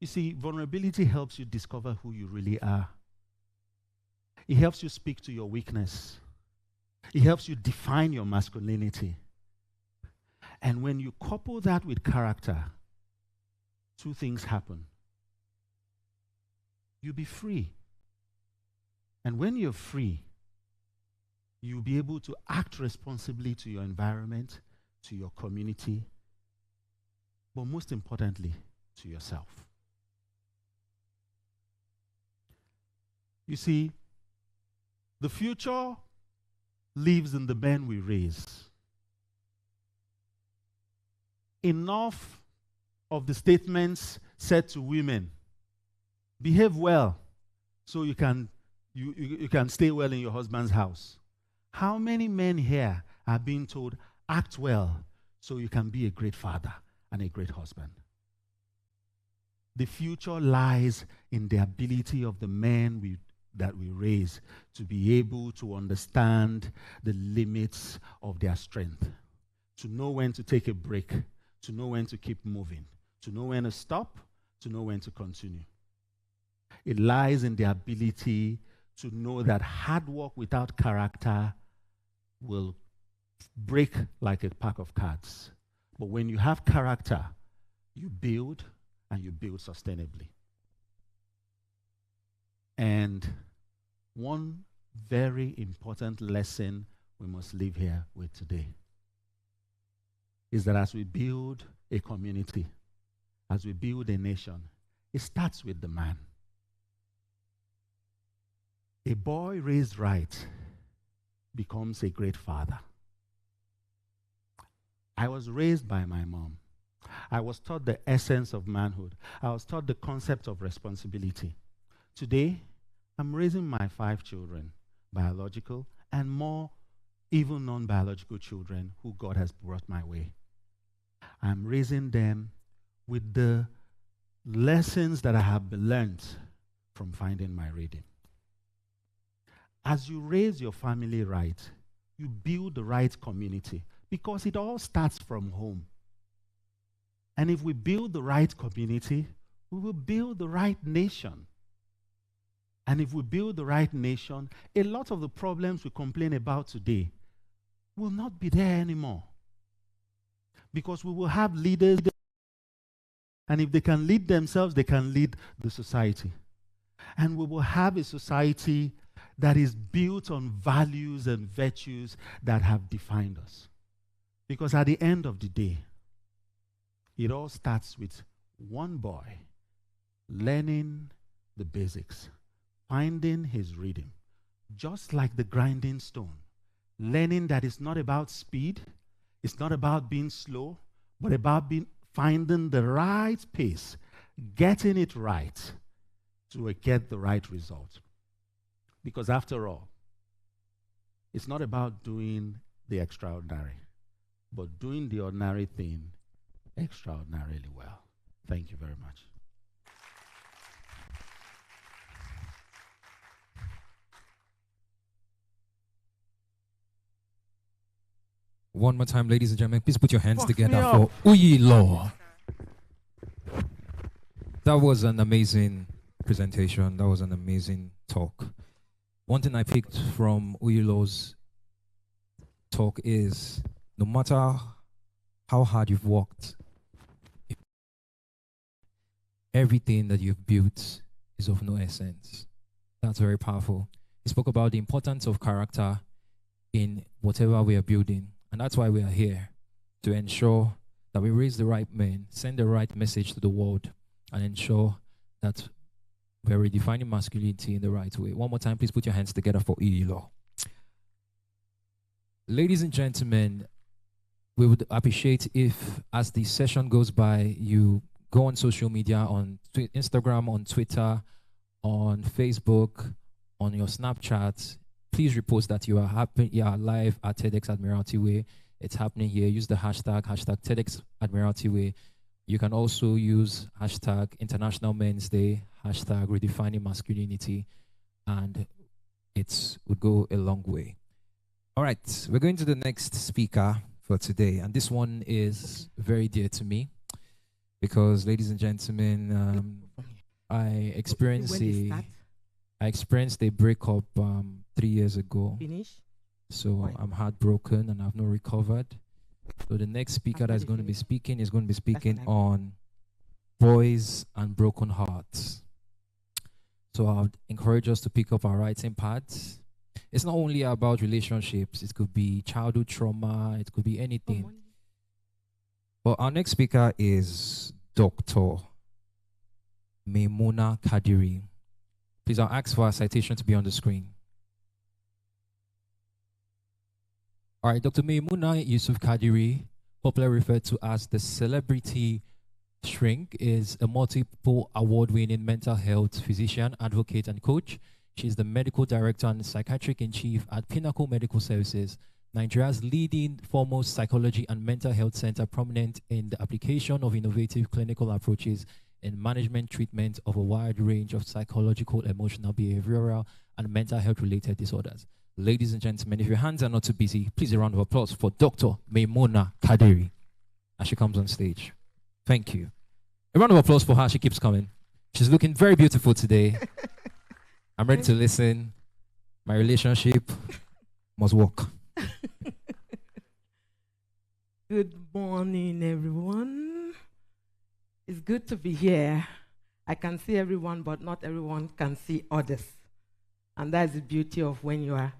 You see, vulnerability helps you discover who you really are. It helps you speak to your weakness. It helps you define your masculinity. And when you couple that with character, two things happen. You'll be free. And when you're free, you'll be able to act responsibly to your environment, to your community, but most importantly, to yourself. You see, the future lives in the men we raise. Enough of the statements said to women, behave well so you can stay well in your husband's house. How many men here are being told, act well so you can be a great father and a great husband? The future lies in the ability of the men that we raise to be able to understand the limits of their strength, to know when to take a break, to know when to keep moving, to know when to stop, to know when to continue. It lies in the ability to know that hard work without character will break like a pack of cards. But when you have character, you build, and you build sustainably. And one very important lesson we must leave here with today is that as we build a community, as we build a nation, it starts with the man. A boy raised right becomes a great father. I was raised by my mom. I was taught the essence of manhood. I was taught the concept of responsibility. Today, I'm raising my 5 children, biological, and more even non-biological children who God has brought my way. I'm raising them with the lessons that I have learned from finding my reading. As you raise your family right, you build the right community because it all starts from home. And if we build the right community, we will build the right nation. And if we build the right nation, a lot of the problems we complain about today will not be there anymore. Because we will have leaders, and if they can lead themselves, they can lead the society. And we will have a society that is built on values and virtues that have defined us. Because at the end of the day, it all starts with one boy learning the basics, finding his rhythm, just like the grinding stone, learning that it's not about speed, it's not about being slow, but about finding the right pace, getting it right to get the right result. Because after all, it's not about doing the extraordinary, but doing the ordinary thing extraordinarily well. Thank you very much. One more time, ladies and gentlemen, please put your hands together for Quilo. That was an amazing presentation. That was an amazing talk. One thing I picked from Quilo's talk is no matter how hard you've worked, everything that you've built is of no essence. That's very powerful. He spoke about the importance of character in whatever we are building. And that's why we are here, to ensure that we raise the right men, send the right message to the world, and ensure that we're redefining masculinity in the right way. One more time, please put your hands together for Quilo. Ladies and gentlemen, we would appreciate if, as the session goes by, you go on social media, on Instagram, on Twitter, on Facebook, on your Snapchat. Please repost that you are live at TEDx Admiralty Way. It's happening here. Use the hashtag TEDx Admiralty Way. You can also use hashtag International Men's Day, hashtag Redefining Masculinity, and it would go a long way. All right, we're going to the next speaker for today, and this one is very dear to me because, ladies and gentlemen, I experienced When they a start, I experienced a breakup 3 years ago. finish. So Fine. I'm heartbroken and I've not recovered. So the next speaker That's that's when going to they be finish. speaking is going to be speaking I mean. on boys and broken hearts. So I would encourage us to pick up our writing pads. It's not only about relationships. It could be childhood trauma. It could be anything. But our next speaker is Dr. Maimuna Kadiri. Please, I'll ask for a citation to be on the screen. All right, Dr. Maimuna Yusuf Kadiri, popularly referred to as the celebrity shrink, is a multiple award-winning mental health physician, advocate, and coach. She's the medical director and psychiatric in chief at Pinnacle Medical Services, Nigeria's leading foremost psychology and mental health center, prominent in the application of innovative clinical approaches in management treatment of a wide range of psychological, emotional, behavioral, and mental health related disorders. Ladies and gentlemen, if your hands are not too busy, please a round of applause for Dr. Maimuna Kadiri as she comes on stage. Thank you. A round of applause for her. She keeps coming. She's looking very beautiful today. I'm ready to listen. My relationship must work. Good morning, everyone. It's good to be here. I can see everyone, but not everyone can see others. And that's the beauty of when you are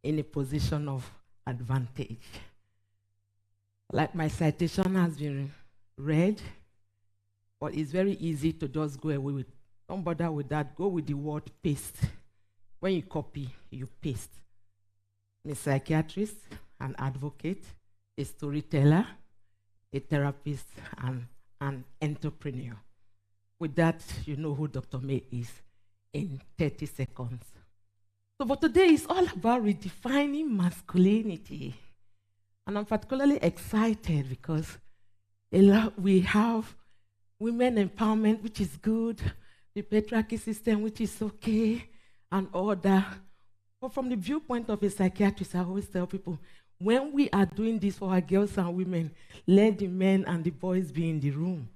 in a position of advantage. Like my citation has been read, but it's very easy to just go away with. Don't bother with that. Go with the word paste. When you copy, you paste. I'm a psychiatrist, an advocate, a storyteller, a therapist, and an entrepreneur. With that, you know who Dr. May is in 30 seconds. So for today, it's all about redefining masculinity. And I'm particularly excited because we have women empowerment, which is good, the patriarchy system, which is okay, and all that. But from the viewpoint of a psychiatrist, I always tell people, when we are doing this for our girls and women, let the men and the boys be in the room.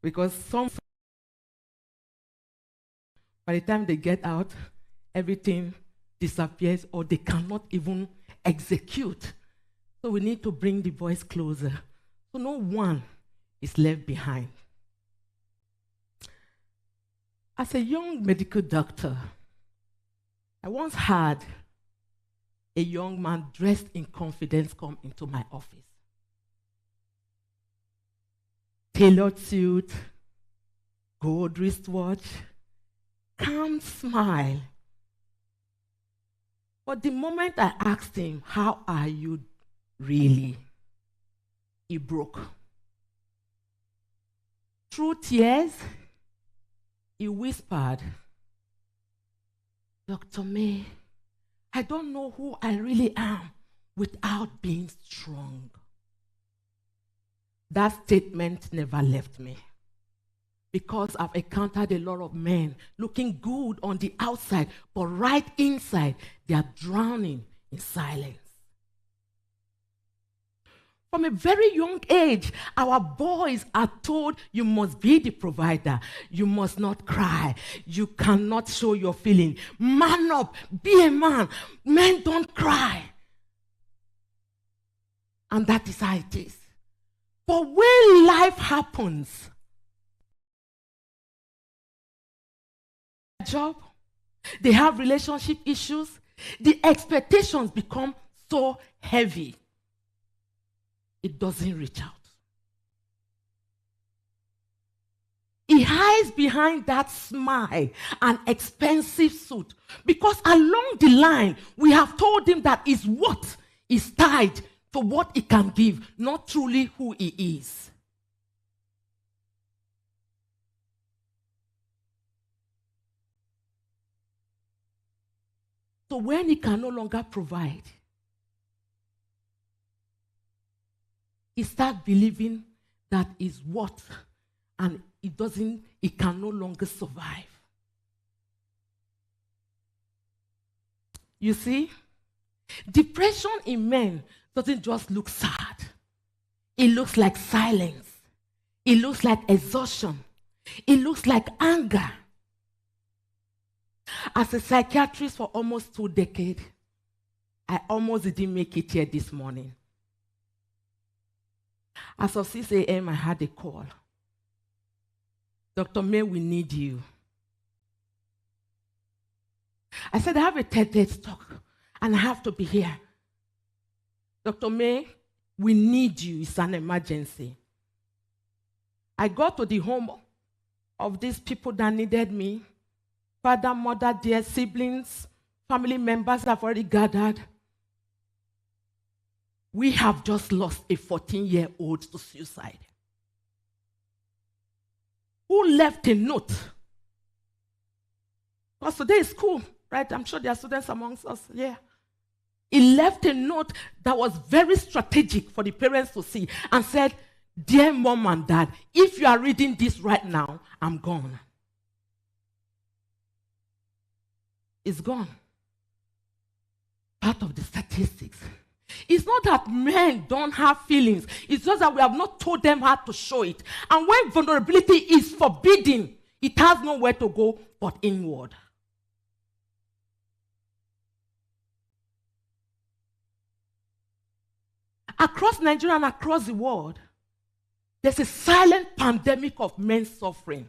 Because by the time they get out, everything disappears or they cannot even execute. So we need to bring the boys closer. So no one is left behind. As a young medical doctor, I once had a young man dressed in confidence come into my office. Tailored suit, gold wristwatch, calm smile. But the moment I asked him, "How are you really?" he broke. Through tears, he whispered, "Dr. May, I don't know who I really am without being strong." That statement never left me, because I've encountered a lot of men looking good on the outside, but right inside, they are drowning in silence. From a very young age, our boys are told you must be the provider. You must not cry. You cannot show your feeling. Man up, be a man. Men don't cry. And that is how it is. But when life happens, job, they have relationship issues, the expectations become so heavy. It doesn't reach out. He hides behind that smile and expensive suit because along the line, we have told him that his worth is tied to what he can give, not truly who he is. So when he can no longer provide, he starts believing that is what, and he can no longer survive. You see, depression in men doesn't just look sad. It looks like silence. It looks like exhaustion. It looks like anger. As a psychiatrist for almost 2 decades, I almost didn't make it here this morning. As of 6 a.m., I had a call. Dr. May, we need you. I said, I have a TEDx talk, and I have to be here. Dr. May, we need you. It's an emergency. I got to the home of these people that needed me. Father, mother, dear siblings, family members have already gathered. We have just lost a 14-year-old to suicide, who left a note. Because today is school, right? I'm sure there are students amongst us here. He left a note that was very strategic for the parents to see and said, dear mom and dad, if you are reading this right now, I'm gone. It's gone. Part of the statistics. It's not that men don't have feelings. It's just that we have not told them how to show it. And when vulnerability is forbidden, it has nowhere to go but inward. Across Nigeria and across the world, there's a silent pandemic of men suffering.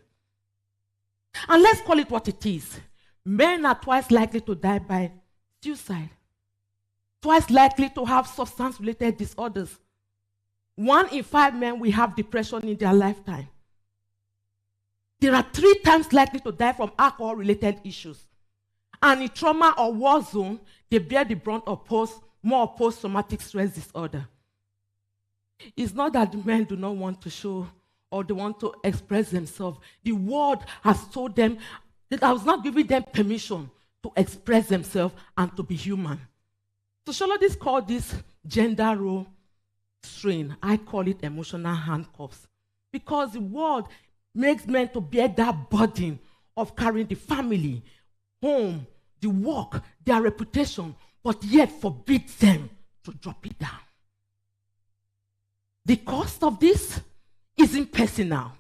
And let's call it what it is. Men are twice likely to die by suicide, twice likely to have substance-related disorders. 1 in 5 men will have depression in their lifetime. They are 3 times likely to die from alcohol-related issues. And in trauma or war zone, they bear the brunt of more post-traumatic stress disorder. It's not that men do not want to show or they want to express themselves. The world has told them that I was not giving them permission to express themselves and to be human. Sociologists call this gender role strain. I call it emotional handcuffs. Because the world makes men to bear that burden of carrying the family, home, the work, their reputation, but yet forbids them to drop it down. The cost of this isn't personal.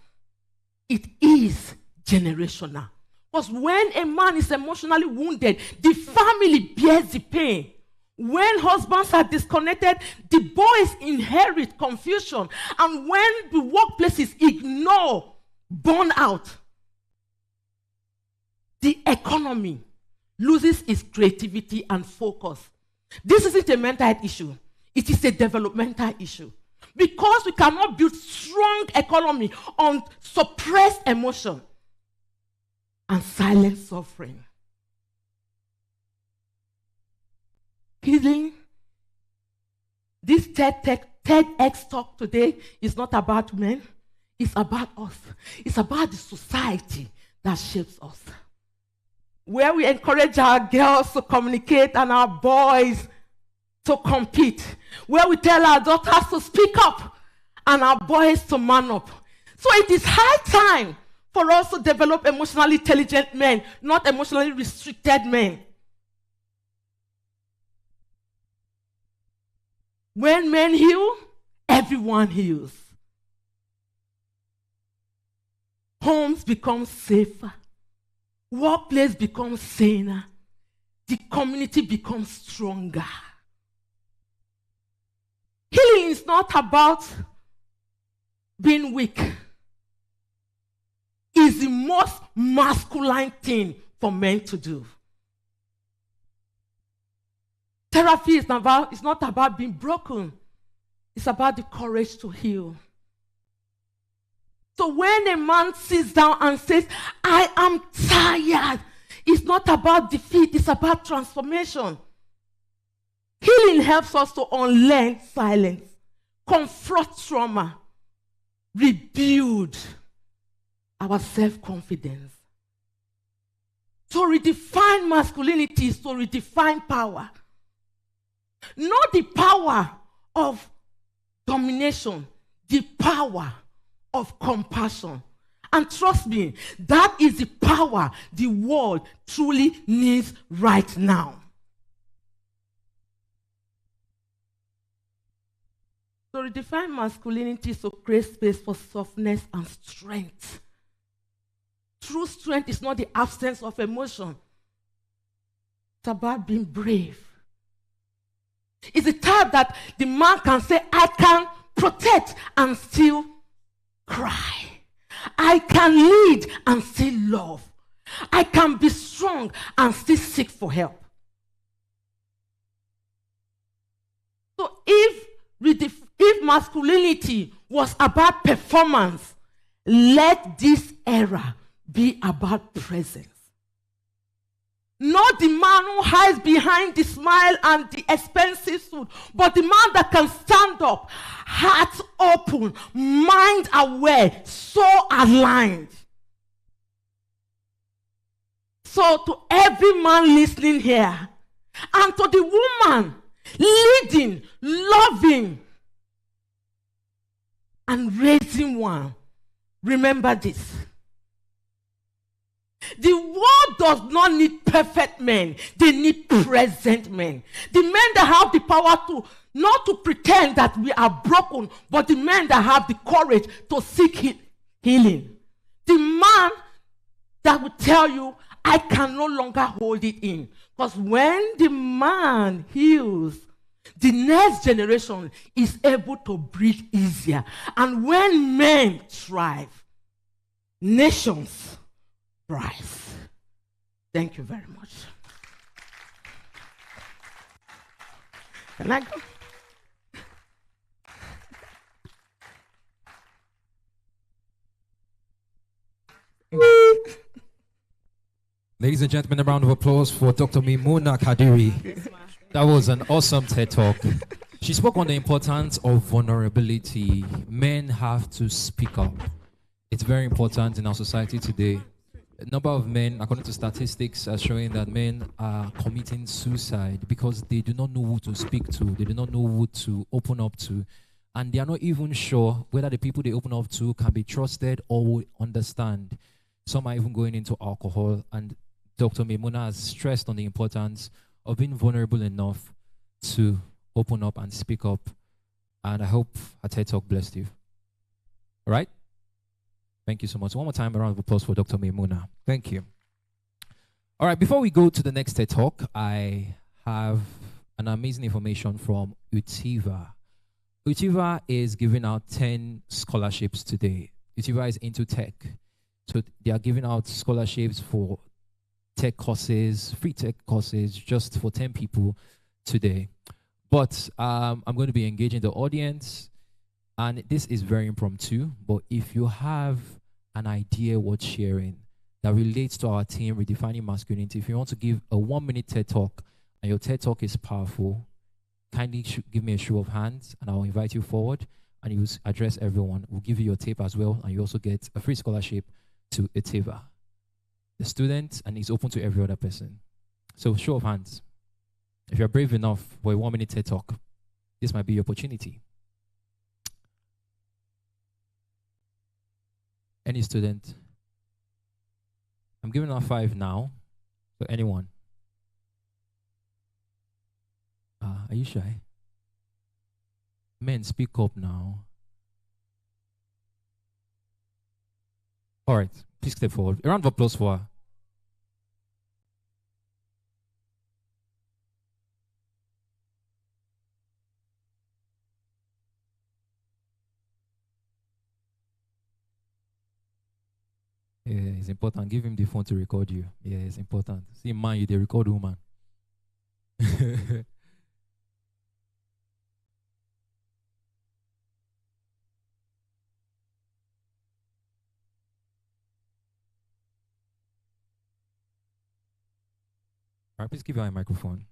It is generational. Because when a man is emotionally wounded, the family bears the pain. When husbands are disconnected, the boys inherit confusion. And when the workplaces ignore burnout, the economy loses its creativity and focus. This isn't a mental health issue. It is a developmental issue. Because we cannot build strong economy on suppressed emotion and silent suffering. Healing. This TEDx talk today is not about men. It's about us. It's about the society that shapes us. Where we encourage our girls to communicate and our boys to compete. Where we tell our daughters to speak up and our boys to man up. So it is high time for us to develop emotionally intelligent men, not emotionally restricted men. When men heal, everyone heals. Homes become safer. Workplace becomes saner. The community becomes stronger. Healing is not about being weak. It's the most masculine thing for men to do. Therapy is not about being broken. It's about the courage to heal. So when a man sits down and says, I am tired, it's not about defeat, it's about transformation. Healing helps us to unlearn silence, confront trauma, rebuild our self-confidence. To redefine masculinity is to redefine power. Not the power of domination, the power of compassion. And trust me, that is the power the world truly needs right now. To redefine masculinity is to create space for softness and strength. True strength is not the absence of emotion. It's about being brave. It's the type that the man can say, I can protect and still cry. I can lead and still love. I can be strong and still seek for help. So if masculinity was about performance, let this era be about presence. Not the man who hides behind the smile and the expensive suit, but the man that can stand up, heart open, mind aware, so aligned. So to every man listening here, and to the woman leading, loving, and raising one, remember this. The world does not need perfect men. They need present men. The men that have the power to, not to pretend that we are broken, but the men that have the courage to seek healing. The man that will tell you, I can no longer hold it in. Because when the man heals, the next generation is able to breathe easier. And when men thrive, nations rise. Thank you very much. Can I go? Ladies and gentlemen, a round of applause for Dr. Mimuna Kadiri. That was an awesome TED Talk. She spoke on the importance of vulnerability. Men have to speak up. It's very important in our society today. A number of men, according to statistics, are showing that men are committing suicide because they do not know who to speak to. They do not know who to open up to. And they are not even sure whether the people they open up to can be trusted or will understand. Some are even going into alcohol. And Dr. Mimuna has stressed on the importance of being vulnerable enough to open up and speak up. And I hope her TED Talk blessed you. All right? Thank you so much. One more time, a round of applause for Dr. Mimuna. Thank you. All right, before we go to the next TED Talk, I have an amazing information from Utiva. Utiva is giving out 10 scholarships today. Utiva is into tech. So they are giving out scholarships for tech courses, free tech courses, just for 10 people today. But I'm going to be engaging the audience. And this is very impromptu, but if you have an idea worth sharing that relates to our team, Redefining Masculinity, if you want to give a 1-minute TED Talk and your TED Talk is powerful, kindly give me a show of hands and I'll invite you forward and you address everyone. We'll give you your tape as well and you also get a free scholarship to Utiva, the student, and it's open to every other person. So show of hands. If you're brave enough for a 1-minute TED Talk, this might be your opportunity. Any student? I'm giving out 5 now. So anyone? Are you shy? Men, speak up now. All right, please step forward. A round of applause for her. Yeah, it's important. Give him the phone to record you. Yeah, it's important. See, man, you they record woman. All right, please give her a microphone.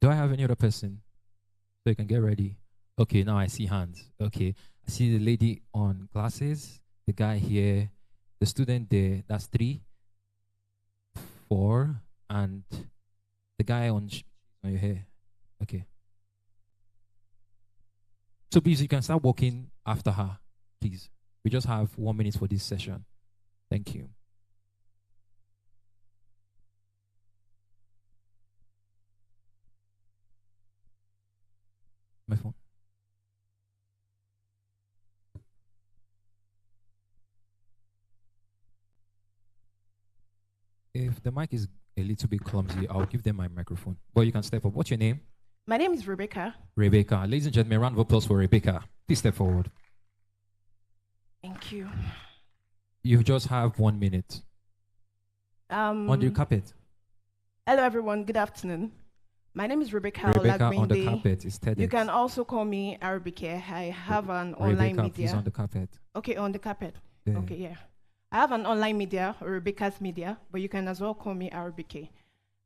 Do I have any other person? So you can get ready. Okay, now I see hands. Okay, I see the lady on glasses, the guy here, the student there, that's 3, 4, and the guy on your hair. Okay. So please, you can start walking after her, please. We just have 1 minute for this session. Thank you. My phone. If the mic is a little bit clumsy, I'll give them my microphone. But you can step up. What's your name? My name is Rebecca. Rebecca. Ladies and gentlemen, round of applause for Rebecca. Please step forward. Thank you. You just have 1 minute. On the carpet. Hello, everyone. Good afternoon. My name is Rebecca. Rebecca on the carpet is TEDx. You can also call me Arabike. I have an online Rebecca, media. please on the carpet. Okay, on the carpet. Yeah. Okay, yeah. I have an online media, Rebecca's Media, but you can as well call me Arabike.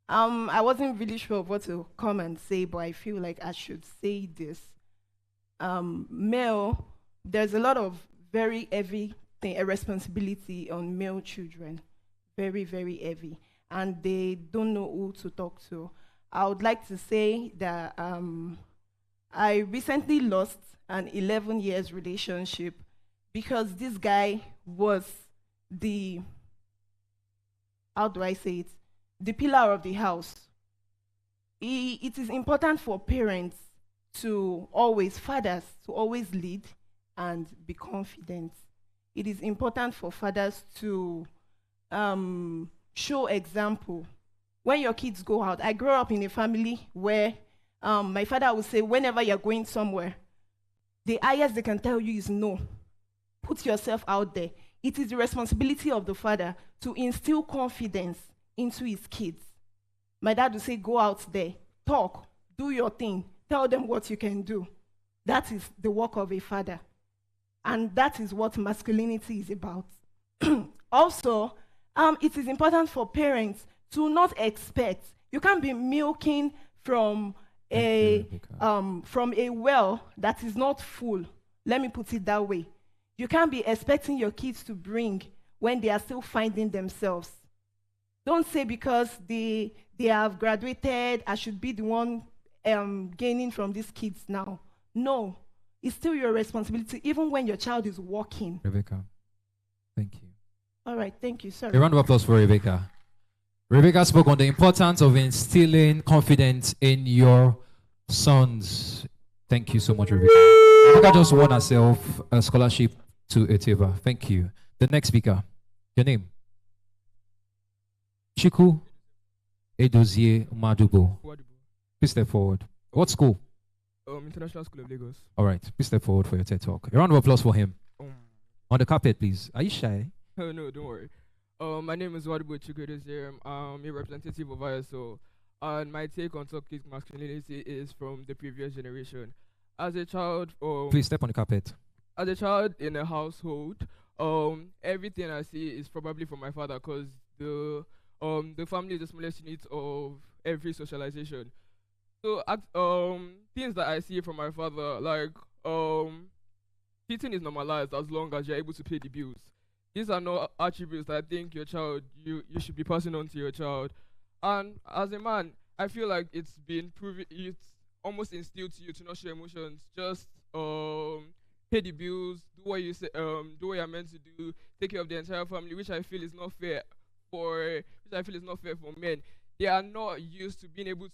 I wasn't really sure of what to come and say, but I feel like I should say this. Male, there's a lot of very heavy responsibility on male children. Very, very heavy. And they don't know who to talk to. I would like to say that I recently lost an 11 years relationship because this guy was how do I say it? The pillar of the house. It is important for parents to always, fathers, to always lead and be confident. It is important for fathers to show example. When your kids go out, I grew up in a family where my father would say, whenever you're going somewhere, the highest they can tell you is no. Put yourself out there. It is the responsibility of the father to instill confidence into his kids. My dad would say, go out there, talk, do your thing, tell them what you can do. That is the work of a father. And that is what masculinity is about. Also, it is important for parents to not expect. You can't be milking from a well that is not full. Let me put it that way. You can't be expecting your kids to bring when they are still finding themselves. Don't say because they have graduated, I should be the one gaining from these kids now. No, it's still your responsibility, even when your child is walking. Rebecca, thank you. All right, thank you. Sorry. A round of applause for Rebecca. Rebecca spoke on the importance of instilling confidence in your sons. Thank you so much, Rebecca. Rebecca just won herself a scholarship to Eteva. Thank you. The next speaker, your name? Chiku Edozie Madubo. Please step forward. What school? International School of Lagos. All right. Please step forward for your TED Talk. A round of applause for him. On the carpet, please. Are you shy? Oh, no, don't worry. My name is Wadibo Chukwuedozie. I'm a representative of ISO. And my take on toxic masculinity is from the previous generation. As a child, please step on the carpet. As a child in a household, everything I see is probably from my father, because the family is the smallest unit of every socialization. So things that I see from my father, like cheating is normalized as long as you're able to pay the bills. These are not attributes that I think you should be passing on to your child. And as a man, I feel like it's almost instilled to you to not show emotions. Just pay the bills, do what you say, do what you're meant to do, take care of the entire family, which I feel is not fair for men. They are not used to being able to.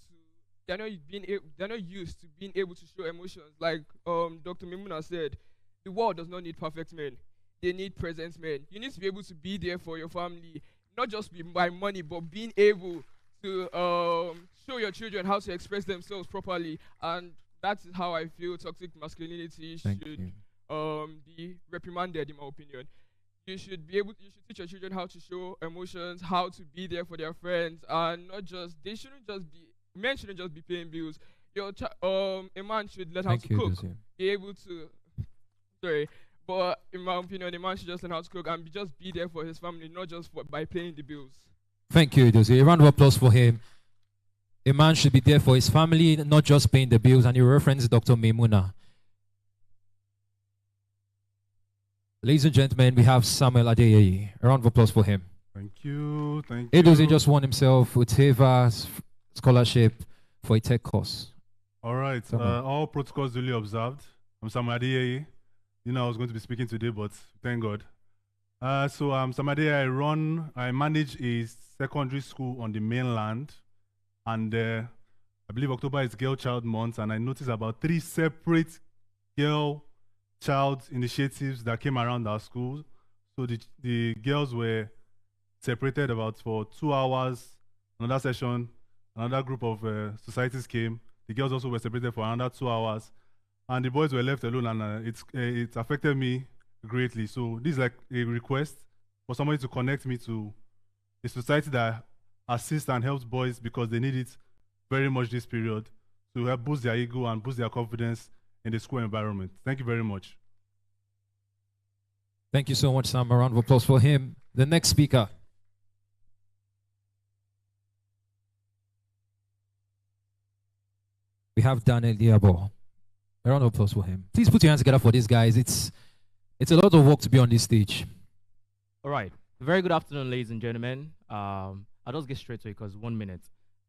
They're not used to being able to show emotions. Like Dr. Mimuna said, the world does not need perfect men. They need present men. You need to be able to be there for your family, not just by money, but being able to show your children how to express themselves properly. And that's how I feel toxic masculinity should be reprimanded, in my opinion. You should teach your children how to show emotions, how to be there for their friends, and men shouldn't just be paying bills. A man should learn how to cook, be able to. But in my opinion, a man should just learn how to cook and just be there for his family, not just by paying the bills. Thank you, Dozie. A round of applause for him. A man should be there for his family, not just paying the bills. And you reference Dr. Memuna. Ladies and gentlemen, we have Samuel Adeyeye. A round of applause for him. Thank you. Thank you. Dozie just won himself Uteva's scholarship for a tech course. All right. All protocols duly observed. I'm Samuel Adeyeye. I was going to be speaking today, but thank God. So I'm Samadeh. I manage a secondary school on the mainland, and I believe October is Girl Child Month, and I noticed about 3 separate girl child initiatives that came around our school. So the girls were separated about for 2 hours, another session, another group of societies came. The girls also were separated for another 2 hours, and the boys were left alone, and it affected me greatly. So this is like a request for somebody to connect me to a society that assists and helps boys, because they need it very much this period to help boost their ego and boost their confidence in the school environment. Thank you very much. Thank you so much, Sam. A round of applause for him. The next speaker. We have Daniel Diabo. A round of applause for him. Please put your hands together for these guys. It's a lot of work to be on this stage. All right. Very good afternoon, ladies and gentlemen. I'll just get straight to it because 1 minute.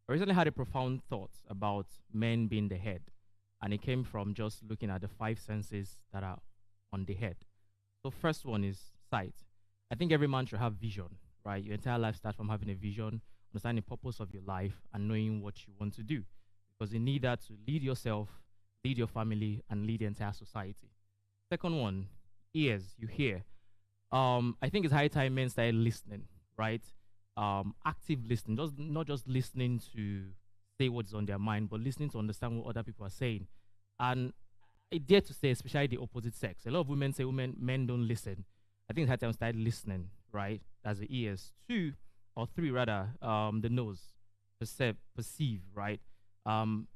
I recently had a profound thought about men being the head, and it came from just looking at the 5 senses that are on the head. So first one is sight. I think every man should have vision, right? Your entire life starts from having a vision, understanding the purpose of your life, and knowing what you want to do. Because you need that to lead yourself, lead your family, and lead the entire society. Second one, ears, you hear. I think it's high time men started listening, right? Active listening, not just listening to say what's on their mind, but listening to understand what other people are saying. And I dare to say, especially the opposite sex. A lot of women say men don't listen. I think it's high time start listening, right? That's the ears. 2 or 3 rather, the nose, perceive, right? An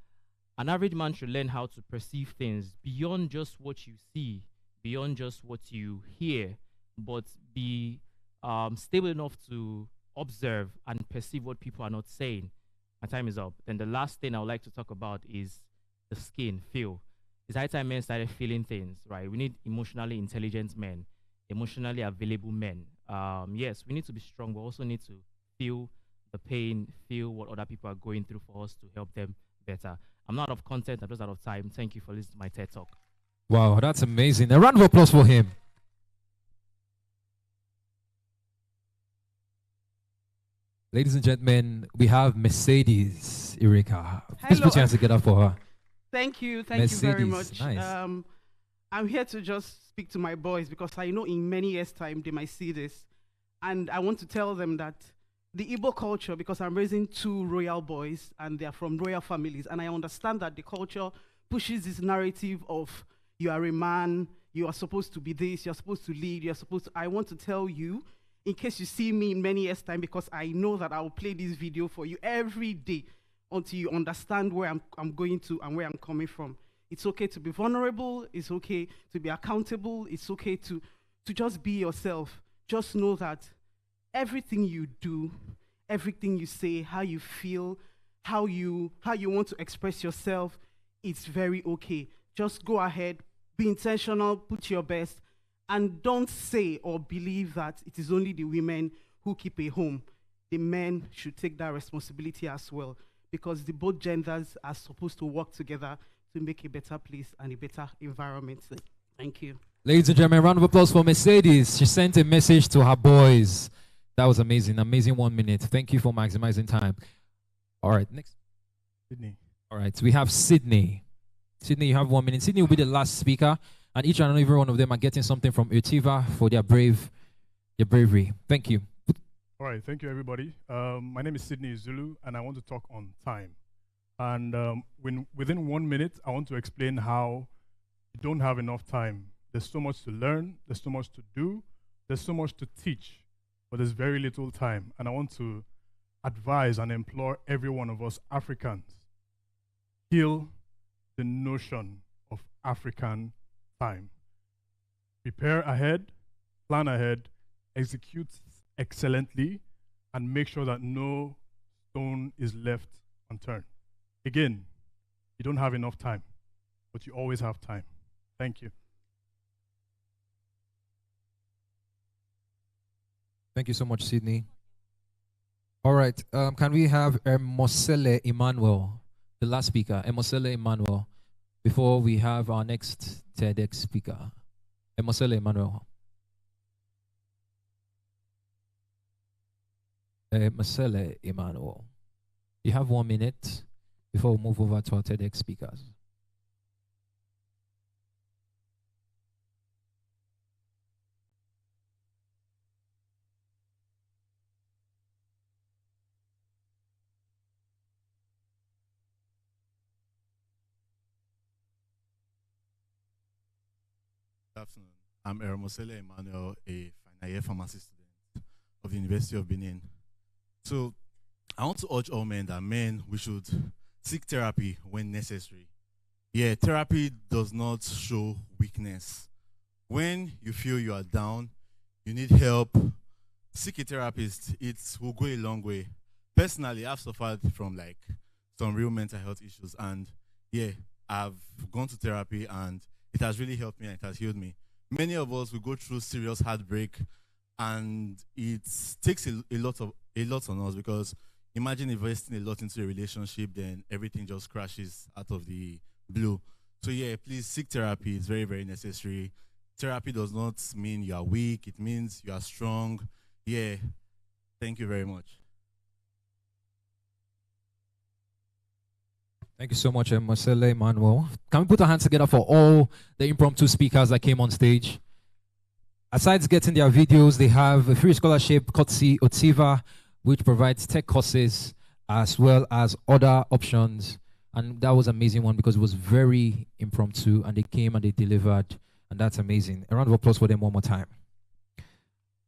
average man should learn how to perceive things beyond just what you see, beyond just what you hear, but be stable enough to observe and perceive what people are not saying. My time is up. Then the last thing I would like to talk about is the skin, feel. It's high time men started feeling things, right? We need emotionally intelligent men, emotionally available men. Yes, we need to be strong, but also need to feel the pain, feel what other people are going through for us to help them better. I'm not out of content, I'm just out of time. Thank you for listening to my TED Talk. Wow, that's amazing. A round of applause for him. Ladies and gentlemen, we have Mercedes Ireka. Please put your hands together for her. Thank you Mercedes, very much. Nice. I'm here to just speak to my boys because I know in many years' time they might see this. And I want to tell them that the Igbo culture, because I'm raising 2 royal boys and they're from royal families, and I understand that the culture pushes this narrative of you are a man, you are supposed to be this, you're supposed to lead, you're supposed to... I want to tell you, in case you see me in many years' time, because I know that I will play this video for you every day until you understand where I'm going to and where I'm coming from. It's okay to be vulnerable, it's okay to be accountable, it's okay to just be yourself. Just know that everything you do, everything you say, how you feel, how you want to express yourself, it's very okay. Just go ahead, be intentional, put your best, and don't say or believe that it is only the women who keep a home. The men should take that responsibility as well, because both genders are supposed to work together to make a better place and a better environment. Thank you. Ladies and gentlemen, round of applause for Mercedes. She sent a message to her boys. That was amazing. Amazing 1 minute. Thank you for maximizing time. All right, next. Sydney. All right, we have Sydney. Sydney, you have 1 minute. Sydney will be the last speaker, and each and every one of them are getting something from Utiva for their bravery. Thank you. All right, thank you, everybody. My name is Sydney Zulu, and I want to talk on time. And within 1 minute, I want to explain how you don't have enough time. There's so much to learn, there's so much to do, there's so much to teach, but there's very little time. And I want to advise and implore every one of us Africans, kill the notion of African time. Prepare ahead, plan ahead, execute excellently, and make sure that no stone is left unturned. Again, you don't have enough time, but you always have time. Thank you. Thank you so much, Sydney. All right, can we have Mosele Emmanuel, the last speaker, Mosele Emmanuel, before we have our next TEDx speaker. Mosele Emmanuel. Mosele Emmanuel. You have 1 minute. before we move over to our TEDx speakers. Good afternoon. I'm Ermosele Emmanuel, a final year pharmacy student of the University of Benin. So I want to urge all men that we should seek therapy when necessary. Yeah, therapy does not show weakness. When you feel you are down, you need help, seek a therapist. It will go a long way. Personally, I've suffered from like some real mental health issues, and yeah, I've gone to therapy and it has really helped me and it has healed me. Many of us will go through serious heartbreak, and it takes a lot on us, because imagine investing a lot into a relationship, then everything just crashes out of the blue. So yeah, please seek therapy. It's very, very necessary. Therapy does not mean you are weak. It means you are strong. Yeah. Thank you very much. Thank you so much, Marcelo Emmanuel. Can we put our hands together for all the impromptu speakers that came on stage? Aside getting their videos, they have a free scholarship courtesy Otiva, which provides tech courses as well as other options. And that was an amazing one because it was very impromptu and they came and they delivered. And that's amazing. A round of applause for them one more time.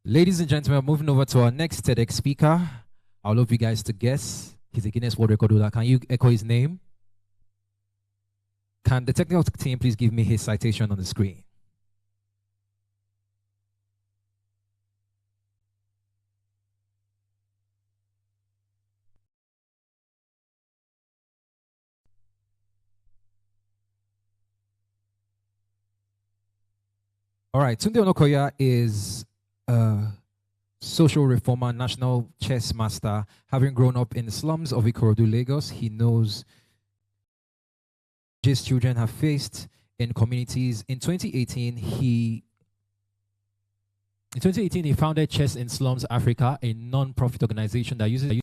Ladies and gentlemen, moving over to our next TEDx speaker. I would love you guys to guess. He's a Guinness World Record holder. Can you echo his name? Can the technical team please give me his citation on the screen? All right, Tunde Onokoya is a social reformer, national chess master. Having grown up in the slums of Ikorodu, Lagos, he knows his children have faced in communities. In 2018, he founded Chess in Slums Africa, a non-profit organization that uses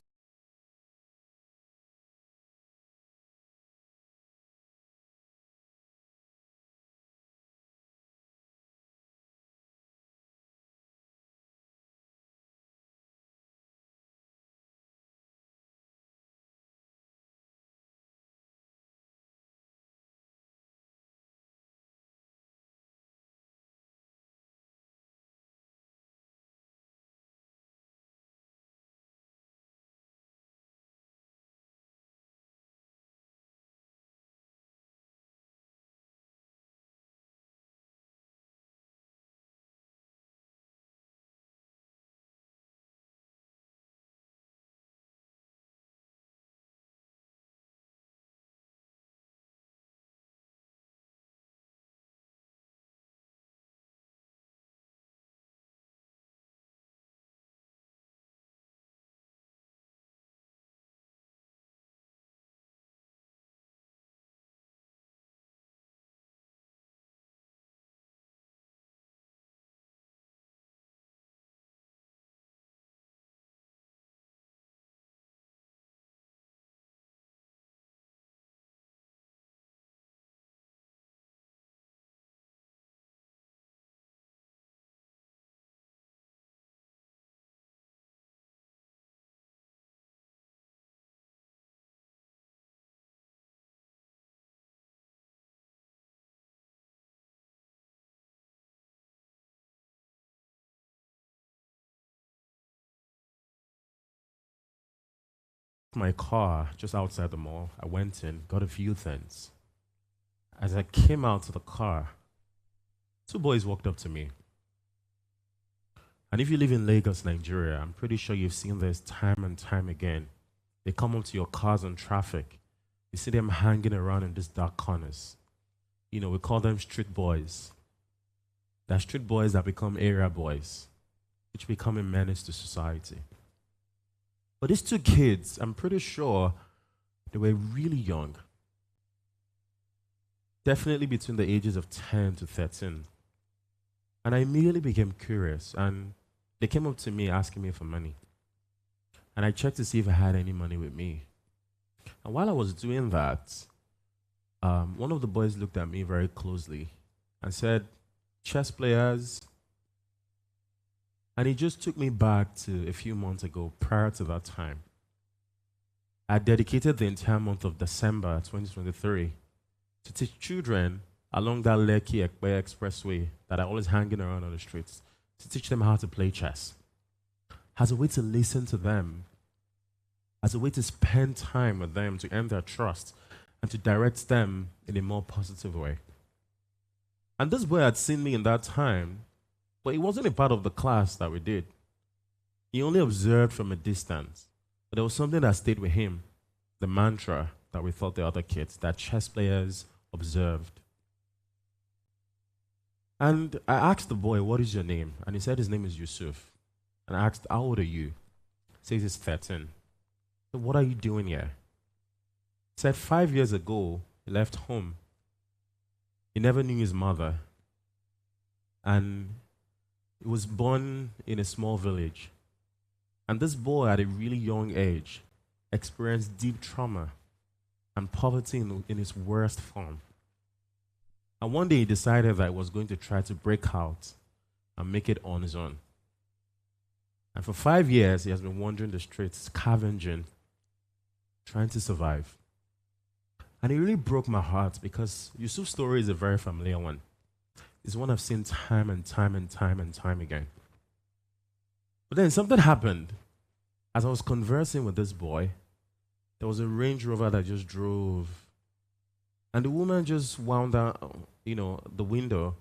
my car just outside the mall. I went in, got a few things. As I came out to the car, two boys walked up to me. And if you live in Lagos, Nigeria, I'm pretty sure you've seen this time and time again. They come up to your cars on traffic. You see them hanging around in these dark corners. You know, we call them street boys. They're street boys that become area boys, which become a menace to society. But these two kids, I'm pretty sure they were really young. Definitely between the ages of 10 to 13. And I immediately became curious, and they came up to me asking me for money. And I checked to see if I had any money with me. And while I was doing that, one of the boys looked at me very closely and said, chess players. And he just took me back to a few months ago, prior to that time. I dedicated the entire month of December 2023 to teach children along that Lekki Ekpe expressway that are always hanging around on the streets, to teach them how to play chess, as a way to listen to them, as a way to spend time with them, to earn their trust, and to direct them in a more positive way. And this boy had seen me in that time, but he wasn't a part of the class that we did. He only observed from a distance. But there was something that stayed with him, the mantra that we taught the other kids, that chess players observed. And I asked the boy, what is your name? And he said his name is Yusuf. And I asked, how old are you? He says he's 13. So what are you doing here? He said 5 years ago, he left home. He never knew his mother. And he was born in a small village. And this boy, at a really young age, experienced deep trauma and poverty in its worst form. And one day he decided that he was going to try to break out and make it on his own. And for 5 years, he has been wandering the streets, scavenging, trying to survive. And it really broke my heart because Yusuf's story is a very familiar one. It's one I've seen time and time and time and time again. But then something happened. As I was conversing with this boy, there was a Range Rover that just drove. And the woman just wound down, the window.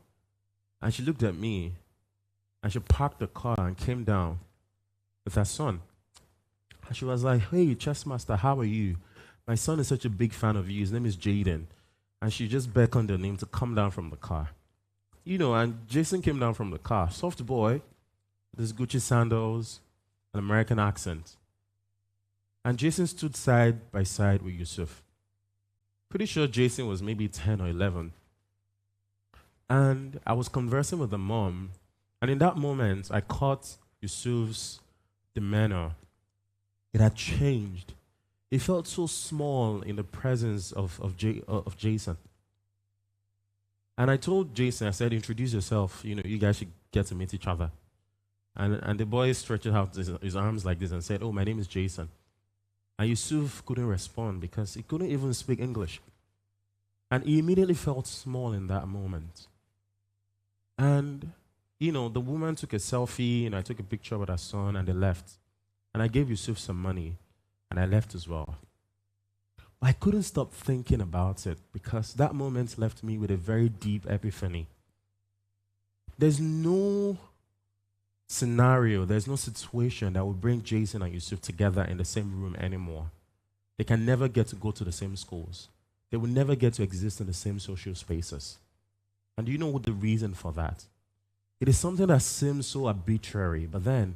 And she looked at me. And she parked the car and came down with her son. And she was like, hey, chess master, how are you? My son is such a big fan of you. His name is Jaden. And she just beckoned him to come down from the car. And Jason came down from the car. Soft boy, with his Gucci sandals, an American accent. And Jason stood side by side with Yusuf. Pretty sure Jason was maybe 10 or 11. And I was conversing with the mom. And in that moment, I caught Yusuf's demeanor. It had changed. He felt so small in the presence of Jason. And I told Jason, I said, introduce yourself. You guys should get to meet each other. And the boy stretched out his arms like this and said, oh, my name is Jason. And Yusuf couldn't respond because he couldn't even speak English. And he immediately felt small in that moment. And, the woman took a selfie, and I took a picture with her son, and they left. And I gave Yusuf some money, and I left as well. But I couldn't stop thinking about it because that moment left me with a very deep epiphany. There's no scenario, there's no situation that will bring Jason and Yusuf together in the same room anymore. They can never get to go to the same schools. They will never get to exist in the same social spaces. And do you know what the reason for that? It is something that seems so arbitrary, but then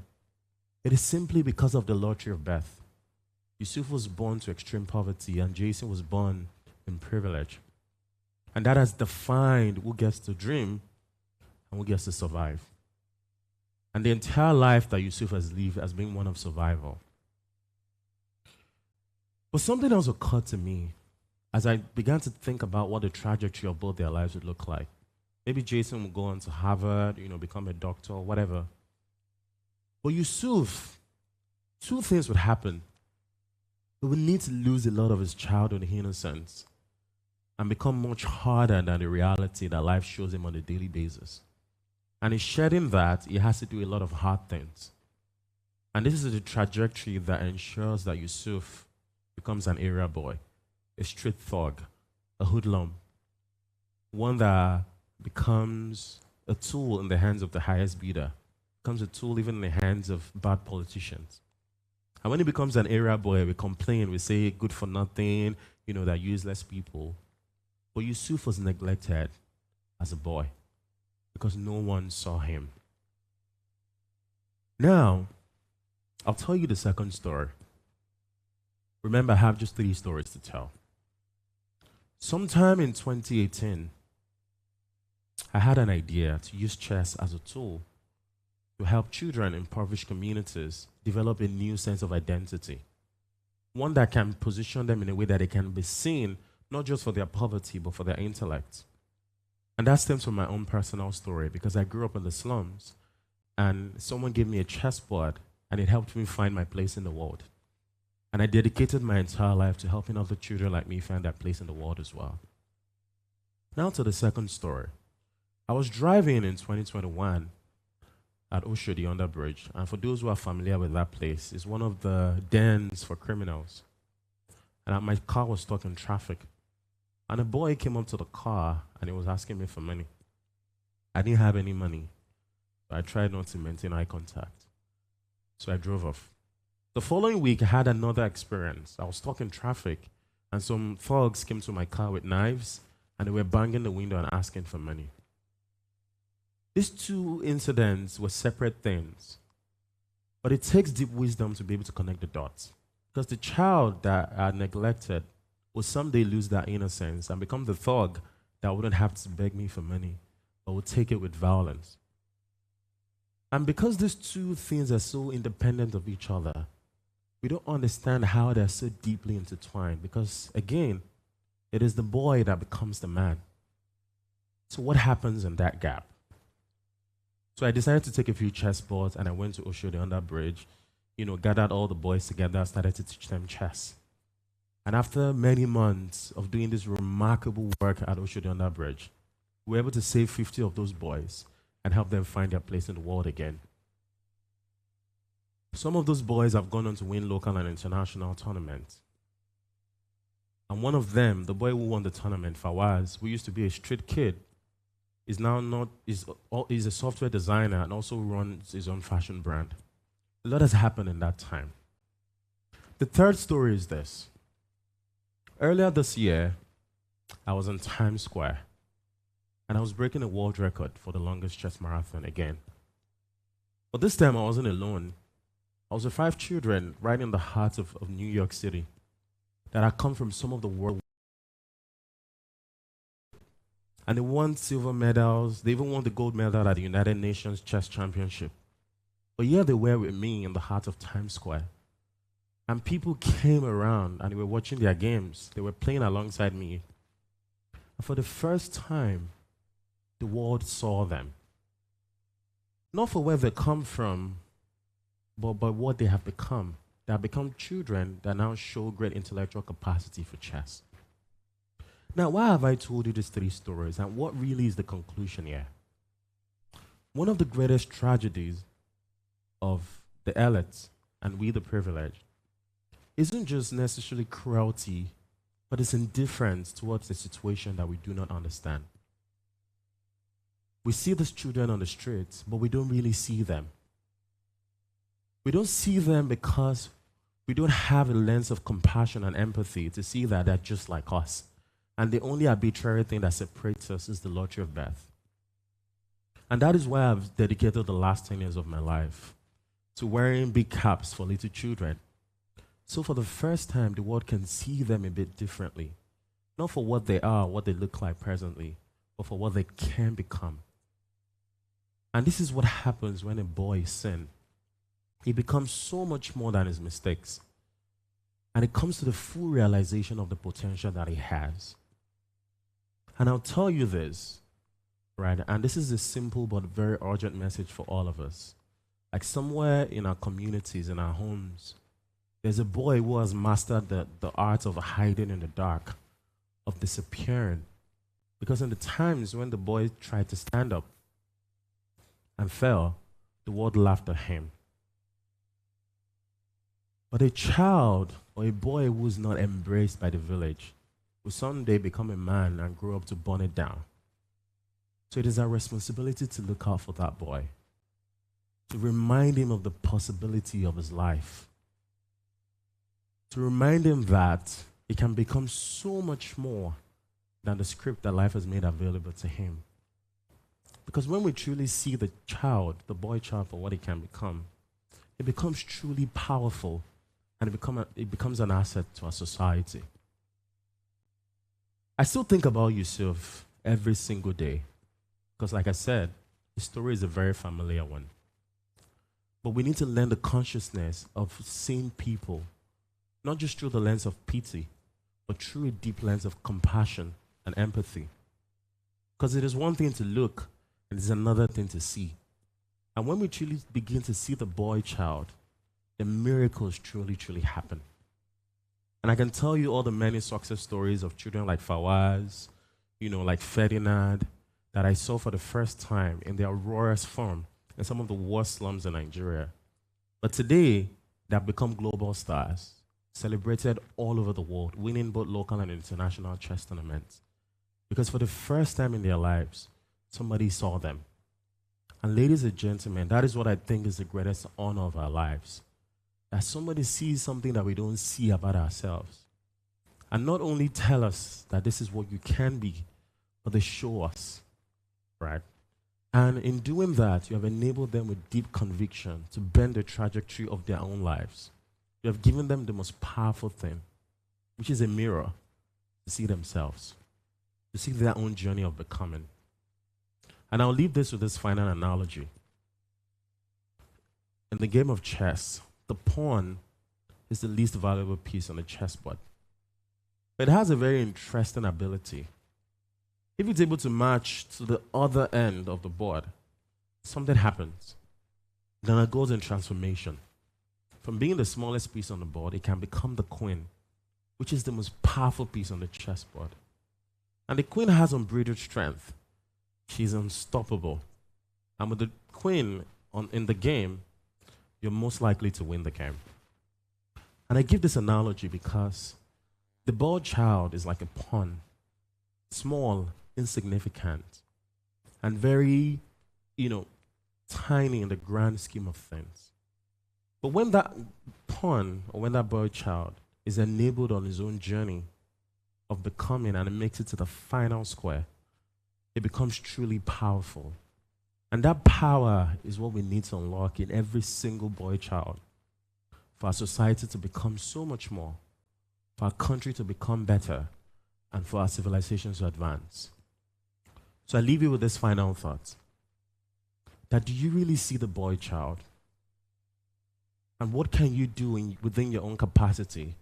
it is simply because of the lottery of birth. Yusuf was born to extreme poverty, and Jason was born in privilege. And that has defined who gets to dream and who gets to survive. And the entire life that Yusuf has lived has been one of survival. But something else occurred to me as I began to think about what the trajectory of both their lives would look like. Maybe Jason would go on to Harvard, become a doctor or whatever. But Yusuf, two things would happen. He would need to lose a lot of his childhood innocence and become much harder than the reality that life shows him on a daily basis. And in shedding that, he has to do a lot of hard things. And this is the trajectory that ensures that Yusuf becomes an area boy, a street thug, a hoodlum, one that becomes a tool in the hands of the highest bidder, becomes a tool even in the hands of bad politicians. And when he becomes an area boy, we complain, we say good for nothing, they're useless people. But Yusuf was neglected as a boy because no one saw him. Now, I'll tell you the second story. Remember, I have just 3 stories to tell. Sometime in 2018, I had an idea to use chess as a tool to help children in impoverished communities develop a new sense of identity. one that can position them in a way that they can be seen, not just for their poverty, but for their intellect. And that stems from my own personal story because I grew up in the slums and someone gave me a chessboard and it helped me find my place in the world. And I dedicated my entire life to helping other children like me find their place in the world as well. Now to the second story. I was driving in 2021 at Oshodi Under Bridge, and for those who are familiar with that place, it's one of the dens for criminals. And my car was stuck in traffic. And a boy came up to the car and he was asking me for money. I didn't have any money. So I tried not to maintain eye contact. So I drove off. The following week, I had another experience. I was stuck in traffic, and some thugs came to my car with knives, and they were banging the window and asking for money. These two incidents were separate things, but it takes deep wisdom to be able to connect the dots. Because the child that I neglected will someday lose that innocence and become the thug that wouldn't have to beg me for money, but would take it with violence. And because these two things are so independent of each other, we don't understand how they're so deeply intertwined because, again, it is the boy that becomes the man. So what happens in that gap? So I decided to take a few chessboards and I went to Oshodi Under Bridge, gathered all the boys together, started to teach them chess. And after many months of doing this remarkable work at Oshodi Under Bridge, we were able to save 50 of those boys and help them find their place in the world again. Some of those boys have gone on to win local and international tournaments. And one of them, the boy who won the tournament, Fawaz, who used to be a street kid, is a software designer and also runs his own fashion brand. A lot has happened in that time. The third story is this. Earlier this year, I was in Times Square, and I was breaking a world record for the longest chess marathon again. But this time I wasn't alone. I was with 5 children right in the heart of New York City that had come from some of the world. And they won silver medals. They even won the gold medal at the United Nations Chess Championship. But here they were with me in the heart of Times Square. And people came around and they were watching their games. They were playing alongside me. And for the first time, the world saw them. Not for where they come from, but by what they have become. They have become children that now show great intellectual capacity for chess. Now, why have I told you these 3 stories, and what really is the conclusion here? One of the greatest tragedies of the elites and we the privileged isn't just necessarily cruelty, but it's indifference towards the situation that we do not understand. We see these children on the streets, but we don't really see them. We don't see them because we don't have a lens of compassion and empathy to see that they're just like us. And the only arbitrary thing that separates us is the lottery of birth. And that is why I've dedicated the last 10 years of my life to wearing big caps for little children. So for the first time, the world can see them a bit differently. Not for what they are, what they look like presently, but for what they can become. And this is what happens when a boy sins. He becomes so much more than his mistakes. And it comes to the full realization of the potential that he has. And I'll tell you this, right? And this is a simple but very urgent message for all of us. Like somewhere in our communities, in our homes, there's a boy who has mastered the art of hiding in the dark, of disappearing. Because in the times when the boy tried to stand up and fell, the world laughed at him. But a child or a boy who is not embraced by the village will someday become a man and grow up to burn it down. So it is our responsibility to look out for that boy, to remind him of the possibility of his life, to remind him that he can become so much more than the script that life has made available to him. Because when we truly see the child, the boy child, for what he can become, it becomes truly powerful and it becomes an asset to our society. I still think about Yusuf every single day because, like I said, the story is a very familiar one. But we need to learn the consciousness of seeing people not just through the lens of pity, but through a deep lens of compassion and empathy. Because it is one thing to look, and it's another thing to see. And when we truly begin to see the boy child, the miracles truly, truly happen. And I can tell you all the many success stories of children like Fawaz, like Ferdinand, that I saw for the first time in their rawest form in some of the worst slums in Nigeria. But today, they have become global stars, celebrated all over the world, winning both local and international chess tournaments. Because for the first time in their lives, somebody saw them. And ladies and gentlemen, that is what I think is the greatest honor of our lives. That somebody sees something that we don't see about ourselves. And not only tell us that this is what you can be, but they show us, right? And in doing that, you have enabled them with deep conviction to bend the trajectory of their own lives. You have given them the most powerful thing, which is a mirror to see themselves, to see their own journey of becoming. And I'll leave this with this final analogy. In the game of chess, the pawn is the least valuable piece on the chessboard. But it has a very interesting ability. If it's able to march to the other end of the board, something happens. Then it goes in transformation. From being the smallest piece on the board, it can become the queen, which is the most powerful piece on the chessboard. And the queen has unbridled strength. She's unstoppable. And with the queen in the game, you're most likely to win the game. And I give this analogy because the boy child is like a pawn, small, insignificant, and very, tiny in the grand scheme of things. But when that pawn or when that boy child is enabled on his own journey of becoming and it makes it to the final square, it becomes truly powerful. And that power is what we need to unlock in every single boy child for our society to become so much more, for our country to become better, and for our civilization to advance. So I leave you with this final thought. That do you really see the boy child? And what can you do within your own capacity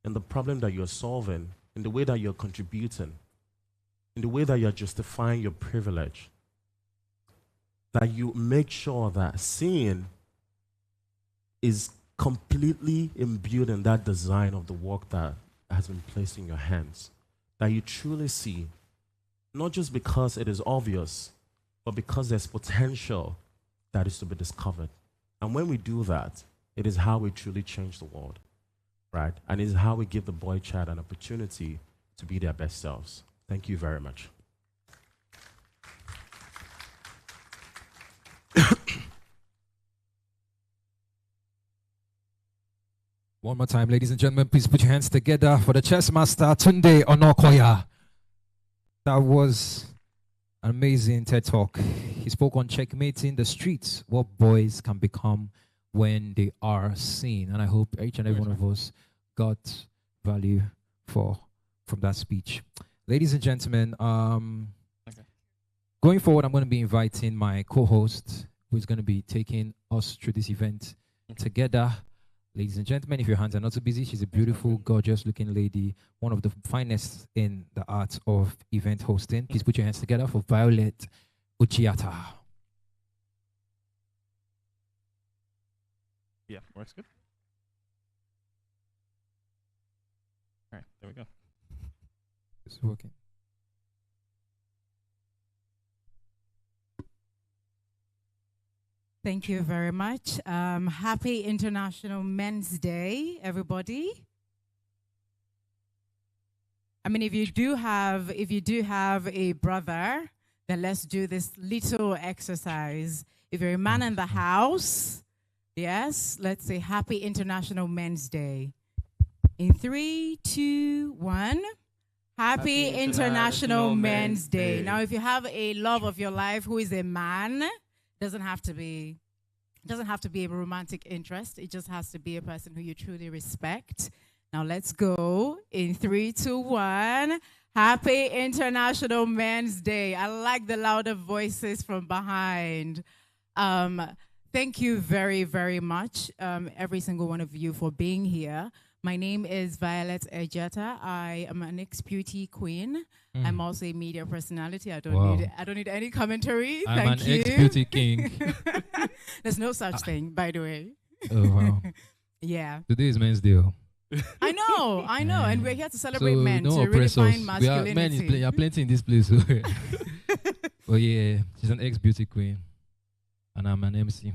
in the problem that you're solving, in the way that you're contributing, in the way that you're justifying your privilege? That you make sure that seeing is completely imbued in that design of the work that has been placed in your hands. That you truly see, not just because it is obvious, but because there's potential that is to be discovered. And when we do that, it is how we truly change the world, right? And it is how we give the boy child an opportunity to be their best selves. Thank you very much. One more time, ladies and gentlemen, please put your hands together for the chess master, Tunde Onokoya. That was an amazing TED Talk. He spoke on checkmating the streets, what boys can become when they are seen. And I hope each and every one of us got value from that speech. Ladies and gentlemen, going forward, I'm going to be inviting my co-host, who is going to be taking us through this event together. Ladies and gentlemen, if your hands are not too busy, she's a beautiful, gorgeous-looking lady, one of the finest in the art of event hosting. Please put your hands together for Violet Uchiata. Yeah, works good. All right, there we go. It's working. Thank you very much. Happy International Men's Day, everybody. I mean, if you do have a brother, then let's do this little exercise. If you're a man in the house, yes, let's say Happy International Men's Day. In 3, 2, 1. Happy International Men's Day. Now, if you have a love of your life who is a man, doesn't have to be a romantic interest. It just has to be a person who you truly respect. Now let's go in 3, 2, 1. Happy International Men's Day. I like the louder voices from behind. Thank you very, very much, every single one of you, for being here. My name is Violet Ejeta. I am an ex-beauty queen. I'm also a media personality. I don't need any commentary. I'm Thank an you. ex-beauty king. There's no such thing, by the way. Oh, wow. Yeah. Today is Men's Day. I know, and we're here to celebrate So men, don't to oppress redefine us. masculinity. Men are plenty in this place. Oh yeah, she's an ex-beauty queen, and I'm an MC.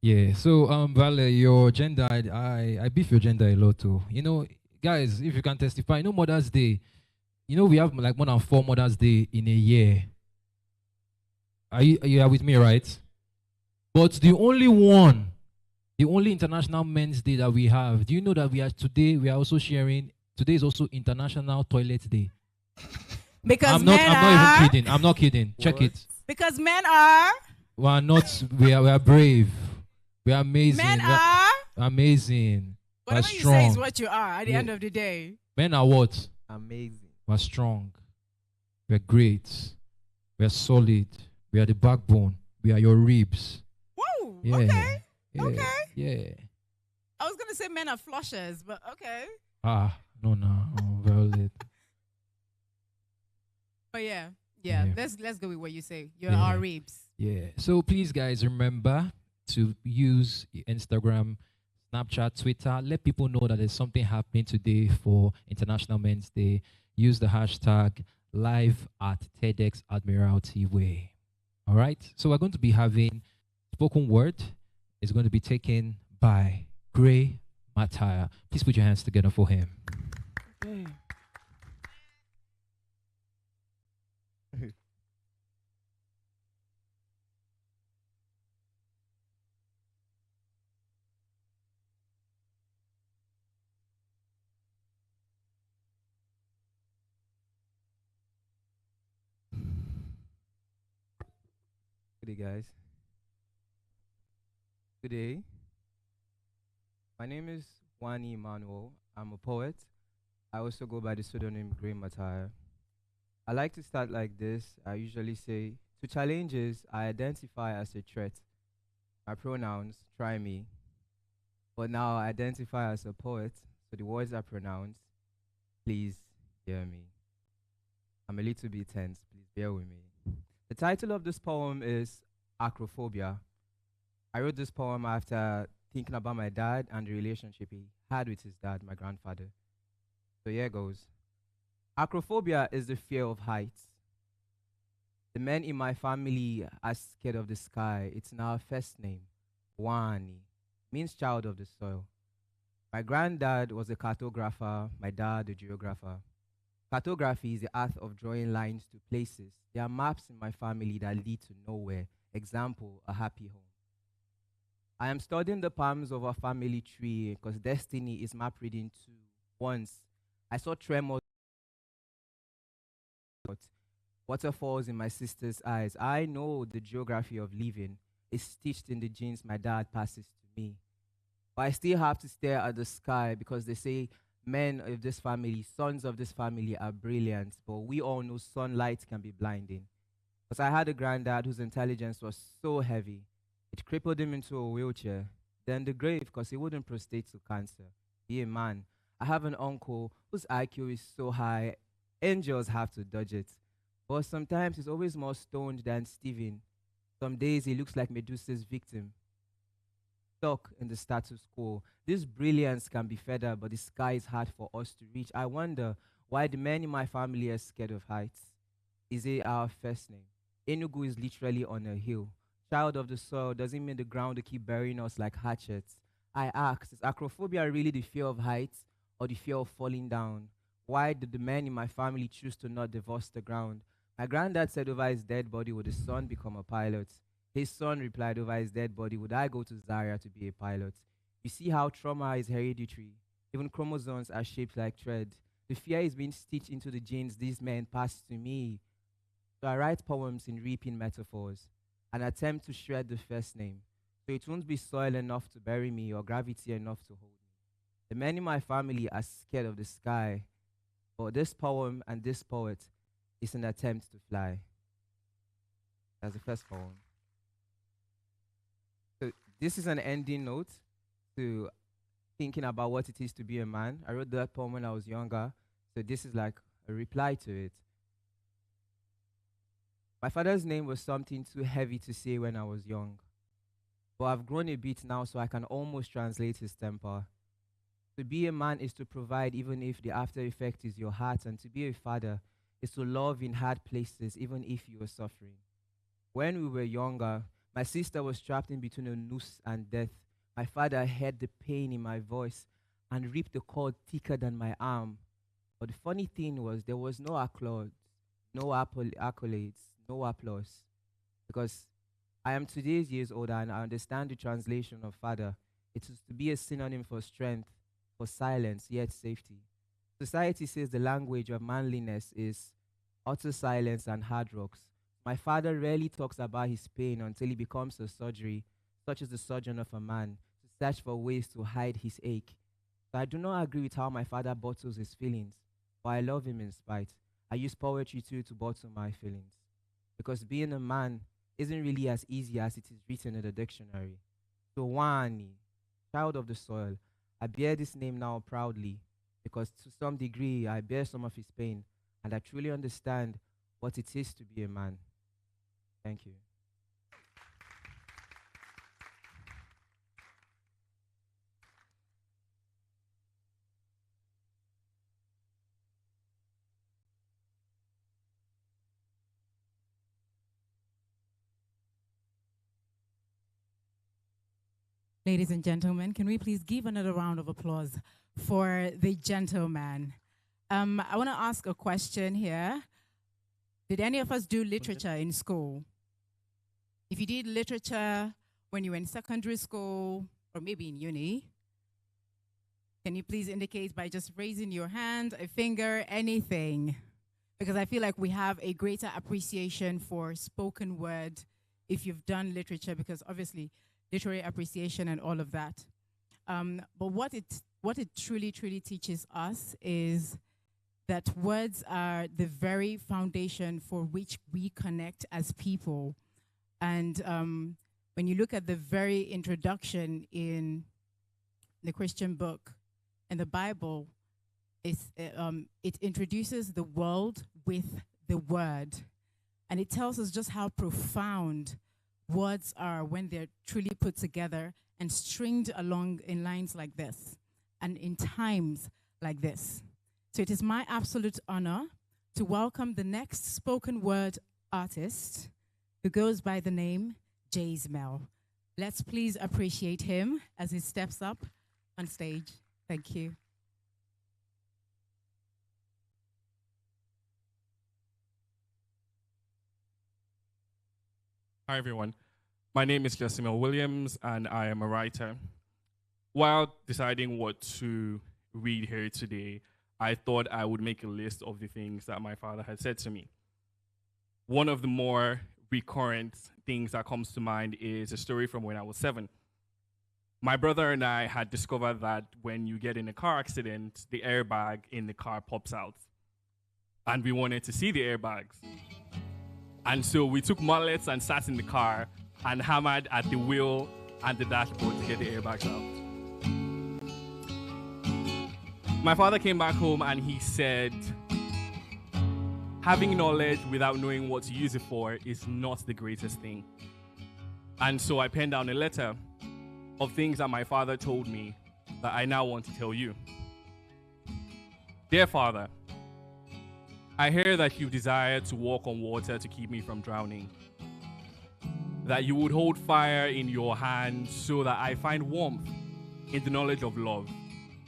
Yeah. So Vale, your gender, I beef your gender a lot too. You know, guys, if you can testify, you know Mother's Day. You know we have like more than 4 Mother's Day in a year. Are you with me, right? But the only International Men's Day that we have, do you know that we are also sharing, today is also International Toilet Day. Because I'm not even kidding. I'm not kidding. Check it. Because men are. We are brave. We are amazing. Men We are. amazing. Whatever We're you strong. say is what you are at the Yeah. end of the day. Men are what? Amazing. We're strong. We're great. We're solid. We are the backbone. We are your ribs. Woo! Yeah. Okay. Yeah. Okay. Yeah. I was gonna say men are flushers, but okay. No. Violet. But yeah. Yeah. Let's go with what you say. You're Yeah. our ribs. Yeah. So please, guys, remember to use Instagram, Snapchat, Twitter. Let people know that there's something happening today for International Men's Day. Use the hashtag live at TEDx Admiralty Way. All right. So we're going to be having spoken word. It's going to be taken by Gray Mataya. Please put your hands together for him. Good day, guys. Good day. My name is Wani Emmanuel. I'm a poet. I also go by the pseudonym Gray Mataya. I like to start like this. I usually say, to challenges, I identify as a threat. My pronouns, try me. But now I identify as a poet, so the words are pronounced. Please hear me. I'm a little bit tense. Please bear with me. The title of this poem is Acrophobia. I wrote this poem after thinking about my dad and the relationship he had with his dad, my grandfather. So here goes. Acrophobia is the fear of heights. The men in my family are scared of the sky. It's in our first name, Wani, means child of the soil. My granddad was a cartographer, my dad a geographer. Cartography is the art of drawing lines to places. There are maps in my family that lead to nowhere. Example, a happy home. I am studying the palms of our family tree because destiny is map reading too. Once, I saw tremors, waterfalls in my sister's eyes. I know the geography of living is stitched in the genes my dad passes to me. But I still have to stare at the sky because they say men of this family, sons of this family are brilliant, but we all know sunlight can be blinding. Because I had a granddad whose intelligence was so heavy, it crippled him into a wheelchair. Then the grave because he wouldn't prostate to cancer. Be a man. I have an uncle whose IQ is so high, angels have to dodge it. But sometimes he's always more stoned than Stephen. Some days he looks like Medusa's victim. Stuck in the status quo. This brilliance can be feathered, but the sky is hard for us to reach. I wonder why the men in my family are scared of heights. Is it our first name? Enugu is literally on a hill. Child of the soil doesn't mean the ground will keep burying us like hatchets. I ask, is acrophobia really the fear of heights or the fear of falling down? Why did the men in my family choose to not divorce the ground? My granddad said over his dead body, would his son become a pilot? His son replied over his dead body, would I go to Zaria to be a pilot? You see how trauma is hereditary. Even chromosomes are shaped like thread. The fear is being stitched into the genes these men passed to me. So I write poems in reaping metaphors, an attempt to shred the first name, so it won't be soil enough to bury me or gravity enough to hold me. The men in my family are scared of the sky, but this poem and this poet is an attempt to fly. That's the first poem. So this is an ending note to thinking about what it is to be a man. I wrote that poem when I was younger, so this is like a reply to it. My father's name was something too heavy to say when I was young, but I've grown a bit now, so I can almost translate his temper. To be a man is to provide even if the after effect is your heart, and to be a father is to love in hard places even if you are suffering. When we were younger, my sister was trapped in between a noose and death. My father heard the pain in my voice and ripped the cord thicker than my arm. But the funny thing was there was no applause, no accolades, no applause. Because I am today's years older and I understand the translation of father. It is to be a synonym for strength, for silence, yet safety. Society says the language of manliness is utter silence and hard rocks. My father rarely talks about his pain until he becomes a surgery, such as the surgeon of a man, to search for ways to hide his ache. So I do not agree with how my father bottles his feelings, but I love him in spite. I use poetry too to bottle my feelings. Because being a man isn't really as easy as it is written in the dictionary. So Wani, child of the soil, I bear this name now proudly, because to some degree I bear some of his pain, and I truly understand what it is to be a man. Thank you. Ladies and gentlemen, can we please give another round of applause for the gentleman? I want to ask a question here. Did any of us do literature in school? If you did literature when you were in secondary school or maybe in uni, can you please indicate by just raising your hand, a finger, anything? Because I feel like we have a greater appreciation for spoken word if you've done literature, because obviously literary appreciation and all of that. But what it truly teaches us is that words are the very foundation for which we connect as people. And when you look at the very introduction in the Christian book and the Bible, it introduces the world with the word. And it tells us just how profound words are when they're truly put together and stringed along in lines like this and in times like this. So it is my absolute honor to welcome the next spoken word artist who goes by the name Jaysmel. Let's please appreciate him as he steps up on stage. Thank you. Hi, everyone. My name is Jaysmel Williams, and I am a writer. While deciding what to read here today, I thought I would make a list of the things that my father had said to me. One of the more recurrent things that comes to mind is a story from when I was 7. My brother and I had discovered that when you get in a car accident, the airbag in the car pops out. And we wanted to see the airbags. And so we took mallets and sat in the car and hammered at the wheel and the dashboard to get the airbags out. My father came back home and he said, having knowledge without knowing what to use it for is not the greatest thing. And so I penned down a letter of things that my father told me that I now want to tell you. Dear Father, I hear that you desire to walk on water to keep me from drowning. That you would hold fire in your hand so that I find warmth in the knowledge of love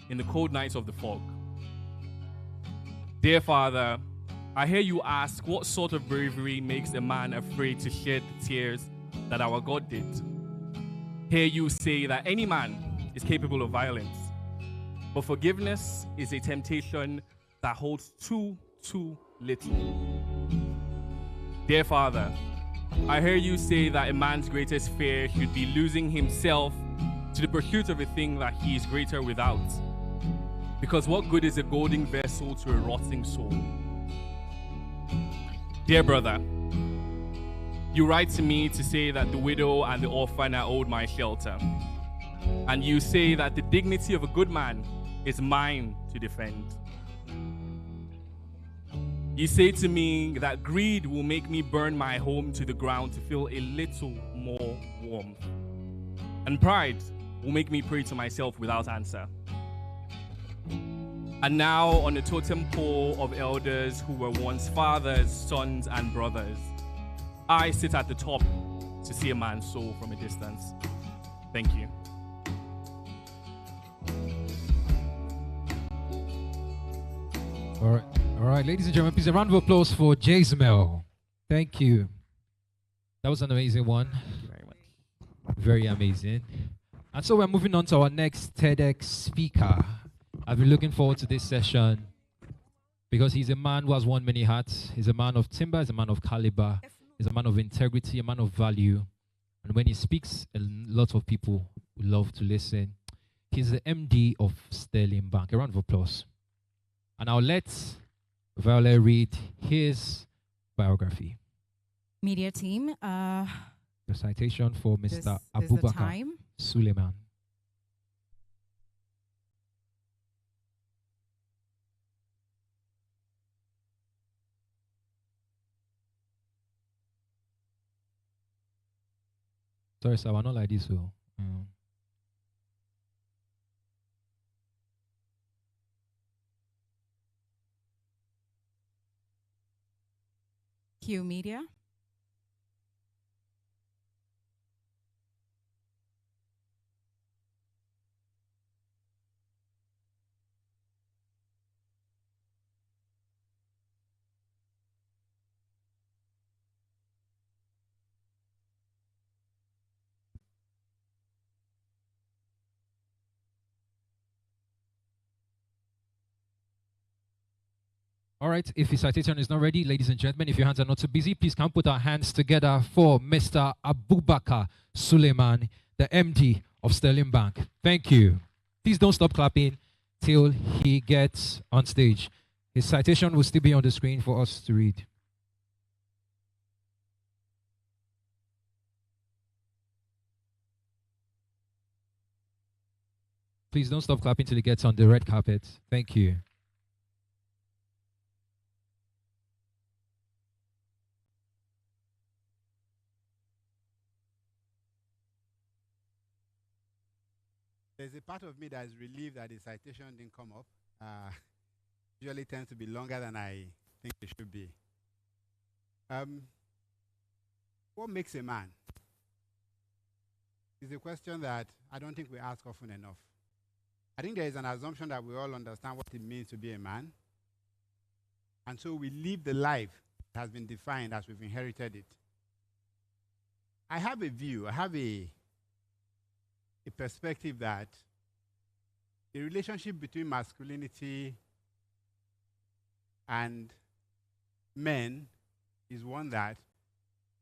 in the cold nights of the fog. Dear Father, I hear you ask what sort of bravery makes a man afraid to shed the tears that our God did. Hear you say that any man is capable of violence, but forgiveness is a temptation that holds too little. Dear Father, I hear you say that a man's greatest fear should be losing himself to the pursuit of a thing that he is greater without. Because what good is a golden vessel to a rotting soul? Dear brother, You write to me to say that the widow and the orphan are owed my shelter. And you say that the dignity of a good man is mine to defend. You say to me that greed will make me burn my home to the ground to feel a little more warmth. And pride will make me pray to myself without answer. And now, on the totem pole of elders who were once fathers, sons, and brothers, I sit at the top to see a man's soul from a distance. Thank you. All right, ladies and gentlemen, please a round of applause for Jazmel. Thank you. That was an amazing one. Thank you very much. Very amazing. And so we're moving on to our next TEDx speaker. I've been looking forward to this session because he's a man who has worn many hats. He's a man of timber, he's a man of caliber, he's a man of integrity, a man of value. And when he speaks, a lot of people love to listen. He's the MD of Sterling Bank. A round of applause. And I'll let Violet read his biography. Media team. The citation for Mr. Abubakar Suleiman. Sorry, sir, we're not like this. So, Q Media. all right, if his citation is not ready, ladies and gentlemen, if your hands are not too busy, please come put our hands together for Mr. Abubakar Suleiman, the MD of Sterling Bank. Thank you. Please don't stop clapping till he gets on stage. His citation will still be on the screen for us to read. Please don't stop clapping till he gets on the red carpet. Thank you. There's a part of me that is relieved that the citation didn't come up. Usually tends to be longer than I think it should be. What makes a man? Is a question that I don't think we ask often enough. I think there is an assumption that we all understand what it means to be a man. And so we live the life that has been defined as we've inherited it. I have a view, I have a perspective that the relationship between masculinity and men is one that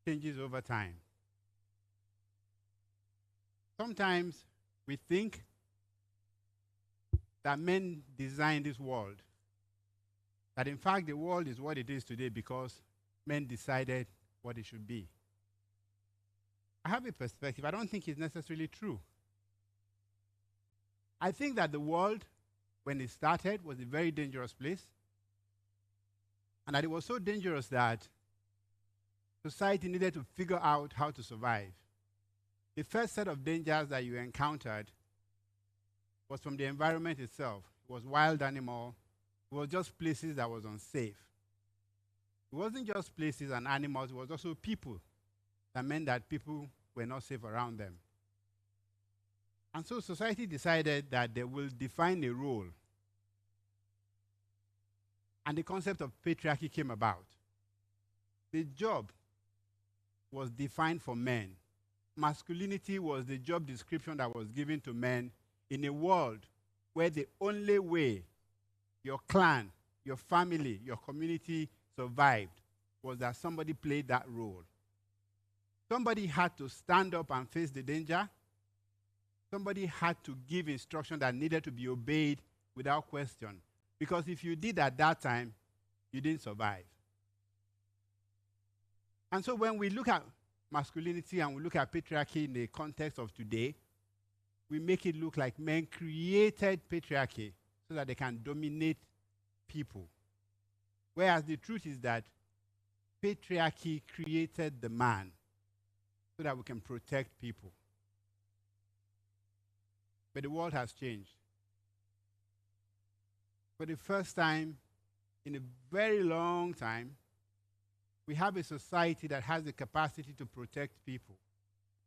changes over time. Sometimes we think that men design this world, that in fact the world is what it is today because men decided what it should be. I have a perspective. I don't think it's necessarily true. I think that the world, when it started, was a very dangerous place. And that it was so dangerous that society needed to figure out how to survive. The first set of dangers that you encountered was from the environment itself. It was wild animal. It was just places that was unsafe. It wasn't just places and animals. It was also people. That meant that people were not safe around them. And so society decided that they will define a role. And the concept of patriarchy came about. The job was defined for men. Masculinity was the job description that was given to men in a world where the only way your clan, your family, your community survived was that somebody played that role. Somebody had to stand up and face the danger. Somebody had to give instruction that needed to be obeyed without question. Because if you did at that time, you didn't survive. And so when we look at masculinity and we look at patriarchy in the context of today, we make it look like men created patriarchy so that they can dominate people. Whereas the truth is that patriarchy created the man so that we can protect people. But the world has changed. For the first time in a very long time, we have a society that has the capacity to protect people.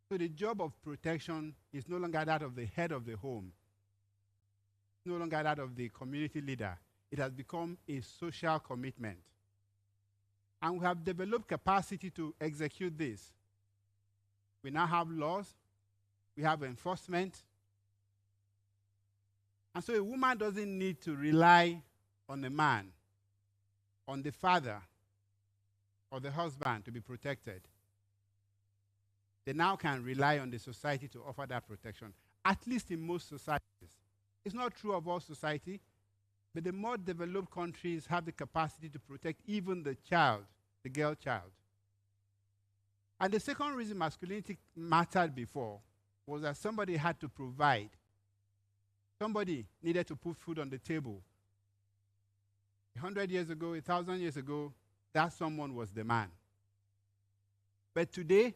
So the job of protection is no longer that of the head of the home, no longer that of the community leader. It has become a social commitment. And we have developed capacity to execute this. We now have laws, we have enforcement. And so a woman doesn't need to rely on a man, on the father, or the husband to be protected. They now can rely on the society to offer that protection, at least in most societies. It's not true of all society, but the more developed countries have the capacity to protect even the child, the girl child. And the second reason masculinity mattered before was that somebody had to provide. Somebody needed to put food on the table. 100 years ago, 1,000 years ago, that someone was the man. But today,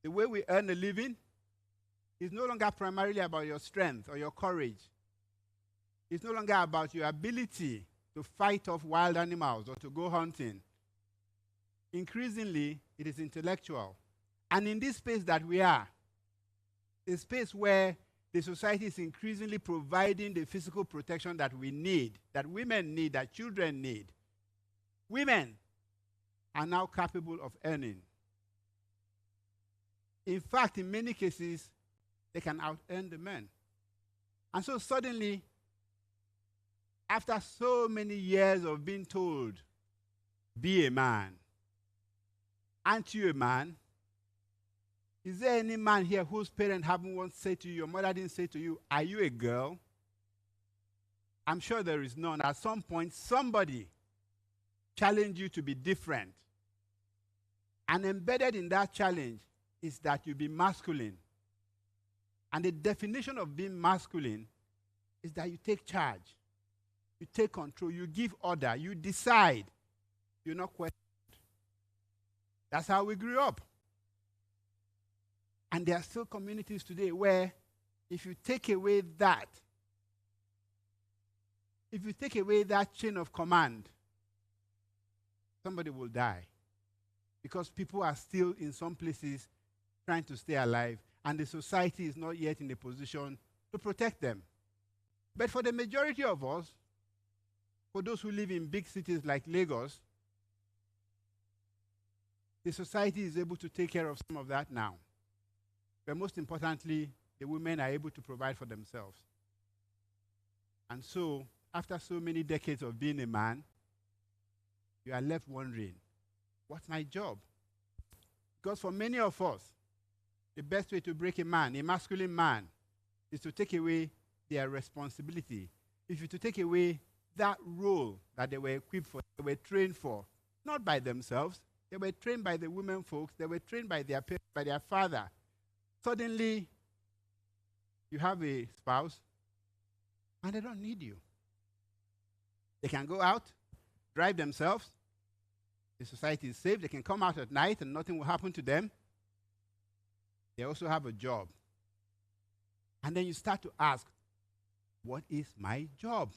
the way we earn a living is no longer primarily about your strength or your courage. It's no longer about your ability to fight off wild animals or to go hunting. Increasingly, it is intellectual. And in this space that we are, a space where the society is increasingly providing the physical protection that we need, that women need, that children need, women are now capable of earning. In fact, in many cases, they can out-earn the men. And so suddenly, after so many years of being told, be a man, aren't you a man? Is there any man here whose parents haven't once said to you, your mother didn't say to you, are you a girl? I'm sure there is none. At some point, somebody challenged you to be different. And embedded in that challenge is that you be masculine. And the definition of being masculine is that you take charge, you take control, you give order, you decide, you're not questioned. That's how we grew up. And there are still communities today where if you take away that, if you take away that chain of command, somebody will die. Because people are still in some places trying to stay alive, and the society is not yet in a position to protect them. But for the majority of us, for those who live in big cities like Lagos, the society is able to take care of some of that now. But most importantly, the women are able to provide for themselves. And so, after so many decades of being a man, you are left wondering, what's my job? Because for many of us, the best way to break a man, a masculine man, is to take away their responsibility. If you to take away that role that they were equipped for, they were trained for, not by themselves, they were trained by the women folks, they were trained by their parents, by their father. Suddenly, you have a spouse, and they don't need you. They can go out, drive themselves. The society is safe. They can come out at night, and nothing will happen to them. They also have a job. And then you start to ask, what is my job?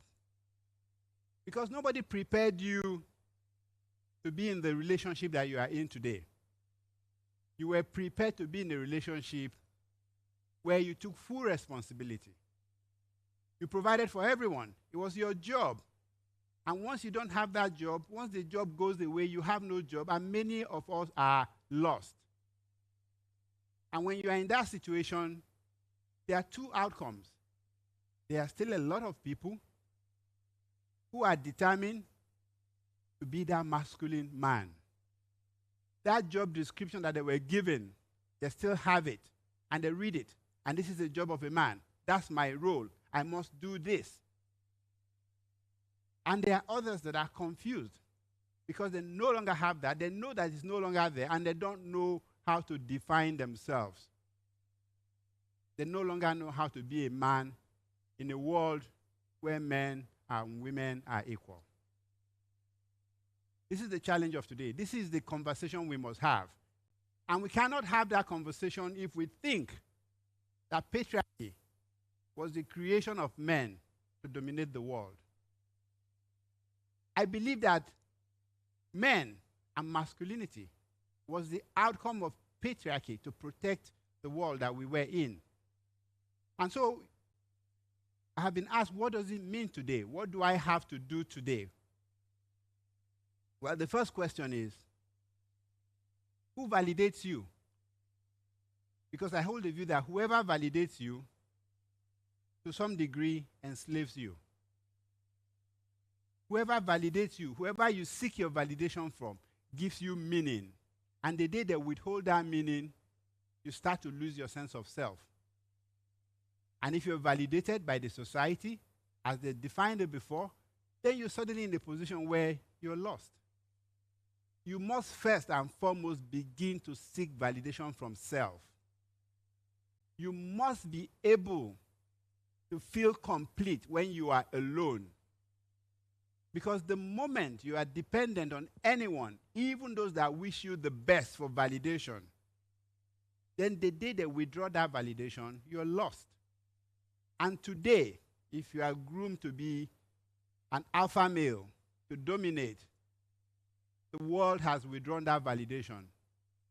Because nobody prepared you to be in the relationship that you are in today. You were prepared to be in a relationship where you took full responsibility. You provided for everyone. It was your job. And once you don't have that job, once the job goes away, you have no job, and many of us are lost. And when you are in that situation, there are two outcomes. There are still a lot of people who are determined to be that masculine man. That job description that they were given, they still have it, and they read it. And this is the job of a man. That's my role. I must do this. And there are others that are confused because they no longer have that. They know that it's no longer there, and they don't know how to define themselves. They no longer know how to be a man in a world where men and women are equal. This is the challenge of today. This is the conversation we must have. And we cannot have that conversation if we think that patriarchy was the creation of men to dominate the world. I believe that men and masculinity was the outcome of patriarchy to protect the world that we were in. And so I have been asked, what does it mean today? What do I have to do today? Well, the first question is, who validates you? Because I hold the view that whoever validates you, to some degree, enslaves you. Whoever validates you, whoever you seek your validation from, gives you meaning. And the day they withhold that meaning, you start to lose your sense of self. And if you're validated by the society, as they defined it before, then you're suddenly in the position where you're lost. You must first and foremost begin to seek validation from self. You must be able to feel complete when you are alone. Because the moment you are dependent on anyone, even those that wish you the best for validation, then the day they withdraw that validation, you're lost. And today, if you are groomed to be an alpha male, to dominate, the world has withdrawn that validation.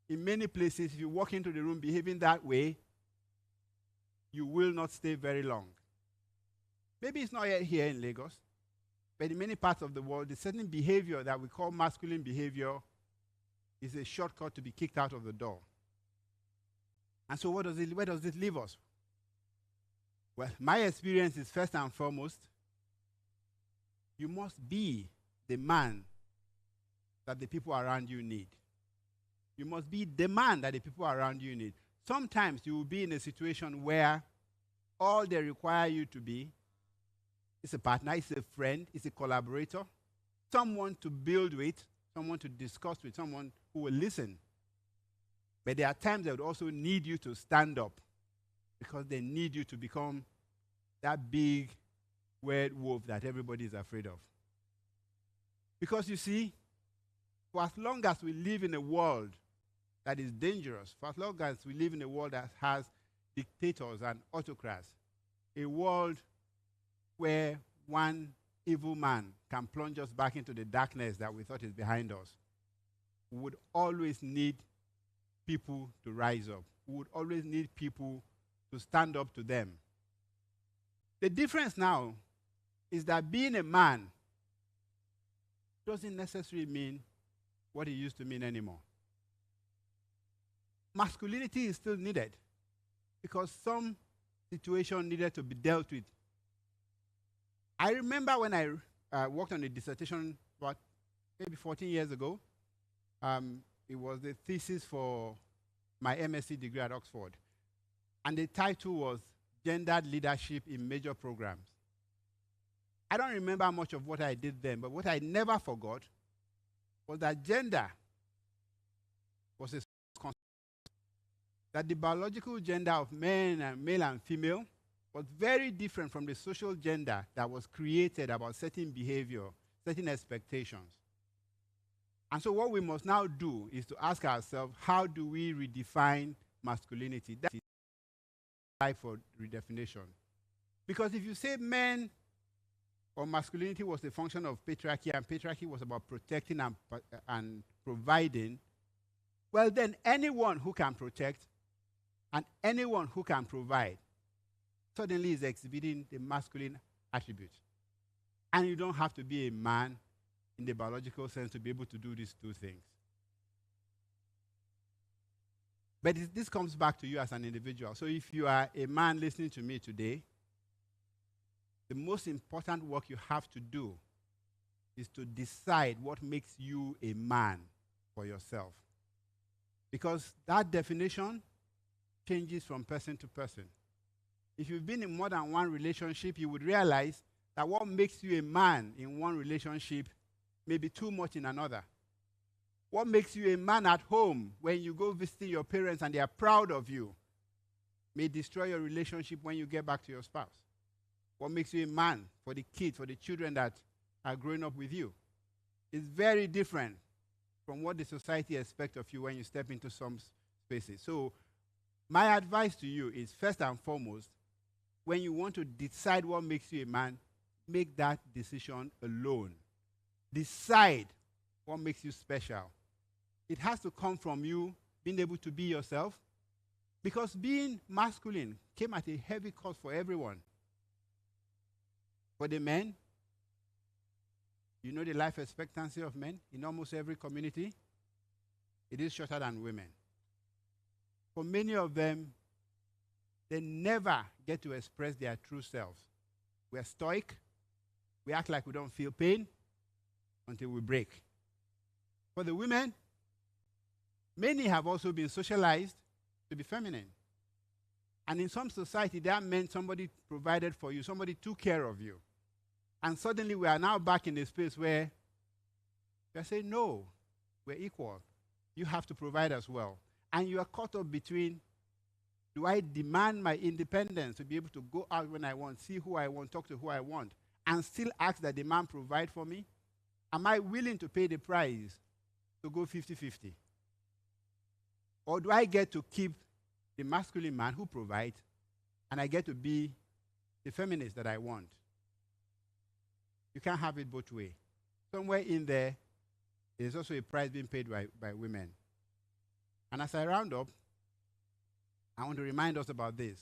In many places, if you walk into the room behaving that way, you will not stay very long. Maybe it's not yet here in Lagos, but in many parts of the world, the certain behavior that we call masculine behavior is a shortcut to be kicked out of the door. And so where does it leave us? Well, my experience is first and foremost, you must be the man that the people around you need. You must be the man that the people around you need. Sometimes you will be in a situation where all they require you to be is a partner, is a friend, is a collaborator, someone to build with, someone to discuss with, someone who will listen. But there are times they would also need you to stand up because they need you to become that big werewolf that everybody is afraid of. Because you see, for as long as we live in a world that is dangerous, for as long as we live in a world that has dictators and autocrats, a world where one evil man can plunge us back into the darkness that we thought is behind us, we would always need people to rise up. We would always need people to stand up to them. The difference now is that being a man doesn't necessarily mean what it used to mean anymore. Masculinity is still needed because some situation needed to be dealt with. I remember when I worked on a dissertation about maybe 14 years ago. It was the thesis for my MSc degree at Oxford. And the title was Gendered Leadership in Major Programs. I don't remember much of what I did then, but what I never forgot was that gender was a concept. That the biological gender of men and male and female was very different from the social gender that was created about certain behavior, certain expectations. And so what we must now do is to ask ourselves, how do we redefine masculinity? That is time for redefinition. Because if you say men or masculinity was a function of patriarchy and patriarchy was about protecting and providing, well then anyone who can protect and anyone who can provide suddenly is exhibiting the masculine attribute. And you don't have to be a man in the biological sense to be able to do these two things. But this comes back to you as an individual. So if you are a man listening to me today, the most important work you have to do is to decide what makes you a man for yourself. Because that definition changes from person to person. If you've been in more than one relationship, you would realize that what makes you a man in one relationship may be too much in another. What makes you a man at home when you go visiting your parents and they are proud of you may destroy your relationship when you get back to your spouse. What makes you a man for the kids, for the children that are growing up with you is very different from what the society expects of you when you step into some spaces. So my advice to you is, first and foremost, when you want to decide what makes you a man, make that decision alone. Decide what makes you special. It has to come from you being able to be yourself, because being masculine came at a heavy cost for everyone. For the men, you know the life expectancy of men in almost every community, it is shorter than women. For many of them, they never get to express their true selves. We're stoic. We act like we don't feel pain until we break. For the women, many have also been socialized to be feminine. And in some society, that meant somebody provided for you, somebody took care of you. And suddenly we are now back in a space where they say, no, we're equal. You have to provide as well. And you are caught up between, do I demand my independence to be able to go out when I want, see who I want, talk to who I want, and still ask that the man provide for me? Am I willing to pay the price to go 50-50? Or do I get to keep the masculine man who provides, and I get to be the feminist that I want? You can't have it both ways. Somewhere in there, there's also a price being paid by women. And as I round up, I want to remind us about this.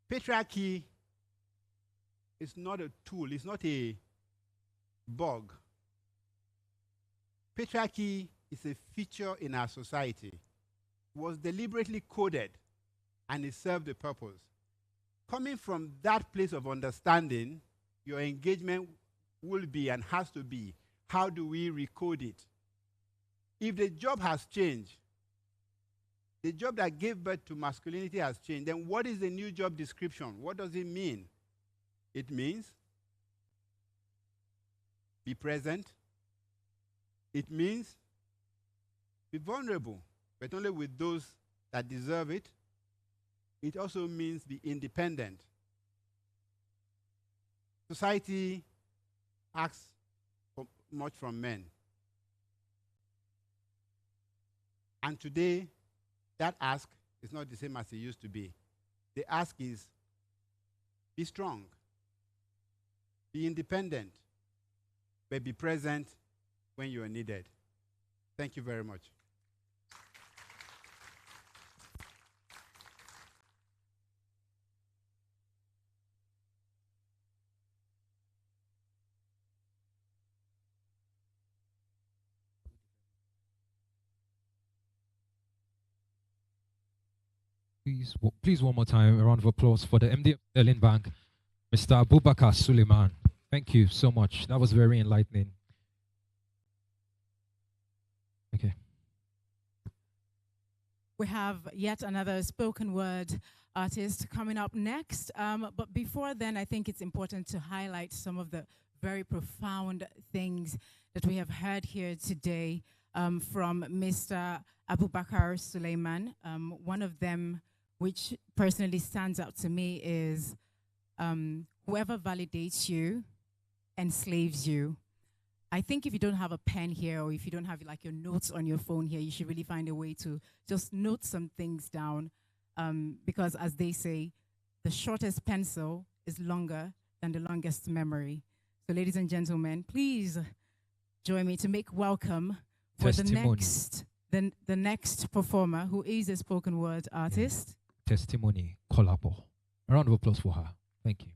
Patriarchy is not a tool, it's not a bug. Patriarchy is a feature in our society. It was deliberately coded, and it served a purpose. Coming from that place of understanding, your engagement will be and has to be, how do we recode it? If the job has changed, the job that gave birth to masculinity has changed, then what is the new job description? What does it mean? It means be present. It means be vulnerable, but only with those that deserve it. It also means be independent. Society asks for much from men. And today, that ask is not the same as it used to be. The ask is, be strong, be independent, but be present when you are needed. Thank you very much. Please, one more time, a round of applause for the MD of Sterling Bank, Mr. Abubakar Suleiman. Thank you so much. That was very enlightening. Okay. We have yet another spoken word artist coming up next. But before then, I think it's important to highlight some of the very profound things that we have heard here today from Mr. Abubakar Suleiman. One of them, which personally stands out to me, is whoever validates you enslaves you. I think if you don't have a pen here, or if you don't have like your notes on your phone here, you should really find a way to just note some things down, because as they say, the shortest pencil is longer than the longest memory. So ladies and gentlemen, please join me to make welcome for the next performer, who is a spoken word artist. Testimony Kolabo. A round of applause for her. Thank you.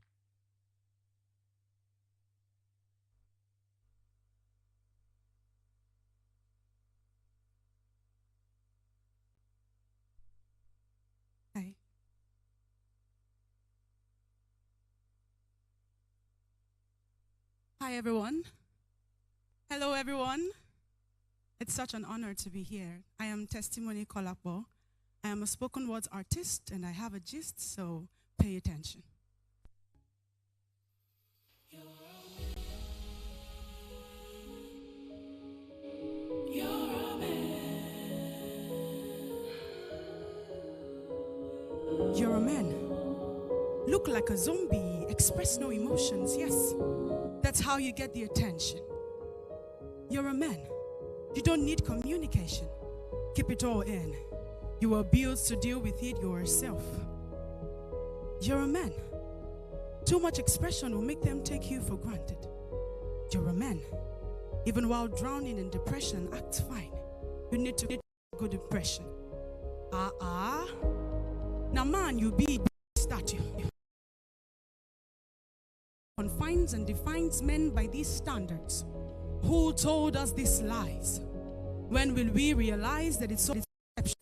Hi. Hi, everyone. Hello, everyone. It's such an honor to be here. I am Testimony Kolabo. I am a spoken words artist, and I have a gist, so pay attention. look like a zombie, express no emotions. Yes, that's how you get the attention. You're a man. You don't need communication. Keep it all in. You were built to deal with it yourself. You're a man. Too much expression will make them take you for granted. You're a man. Even while drowning in depression, act fine. You need to get a good impression. Now man, you be statue. Confines and defines men by these standards. Who told us these lies? When will we realize that it's so deception?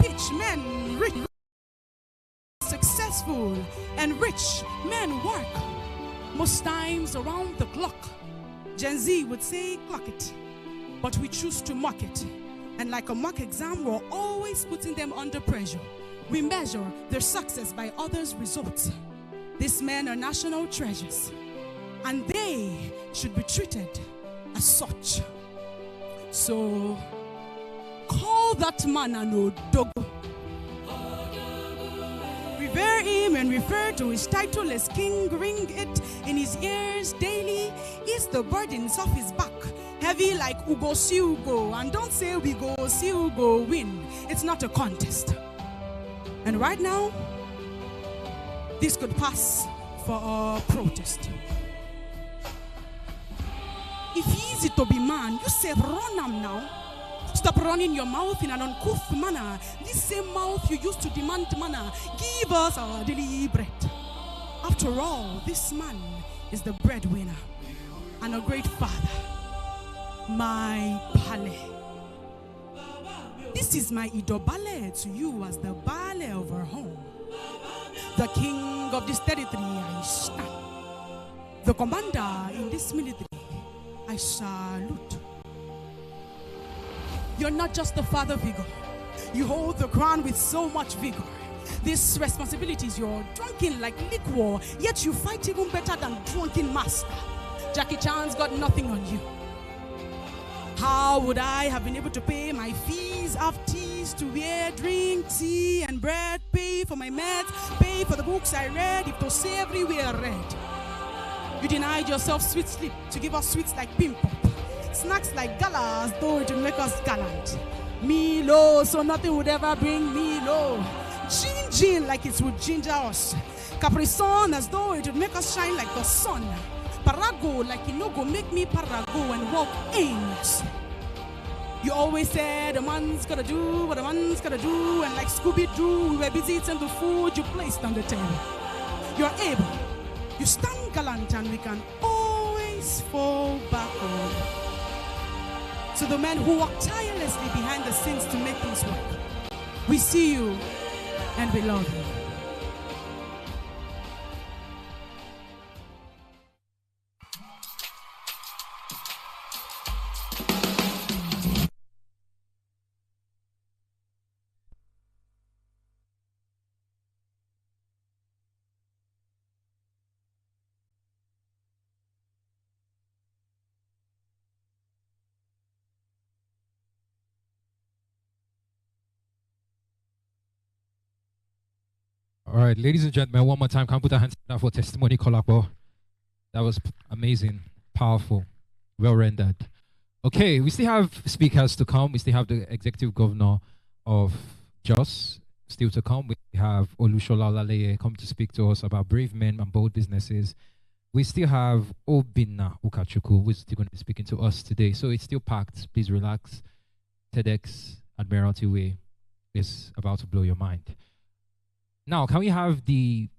Rich men, rich, successful, and rich men work most times around the clock. Gen Z would say clock it, but we choose to mock it. And like a mock exam, we're always putting them under pressure. We measure their success by others' results. These men are national treasures, and they should be treated as such. So call that man an Odogo. Revere him and refer to his title as king. Ring it in his ears daily. Ease the burdens off his back, heavy like Ugo see Ugo. And don't say we go see Ugo win. It's not a contest. And right now, this could pass for a protest. If easy to be man, you say run am now. Stop running your mouth in an uncouth manner. This same mouth you used to demand manna. Give us our daily bread. After all, this man is the breadwinner and a great father. My Pale. This is my Idobale to you as the Bale of our home. The king of this territory, I stand. The commander in this military, I salute. You're not just a father figure. You hold the crown with so much vigor. This responsibilities, you're drunken like liquor, yet you fight even better than drunken master. Jackie Chan's got nothing on you. How would I have been able to pay my fees, have teas to wear, drink tea and bread, pay for my meds, pay for the books I read, if those everywhere read? You denied yourself sweet sleep to give us sweets like pimple. Snacks like galas, though it would make us gallant. Me low, so nothing would ever bring me low. Gin like it would ginger us. Capri Sun as though it would make us shine like the sun. Parago like it no go make me parago and walk aimless. You always said a man's gotta do what a man's gotta do, and like Scooby-Doo, we were busy eating the food you placed on the table. You're able, you stand gallant, and we can always fall backward. To the men who work tirelessly behind the scenes to make things work, we see you and we love you. All right, ladies and gentlemen, one more time, can we put our hands together for testimony collabo? That was amazing, powerful, well rendered. Okay, we still have speakers to come. We still have the executive governor of JOS still to come. We have Olushola Laleye come to speak to us about brave men and bold businesses. We still have Obinna Ukachukwu, who is still going to be speaking to us today. So it's still packed. Please relax. TEDx Admiralty Way is about to blow your mind. Now, can we have the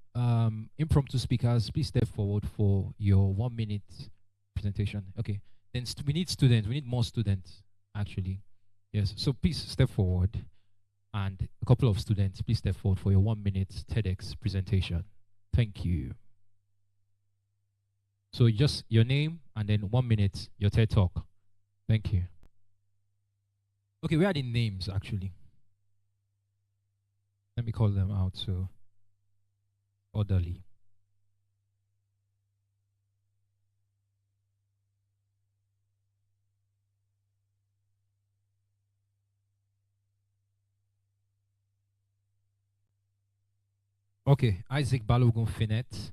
impromptu speakers please step forward for your 1 minute presentation? Okay. Then we need students. We need more students, actually. Yes. So please step forward. And a couple of students, please step forward for your 1 minute TEDx presentation. Thank you. So just your name and then 1 minute, your TED talk. Thank you. Okay, where are the names, actually? Let me call them out so orderly. Okay, Isaac Balogun Finet,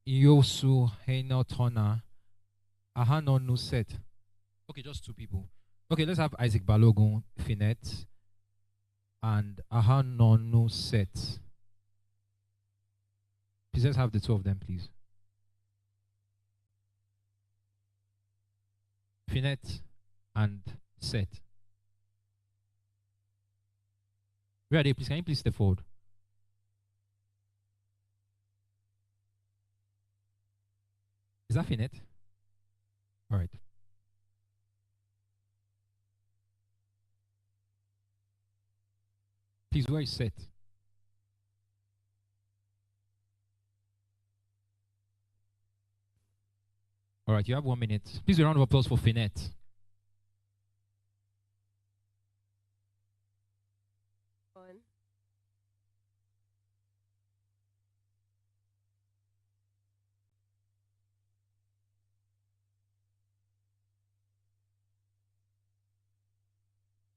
Yosu Heino Tona, Ahano Nuset. Okay, just two people. Okay, let's have Isaac Balogun Finet and Ahano Nuset. Please let's have the two of them, please. Finet and Set. Where are they? Please, can you please step forward? Is that Finet? All right. Please, where is Set? All right, you have 1 minute. Please, a round of applause for Finet.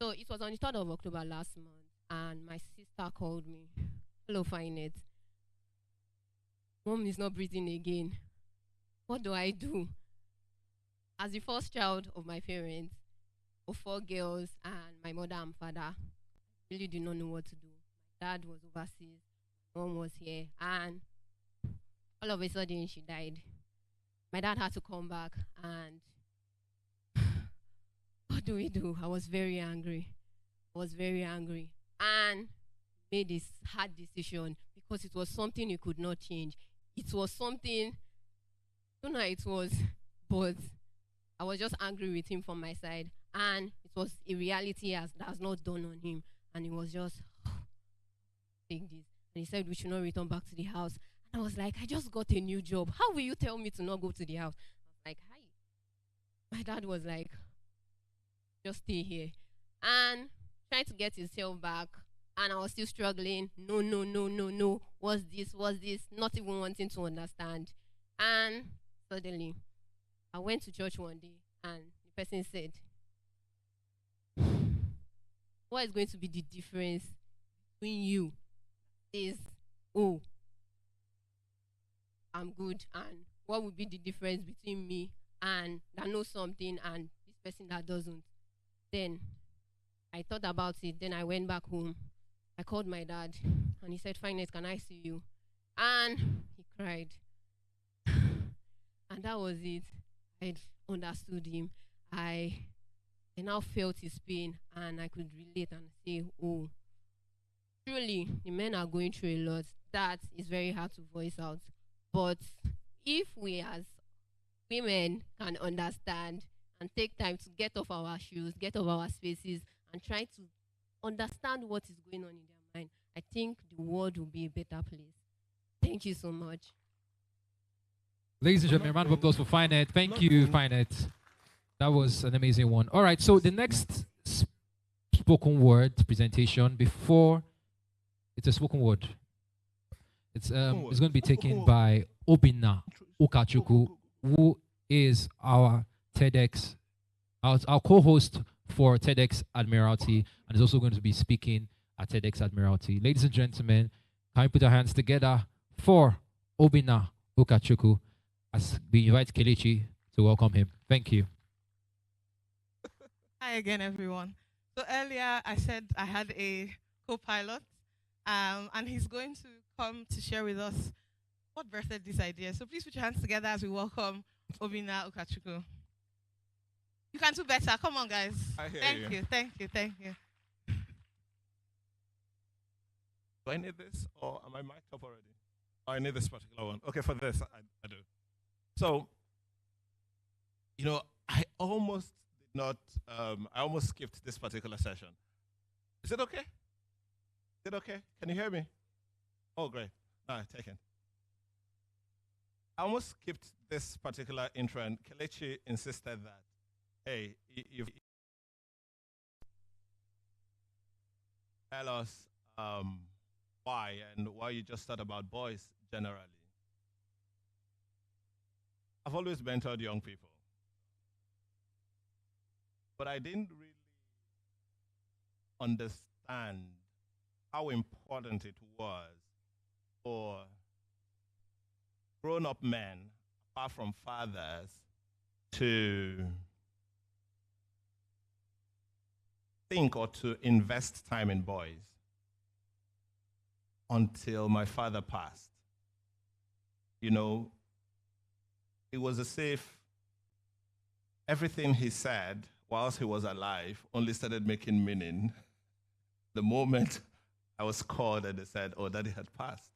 So it was on the 3rd of October last month, and my sister called me. Hello, Finet. Mom is not breathing again. What do I do? As the first child of my parents, of 4 girls, and my mother and father, I really did not know what to do. My dad was overseas, mom was here, and all of a sudden she died. My dad had to come back, and what do we do? I was very angry. And made this hard decision because it was something you could not change. It was something, I don't know how it was, but I was just angry with him from my side. And it was a reality that has not dawned on him. And he was just, take this. And he said we should not return back to the house. And I was like, I just got a new job. How will you tell me to not go to the house? I was like, hi. My dad was like, just stay here. And trying to get himself back. And I was still struggling. No. What's this? Not even wanting to understand. And suddenly, I went to church one day, and the person said, what is going to be the difference between you? Is, oh, I'm good. And what would be the difference between me and that knows something and this person that doesn't? Then I thought about it. Then I went back home. I called my dad, and he said, Finance, can I see you? And he cried. And that was it. I understood him. I now felt his pain, and I could relate and say, oh, truly, the men are going through a lot. That is very hard to voice out. But if we as women can understand and take time to get off our shoes, get off our spaces, and try to understand what is going on in their mind, I think the world will be a better place. Thank you so much. Ladies and gentlemen, round of applause for Finet. Thank you, Finet. That was an amazing one. All right, so the next spoken word presentation before it's a spoken word. It's going to be taken by Obinna Ukachukwu, who is our TEDx, our co-host for TEDx Admiralty, and is also going to be speaking at TEDx Admiralty. Ladies and gentlemen, can we put our hands together for Obinna Ukachukwu? as we invite Kelechi to welcome him. Thank you. Hi again, everyone. So earlier I said I had a co-pilot, and he's going to come to share with us what birthed this idea. So please put your hands together as we welcome Obina Okachuku. You can do better. Come on, guys. Thank you, thank you, thank you. Do I need this, or am I mic'd up already? Oh, I need this particular one. Okay, for this, I do. So, I almost did not, I almost skipped this particular session. Is it okay? Is it okay? Can you hear me? Oh, great. All right, taken. I almost skipped this particular intro, and Kelechi insisted that, hey, you've tell us why and why you just thought about boys generally. I've always mentored young people, but I didn't really understand how important it was for grown-up men, apart from fathers, to think or to invest time in boys until my father passed. It was as if everything he said whilst he was alive only started making meaning the moment I was called and they said, oh, Daddy had passed.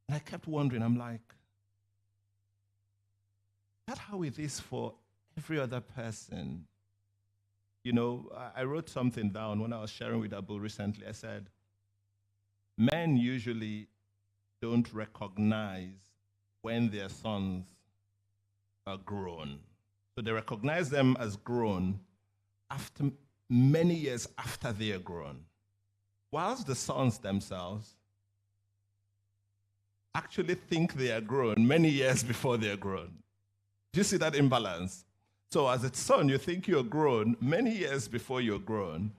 And I kept wondering, I'm like, is that how it is for every other person? I wrote something down when I was sharing with Abu recently. I said, men usually don't recognize when their sons are grown. So they recognize them as grown after many years after they are grown. Whilst the sons themselves actually think they are grown many years before they are grown. Do you see that imbalance? So as a son, you think you're grown many years before you're grown,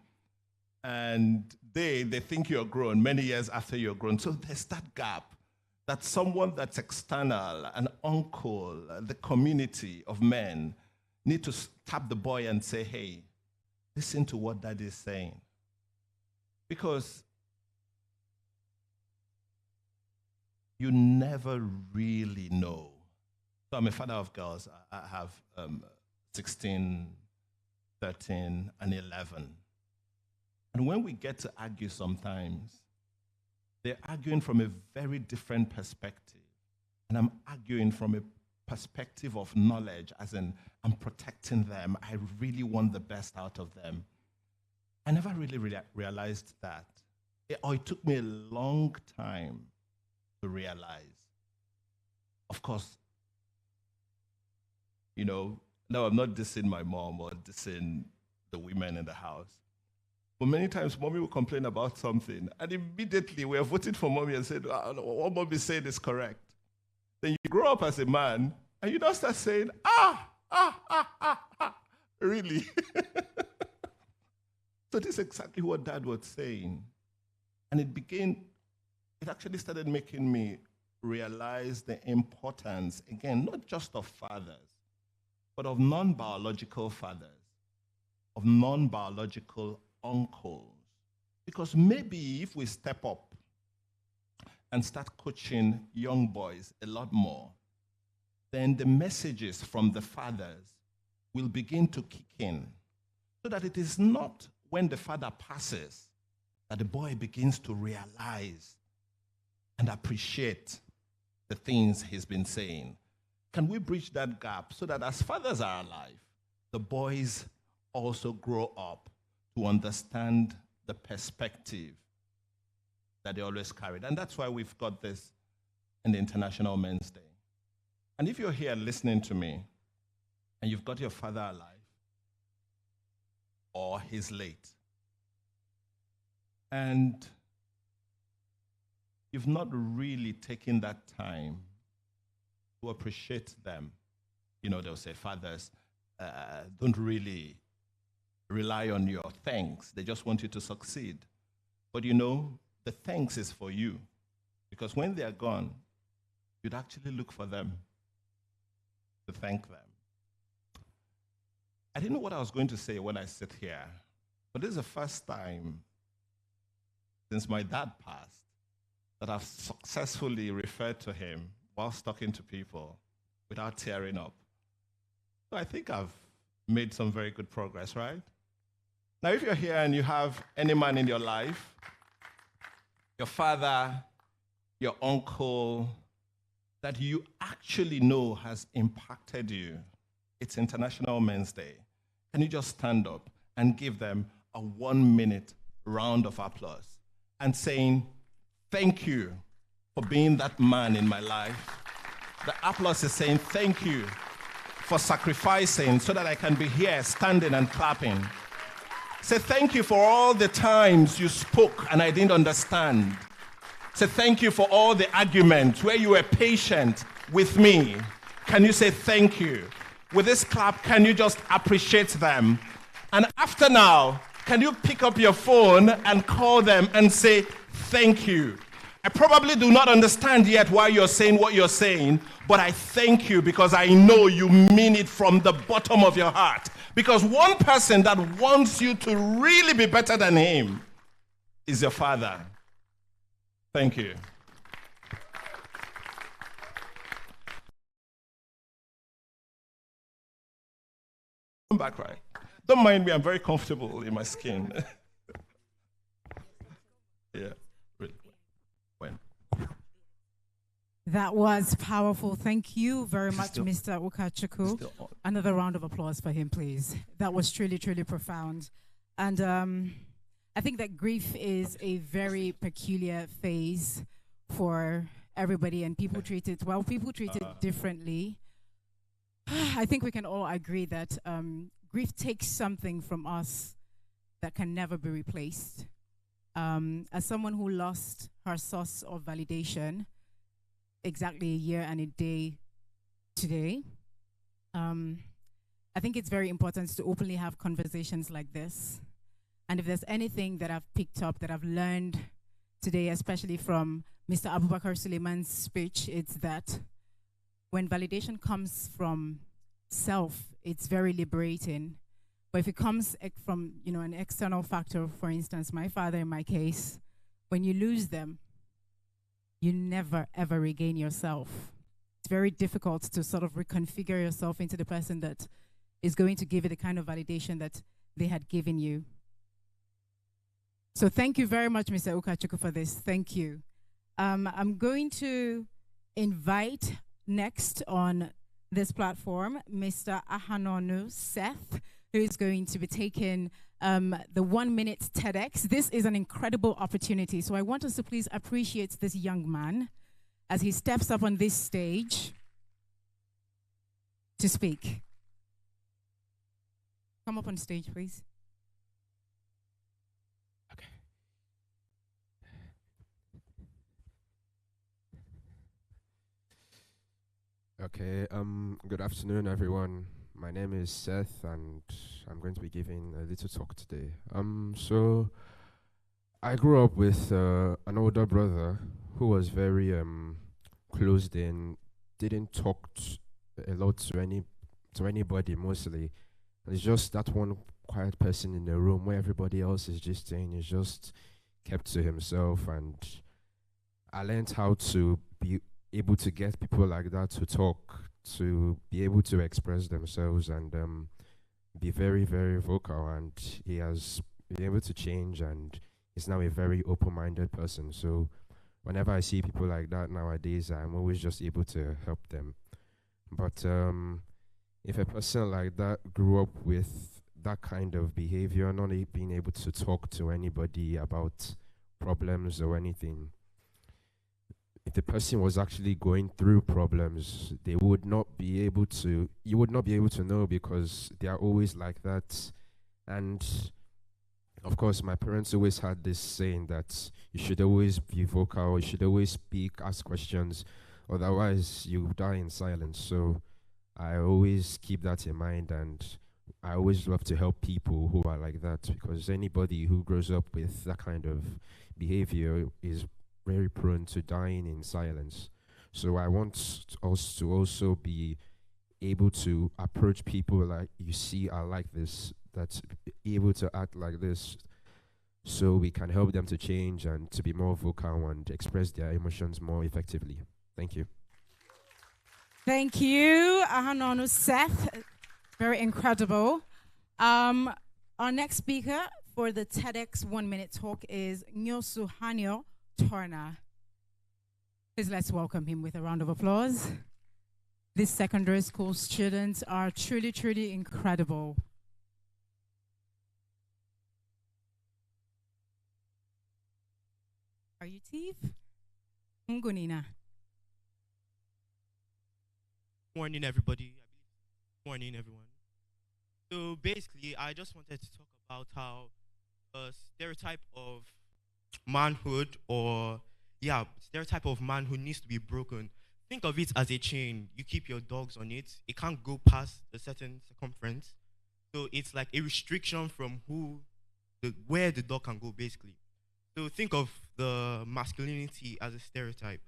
and they think you're grown many years after you're grown. So there's that gap that someone that's external, an uncle, the community of men, need to tap the boy and say, hey, listen to what Daddy is saying. Because you never really know. So I'm a father of girls. I have 16, 13, and 11. And when we get to argue sometimes, they're arguing from a very different perspective. And I'm arguing from a perspective of knowledge, as in I'm protecting them. I really want the best out of them. I never really realized that. It took me a long time to realize. Of course, no, I'm not dissing my mom or dissing the women in the house. But many times, mommy will complain about something, and immediately we are voting for mommy and said, what mommy said is correct. Then you grow up as a man, and you don't start saying, really? So this is exactly what Dad was saying. And it actually started making me realize the importance, again, not just of fathers, but of non-biological fathers, of non-biological uncles. Because maybe if we step up and start coaching young boys a lot more, then the messages from the fathers will begin to kick in, so that it is not when the father passes that the boy begins to realize and appreciate the things he's been saying. Can we bridge that gap so that as fathers are alive, the boys also grow up to understand the perspective that they always carried? And that's why we've got this in the International Men's Day. And if you're here listening to me and you've got your father alive or he's late, and you've not really taken that time to appreciate them, they'll say fathers don't really rely on your thanks. They just want you to succeed. But the thanks is for you. Because when they're gone, you'd actually look for them. to thank them. I didn't know what I was going to say when I sit here, but this is the first time since my dad passed that I've successfully referred to him whilst talking to people without tearing up. So I think I've made some very good progress, right? Now, if you're here and you have any man in your life, your father, your uncle, that you actually know has impacted you, it's International Men's Day. Can you just stand up and give them a 1-minute round of applause and saying, thank you for being that man in my life. The applause is saying, thank you for sacrificing so that I can be here standing and clapping. Say thank you for all the times you spoke and I didn't understand. Say thank you for all the arguments where you were patient with me. Can you say thank you? With this clap, can you just appreciate them? And after now, can you pick up your phone and call them and say thank you? I probably do not understand yet why you're saying what you're saying, but I thank you because I know you mean it from the bottom of your heart. Because one person that wants you to really be better than him is your father. Thank you. Come back, right? Don't mind me, I'm very comfortable in my skin. Yeah, really. When? That was powerful. Thank you very much, Mr. Ukachukwu. Another round of applause for him, please. That was truly, truly profound. And I think that grief is a very peculiar phase for everybody, and people treat it, well, people treat it differently. I think we can all agree that grief takes something from us that can never be replaced. As someone who lost her source of validation exactly a year and a day today, I think it's very important to openly have conversations like this. And if there's anything that I've picked up, that I've learned today, especially from Mr. Abubakar Suleiman's speech, it's that when validation comes from self, it's very liberating. But if it comes from, an external factor, for instance, my father in my case, when you lose them, you never, ever regain yourself. It's very difficult to sort of reconfigure yourself into the person that is going to give you the kind of validation that they had given you. So thank you very much, Mr. Ukachukwu, for this. Thank you. I'm going to invite next on this platform, Mr. Ahanonu Seth, who is going to be taking the 1-minute TEDx. This is an incredible opportunity, so I want us to please appreciate this young man as he steps up on this stage to speak. Come up on stage, please. Okay, good afternoon, everyone. My name is Seth, and I'm going to be giving a little talk today. So I grew up with an older brother who was very closed in, didn't talk a lot to anybody mostly. It's just that one quiet person in the room where everybody else is just saying, he's just kept to himself, and I learned how to be able to get people like that to talk, to be able to express themselves and be very, very vocal. And he has been able to change, and he's now a very open-minded person. So whenever I see people like that nowadays, I'm always just able to help them. But if a person like that grew up with that kind of behavior, not being able to talk to anybody about problems or anything, if the person was actually going through problems, they would not be able to, you would not be able to know, because they are always like that. And of course, my parents always had this saying that you should always be vocal, you should always speak, ask questions, otherwise you die in silence. So I always keep that in mind, and I always love to help people who are like that, because anybody who grows up with that kind of behavior is very prone to dying in silence. So I want us to also be able to approach people like you see are like this, that's able to act like this, so we can help them to change and to be more vocal and express their emotions more effectively. Thank you. Thank you, Ahanonu Seth. Very incredible. Our next speaker for the TEDx 1 minute talk is Nyosu Hanyo Turner. Please let's welcome him with a round of applause. These secondary school students are truly, truly incredible. Are you Steve? Ngunina. Morning, everybody. Morning, everyone. So basically, I just wanted to talk about how a stereotype of manhood, or stereotype of manhood needs to be broken. Think of it as a chain. You keep your dogs on it. It can't go past a certain circumference. So it's like a restriction from where the dog can go, basically. So think of the masculinity as a stereotype.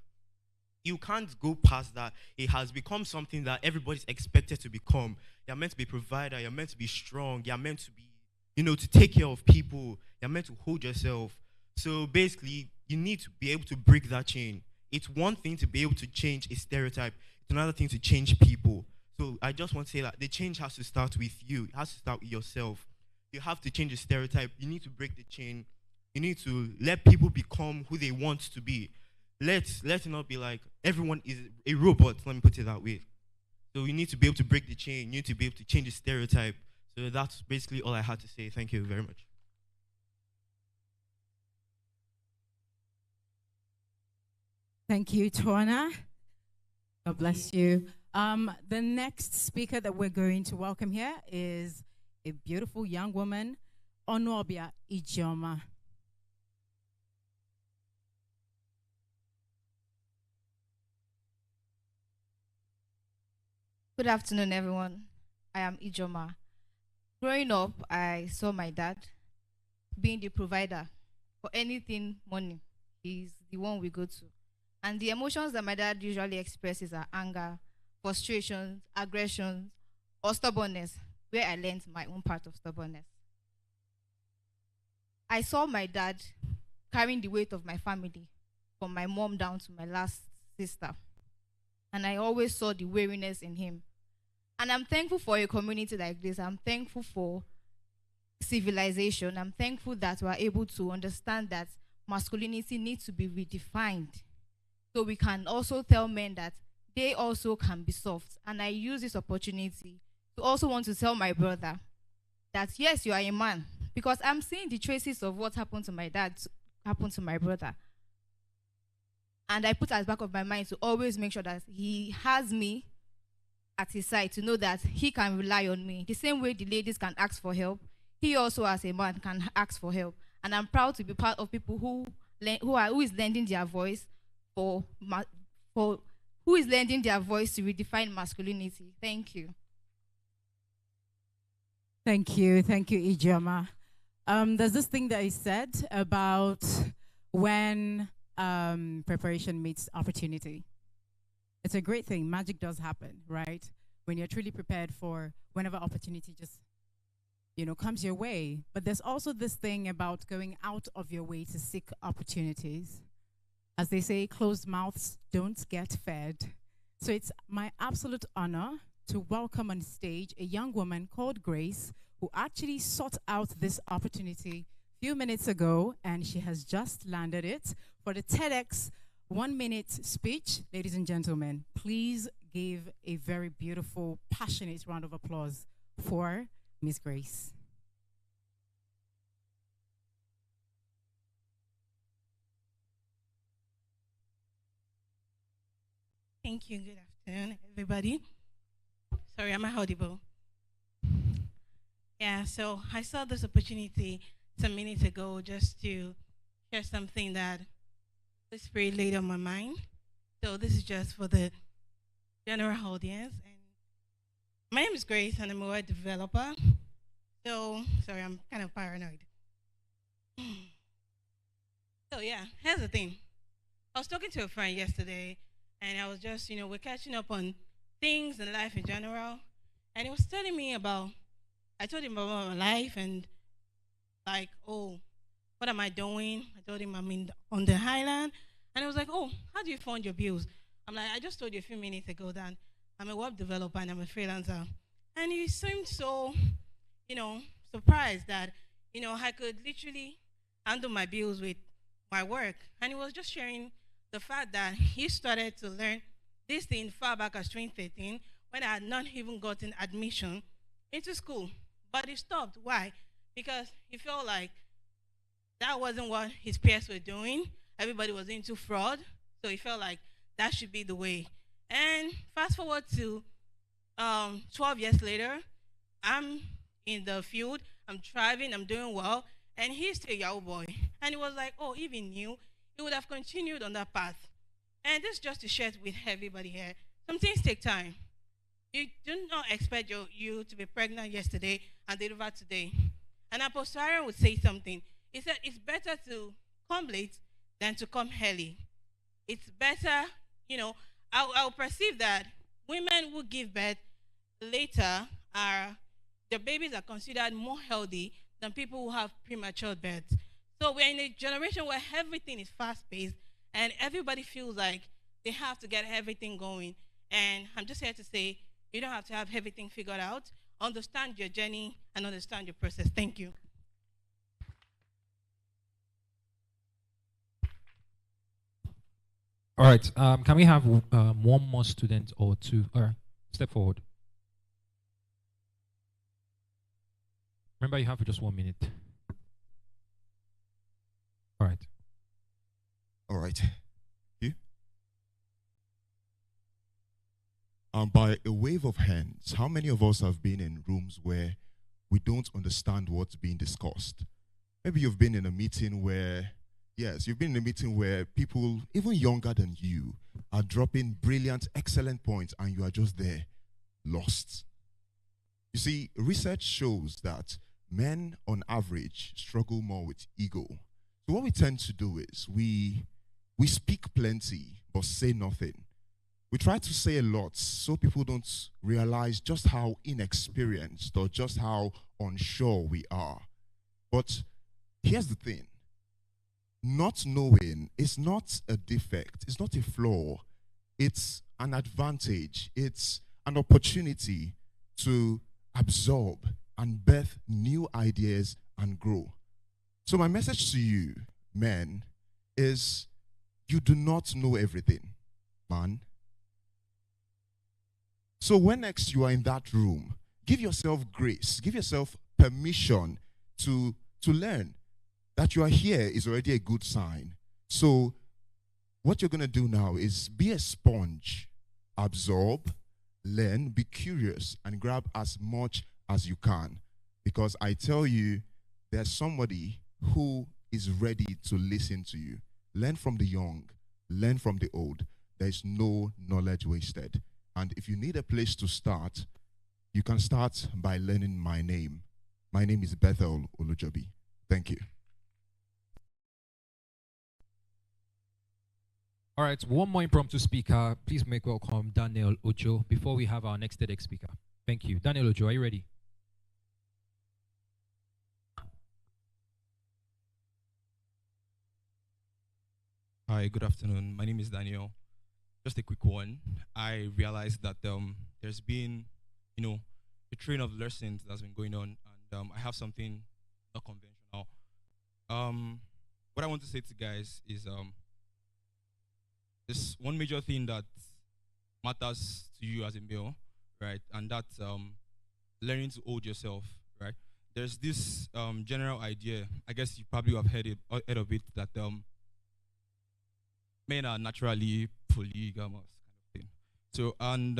You can't go past that. It has become something that everybody's expected to become. You're meant to be a provider. You're meant to be strong. You're meant to be, to take care of people. You're meant to hold yourself. So basically, you need to be able to break that chain. It's one thing to be able to change a stereotype. It's another thing to change people. So I just want to say that the change has to start with you. It has to start with yourself. You have to change a stereotype. You need to break the chain. You need to let people become who they want to be. Let it not be like everyone is a robot, let me put it that way. So you need to be able to break the chain. You need to be able to change the stereotype. So that's basically all I had to say. Thank you very much. Thank you, Turner. God bless you. The next speaker that we're going to welcome here is a beautiful young woman, Onobia Ijoma. Good afternoon, everyone. I am Ijoma. Growing up, I saw my dad being the provider for anything money. He's the one we go to. And the emotions that my dad usually expresses are anger, frustration, aggression, or stubbornness, where I learned my own part of stubbornness. I saw my dad carrying the weight of my family, from my mom down to my last sister. And I always saw the weariness in him. And I'm thankful for a community like this. I'm thankful for civilization. I'm thankful that we're able to understand that masculinity needs to be redefined. So we can also tell men that they also can be soft. And I use this opportunity to also want to tell my brother that yes, you are a man. Because I'm seeing the traces of what happened to my dad happen to my brother. And I put at the back of my mind to always make sure that he has me at his side, to know that he can rely on me. The same way the ladies can ask for help, he also as a man can ask for help. And I'm proud to be part of people who is lending their voice to redefine masculinity. Thank you. Thank you, Ijoma. There's this thing that I said about when preparation meets opportunity. It's a great thing. Magic does happen, right? When you're truly prepared for whenever opportunity just, comes your way. But there's also this thing about going out of your way to seek opportunities. As they say, closed mouths don't get fed. So it's my absolute honor to welcome on stage a young woman called Grace, who actually sought out this opportunity a few minutes ago, and she has just landed it for the TEDx 1 minute speech. Ladies and gentlemen, please give a very beautiful, passionate round of applause for Miss Grace. Thank you. Good afternoon, everybody. Sorry, am I audible? Yeah, so I saw this opportunity some minutes ago just to share something that the Spirit laid on my mind. So this is just for the general audience. And my name is Grace, and I'm a web developer. So, sorry, I'm kind of paranoid. So yeah, here's the thing. I was talking to a friend yesterday, and I was just, we're catching up on things in life in general. And he was telling me about, I told him about my life and like, oh, what am I doing? I told him I'm on the highland. And he was like, oh, how do you fund your bills? I'm like, I just told you a few minutes ago that I'm a web developer and I'm a freelancer. And he seemed so, surprised that, I could literally handle my bills with my work. And he was just sharing the fact that he started to learn this thing far back as 2013 when I had not even gotten admission into school. But he stopped. Why? Because he felt like that wasn't what his peers were doing. Everybody was into fraud. So he felt like that should be the way. And fast forward to 12 years later, I'm in the field, I'm thriving, I'm doing well, and he's still a Yahoo boy. And he was like, oh, if he knew, he would have continued on that path. And this is just to share with everybody here. Some things take time. You do not expect you to be pregnant yesterday and deliver today. And Apostle Aaron would say something. He said, it's better to come late than to come early. It's better, I'll perceive that women who give birth later their babies are considered more healthy than people who have premature births. So we're in a generation where everything is fast-paced and everybody feels like they have to get everything going. And I'm just here to say, you don't have to have everything figured out. Understand your journey and understand your process. Thank you. All right. Can we have one more student or two? All right. Step forward. Remember, you have just 1 minute. All right. All right. You? By a wave of hands, how many of us have been in rooms where we don't understand what's being discussed? Maybe you've been in a meeting where, yes, you've been in a meeting where people, even younger than you, are dropping brilliant, excellent points, and you are just there, lost. You see, research shows that men, on average, struggle more with ego. So what we tend to do is we speak plenty, but say nothing. We try to say a lot so people don't realize just how inexperienced or just how unsure we are. But here's the thing. Not knowing is not a defect. It's not a flaw. It's an advantage. It's an opportunity to absorb and birth new ideas and grow. So my message to you, men, is you do not know everything, man. So when next you are in that room, give yourself grace, give yourself permission to learn. That you are here is already a good sign. So what you're going to do now is be a sponge, absorb, learn, be curious, and grab as much as you can. Because I tell you, there's somebody who is ready to listen to you. Learn from the young, learn from the old. There's no knowledge wasted. And if you need a place to start, you can start by learning my name. My name is Bethel Olujobi. Thank you. All right, one more impromptu speaker. Please make welcome Daniel Ojo before we have our next TEDx speaker. Thank you. Daniel Ojo, are you ready? Hi, good afternoon. My name is Daniel. Just a quick one. I realized that there's been, a train of lessons that's been going on, and I have something not conventional. What I want to say to you guys is there's one major thing that matters to you as a male, right? And that's learning to hold yourself, right? There's this general idea, I guess you probably have heard of it, that men are naturally polygamous kind of thing. So, and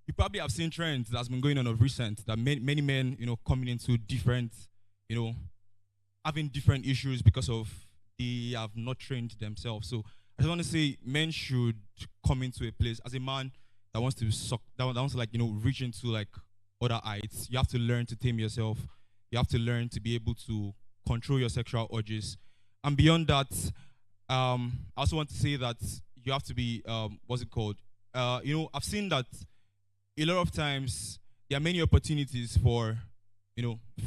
you probably have seen trends that's been going on of recent, that many men, coming into different, having different issues because of they have not trained themselves. So I just want to say men should come into a place as a man that wants to reach into other heights. You have to learn to tame yourself. You have to learn to be able to control your sexual urges. And beyond that, I also want to say that you have to be, I've seen that a lot of times there are many opportunities for,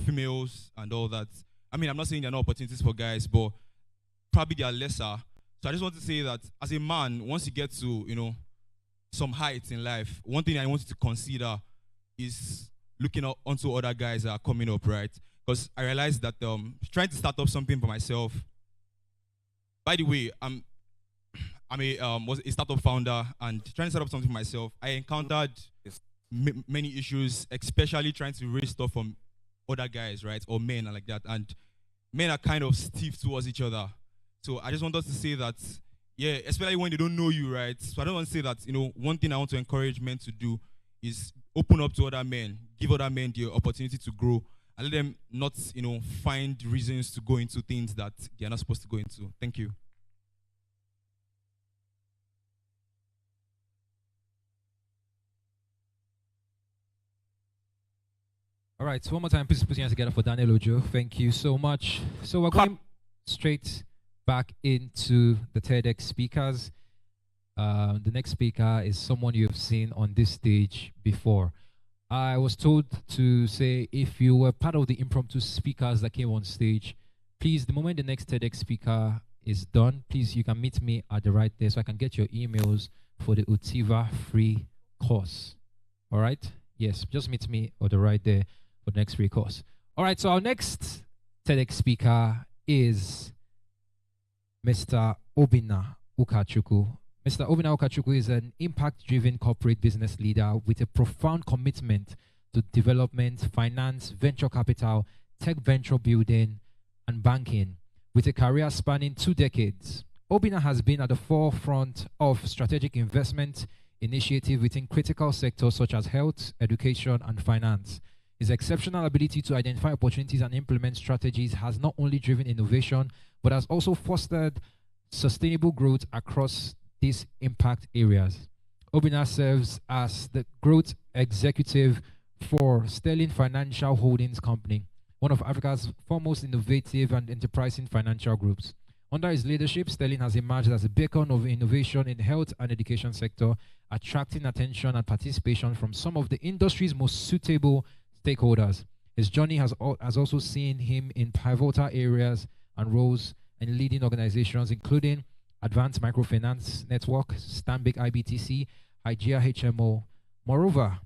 females and all that. I mean, I'm not saying there are no opportunities for guys, but probably they are lesser. So I just want to say that as a man, once you get to, some heights in life, one thing I want you to consider is looking onto other guys that are coming up, right? Because I realized that trying to start up something for myself. By the way, I'm a startup founder, and trying to set up something for myself, I encountered many issues, especially trying to raise stuff from other guys, right, or men and like that. And men are kind of stiff towards each other. So I just want us to say that, yeah, especially when they don't know you, right? So I don't want to say that, one thing I want to encourage men to do is open up to other men, give other men the opportunity to grow, and let them not, find reasons to go into things that they are not supposed to go into. Thank you. All right, so one more time, please put your hands together for Daniel Ojo. Thank you so much. So we're going straight back into the TEDx speakers. The next speaker is someone you have seen on this stage before. I was told to say if you were part of the impromptu speakers that came on stage, please, the moment the next TEDx speaker is done, please, you can meet me at the right there so I can get your emails for the Utiva free course. All right? Yes, just meet me at the right there for the next free course. All right, so our next TEDx speaker is Mr. Obinna Ukachukwu. Mr. Obinna Ukachukwu is an impact-driven corporate business leader with a profound commitment to development, finance, venture capital, tech venture building, and banking. With a career spanning 2 decades, Obinna has been at the forefront of strategic investment initiatives within critical sectors such as health, education, and finance. His exceptional ability to identify opportunities and implement strategies has not only driven innovation, but has also fostered sustainable growth across these impact areas. Obinna serves as the growth executive for Sterling Financial Holdings Company, one of Africa's foremost innovative and enterprising financial groups. Under his leadership, Sterling has emerged as a beacon of innovation in health and education sector, attracting attention and participation from some of the industry's most suitable stakeholders. His journey has also seen him in pivotal areas and roles in leading organizations, including Advanced Microfinance Network, Stanbic IBTC, Hygeia HMO. Moreover,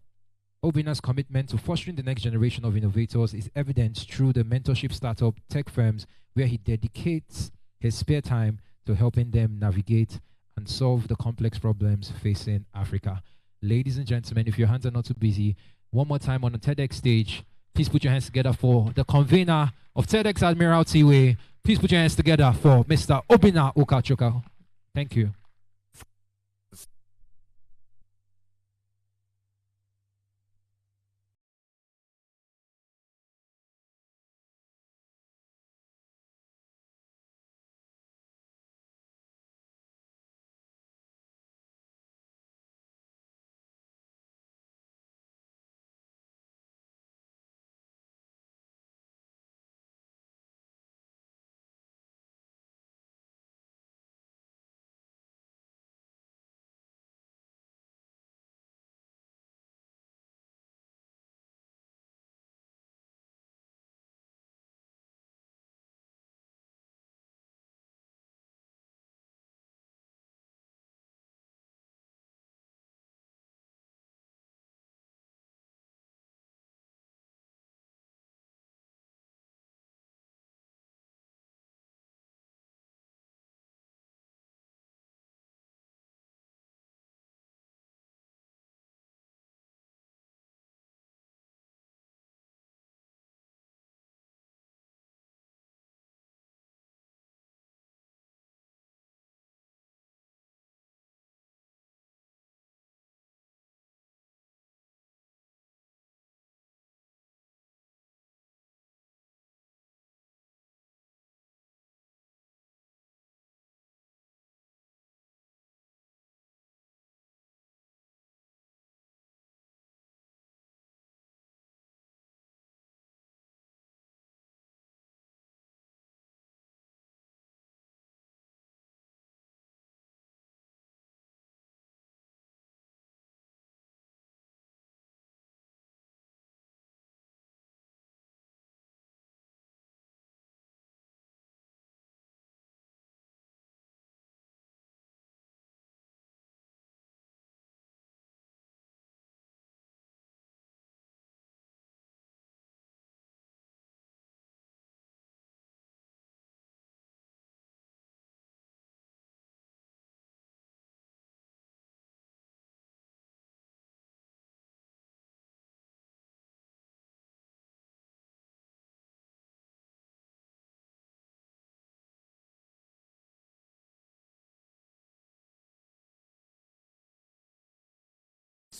Obinna's commitment to fostering the next generation of innovators is evident through the mentorship startup tech firms, where he dedicates his spare time to helping them navigate and solve the complex problems facing Africa. Ladies and gentlemen, if your hands are not too busy, one more time on the TEDx stage, please put your hands together for the convener of TEDx Admiralty Way. Please put your hands together for Mr. Obinna Ukachukwu. Thank you.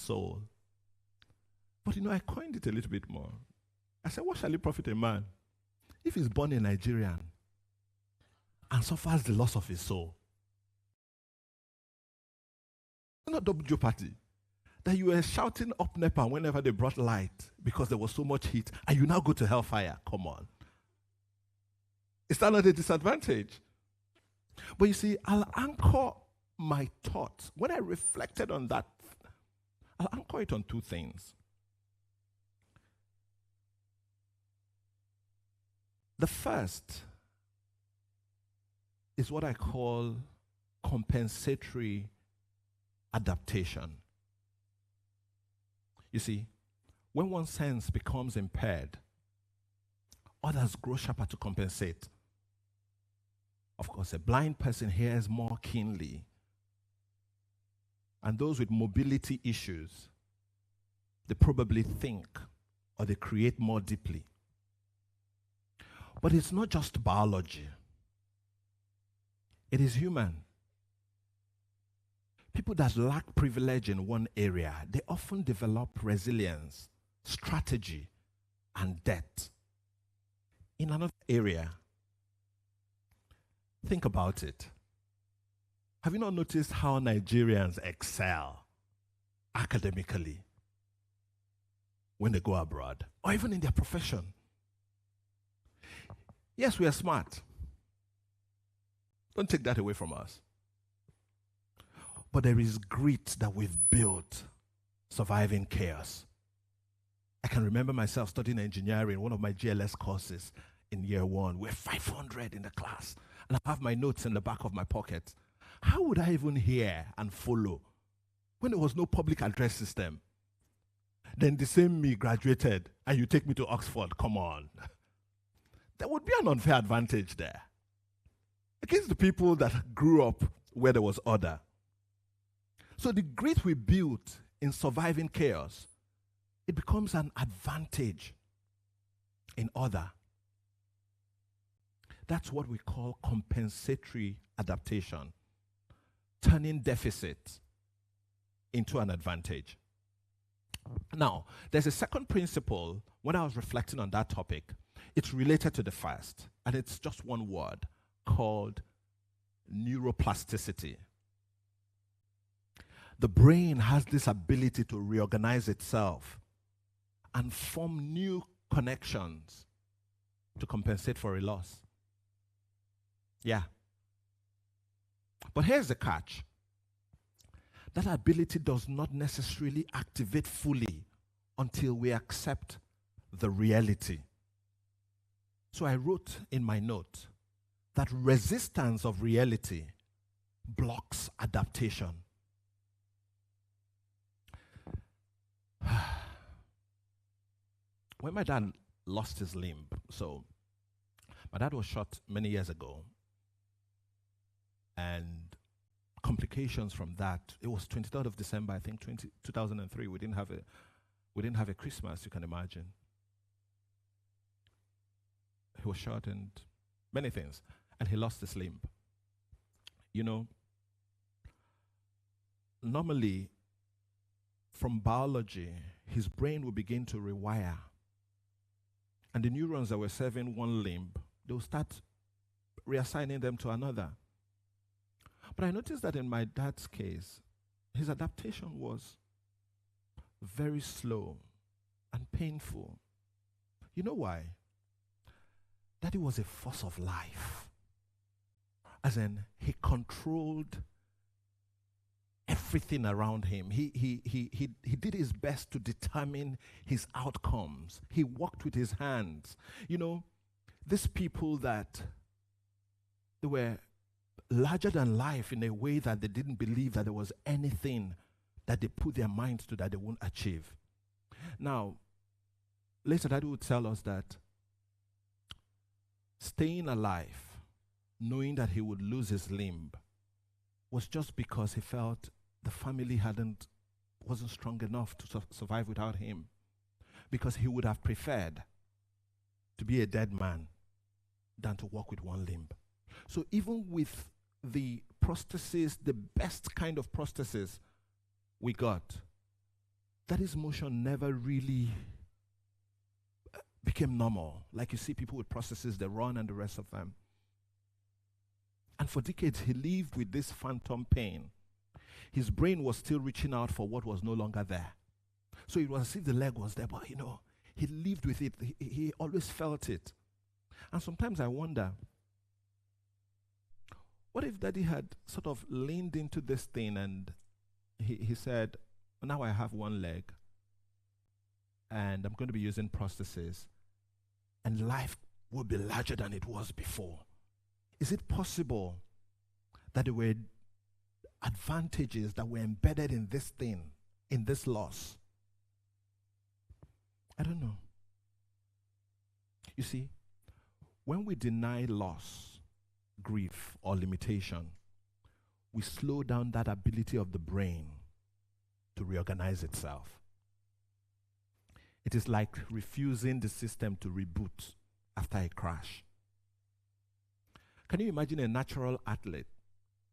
soul. But I coined it a little bit more. I said, what shall it profit a man if he's born a Nigerian and suffers the loss of his soul? It's not double jeopardy. That you were shouting up NEPA whenever they brought light because there was so much heat, and you now go to hellfire. Come on. Is that not a disadvantage? But you see, I'll anchor my thoughts. When I reflected on that, I'll anchor it on two things. The first is what I call compensatory adaptation. You see, when one sense becomes impaired, others grow sharper to compensate. Of course, a blind person hears more keenly, and those with mobility issues, they probably think or they create more deeply. But it's not just biology. It is human. People that lack privilege in one area, they often develop resilience, strategy, and depth in another area. Think about it. Have you not noticed how Nigerians excel academically when they go abroad, or even in their profession? Yes, we are smart. Don't take that away from us. But there is grit that we've built surviving chaos. I can remember myself studying engineering, one of my GLS courses in year one. We're 500 in the class, and I have my notes in the back of my pocket. How would I even hear and follow when there was no public address system? Then the same me graduated, and you take me to Oxford. Come on. There would be an unfair advantage there against the people that grew up where there was order. So the grit we built in surviving chaos, it becomes an advantage in order. That's what we call compensatory adaptation, turning deficit into an advantage. Now, there's a second principle when I was reflecting on that topic. It's related to the first, and it's just one word called neuroplasticity. The brain has this ability to reorganize itself and form new connections to compensate for a loss. Yeah. But here's the catch. That ability does not necessarily activate fully until we accept the reality. So I wrote in my note that resistance of reality blocks adaptation. When my dad lost his limb, so my dad was shot many years ago, and complications from that, it was 23rd of December, I think, 2003. We didn't have a Christmas, you can imagine. He was shot and many things, and he lost his limb. You know, normally, from biology, his brain will begin to rewire. And the neurons that were serving one limb, they'll start reassigning them to another. But I noticed that in my dad's case, his adaptation was very slow and painful. You know why? Daddy was a force of life. As in, he controlled everything around him. He did his best to determine his outcomes. He worked with his hands. You know, these people that they were larger than life in a way that they didn't believe that there was anything that they put their minds to that they won't achieve. Now, later Daddy would tell us that staying alive, knowing that he would lose his limb, was just because he felt the family wasn't strong enough to survive without him. Because he would have preferred to be a dead man than to walk with one limb. So even with the prosthesis, the best kind of prosthesis we got, that this motion never really became normal. Like you see people with processes, they run and the rest of them. And for decades, he lived with this phantom pain. His brain was still reaching out for what was no longer there. So it was as if the leg was there, but he lived with it. He always felt it. And sometimes I wonder, what if Daddy had sort of leaned into this thing and he said, now I have one leg and I'm going to be using prostheses and life will be larger than it was before. Is it possible that there were advantages that were embedded in this thing, in this loss? I don't know. You see, when we deny loss, grief, or limitation, we slow down that ability of the brain to reorganize itself. It is like refusing the system to reboot after a crash. Can you imagine a natural athlete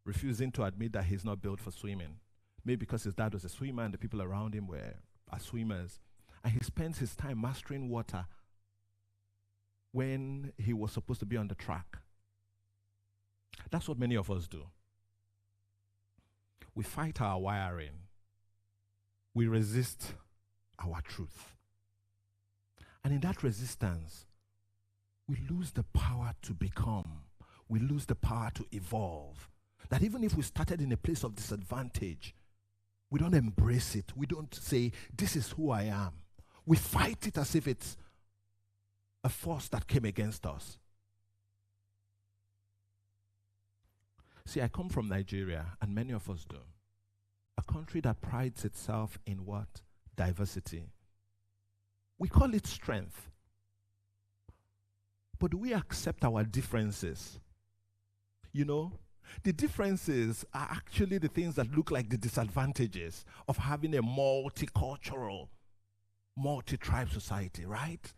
refusing to admit that he's not built for swimming? Maybe because his dad was a swimmer and the people around him are swimmers. And he spends his time mastering water when he was supposed to be on the track. That's what many of us do. We fight our wiring. We resist our truth. And in that resistance, we lose the power to become. We lose the power to evolve. That even if we started in a place of disadvantage, we don't embrace it. We don't say, this is who I am. We fight it as if it's a force that came against us. See, I come from Nigeria, and many of us do. A country that prides itself in what? Diversity. We call it strength. But do we accept our differences? You know, the differences are actually the things that look like the disadvantages of having a multicultural, multi-tribe society, right?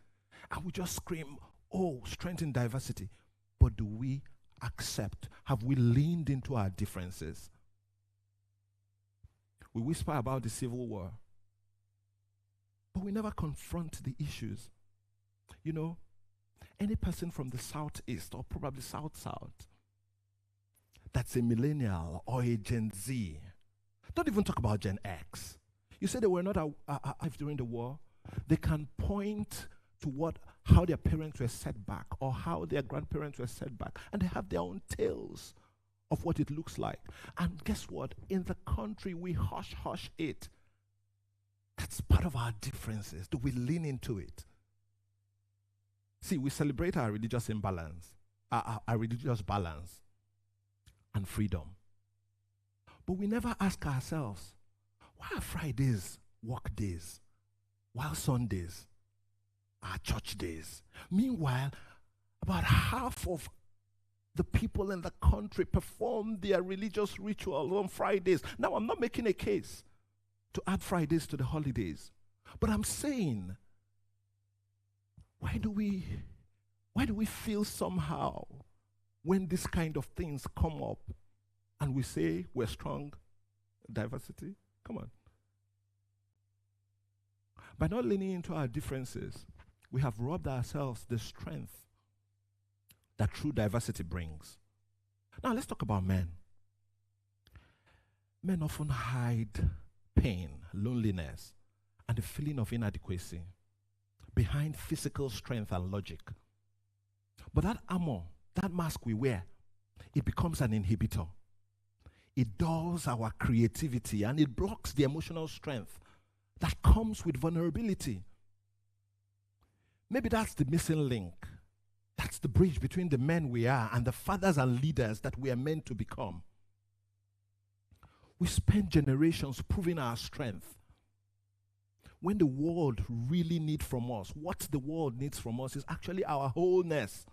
And we just scream, oh, strength in diversity. But do we accept? Have we leaned into our differences? We whisper about the Civil War, but we never confront the issues. You know, any person from the Southeast or probably South-South that's a millennial or a Gen Z, don't even talk about Gen X. You say they were not alive during the war. They can point to how their parents were set back or how their grandparents were set back, and they have their own tales of what it looks like. And guess what? In the country, we hush it. That's part of our differences. Do we lean into it? See, we celebrate our religious imbalance, our religious balance and freedom. But we never ask ourselves, why are Fridays work days, while Sundays are church days? Meanwhile, about half of the people in the country perform their religious rituals on Fridays. Now, I'm not making a case to add Fridays to the holidays, but I'm saying, why do we feel somehow when this kind of things come up and we say we're strong, diversity? Come on. By not leaning into our differences, we have robbed ourselves the strength that true diversity brings. Now let's talk about men. Men often hide pain, loneliness, and the feeling of inadequacy behind physical strength and logic. But that armor, that mask we wear, it becomes an inhibitor. It dulls our creativity and it blocks the emotional strength that comes with vulnerability. Maybe that's the missing link. That's the bridge between the men we are and the fathers and leaders that we are meant to become. We spend generations proving our strength. When the world really needs from us, what the world needs from us is actually our wholeness.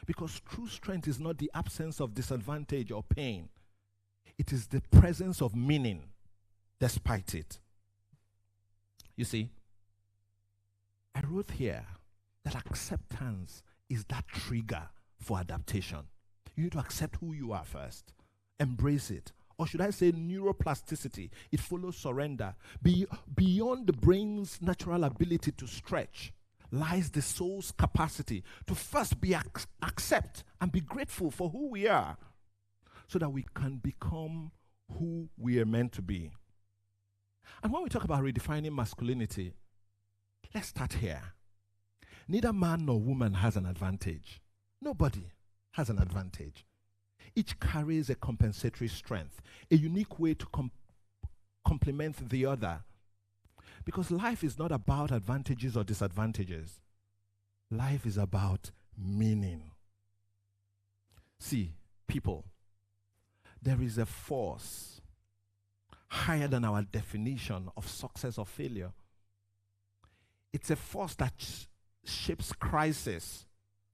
Because true strength is not the absence of disadvantage or pain. It is the presence of meaning despite it. You see, I wrote here that acceptance is that trigger for adaptation. You need to accept who you are first, embrace it, or should I say neuroplasticity. It follows surrender. Beyond the brain's natural ability to stretch lies the soul's capacity to first accept and be grateful for who we are, so that we can become who we are meant to be. And when we talk about redefining masculinity, let's start here. Neither man nor woman has an advantage. Nobody has an advantage. Each carries a compensatory strength, a unique way to complement the other. Because life is not about advantages or disadvantages. Life is about meaning. See, people, there is a force higher than our definition of success or failure. It's a force that shapes crisis,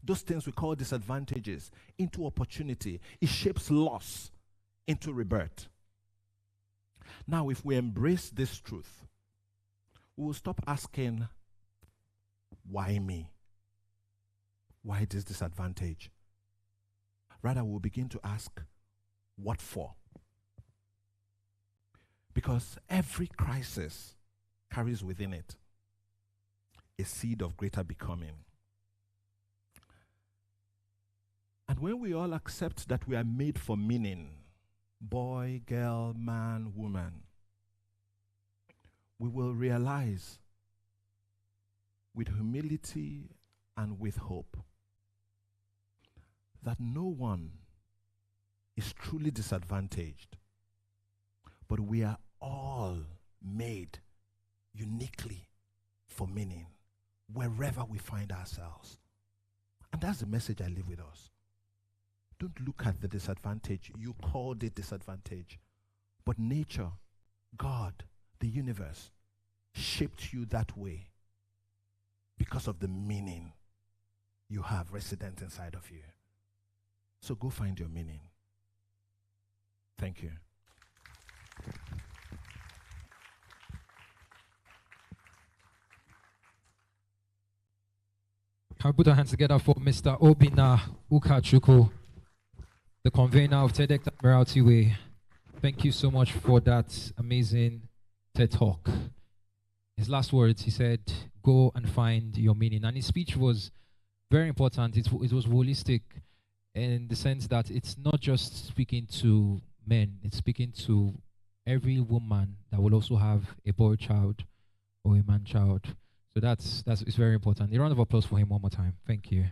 those things we call disadvantages, into opportunity. It shapes loss into rebirth. Now, if we embrace this truth, we will stop asking, why me? Why this disadvantage? Rather, we'll begin to ask, what for? Because every crisis carries within it a seed of greater becoming. And when we all accept that we are made for meaning, boy, girl, man, woman, we will realize with humility and with hope that no one is truly disadvantaged, but we are all made uniquely for meaning wherever we find ourselves. And that's the message I leave with us. Don't look at the disadvantage. You called it disadvantage. But nature, God, the universe, shaped you that way because of the meaning you have resident inside of you. So go find your meaning. Thank you. Can we put our hands together for Mr. Obina Ukachuku, the convener of TEDx Admiralty Way. Thank you so much for that amazing TED Talk. His last words, he said, go and find your meaning. And his speech was very important. It was holistic in the sense that it's not just speaking to men, it's speaking to every woman that will also have a boy child or a man child. So it's very important. A round of applause for him one more time. Thank you.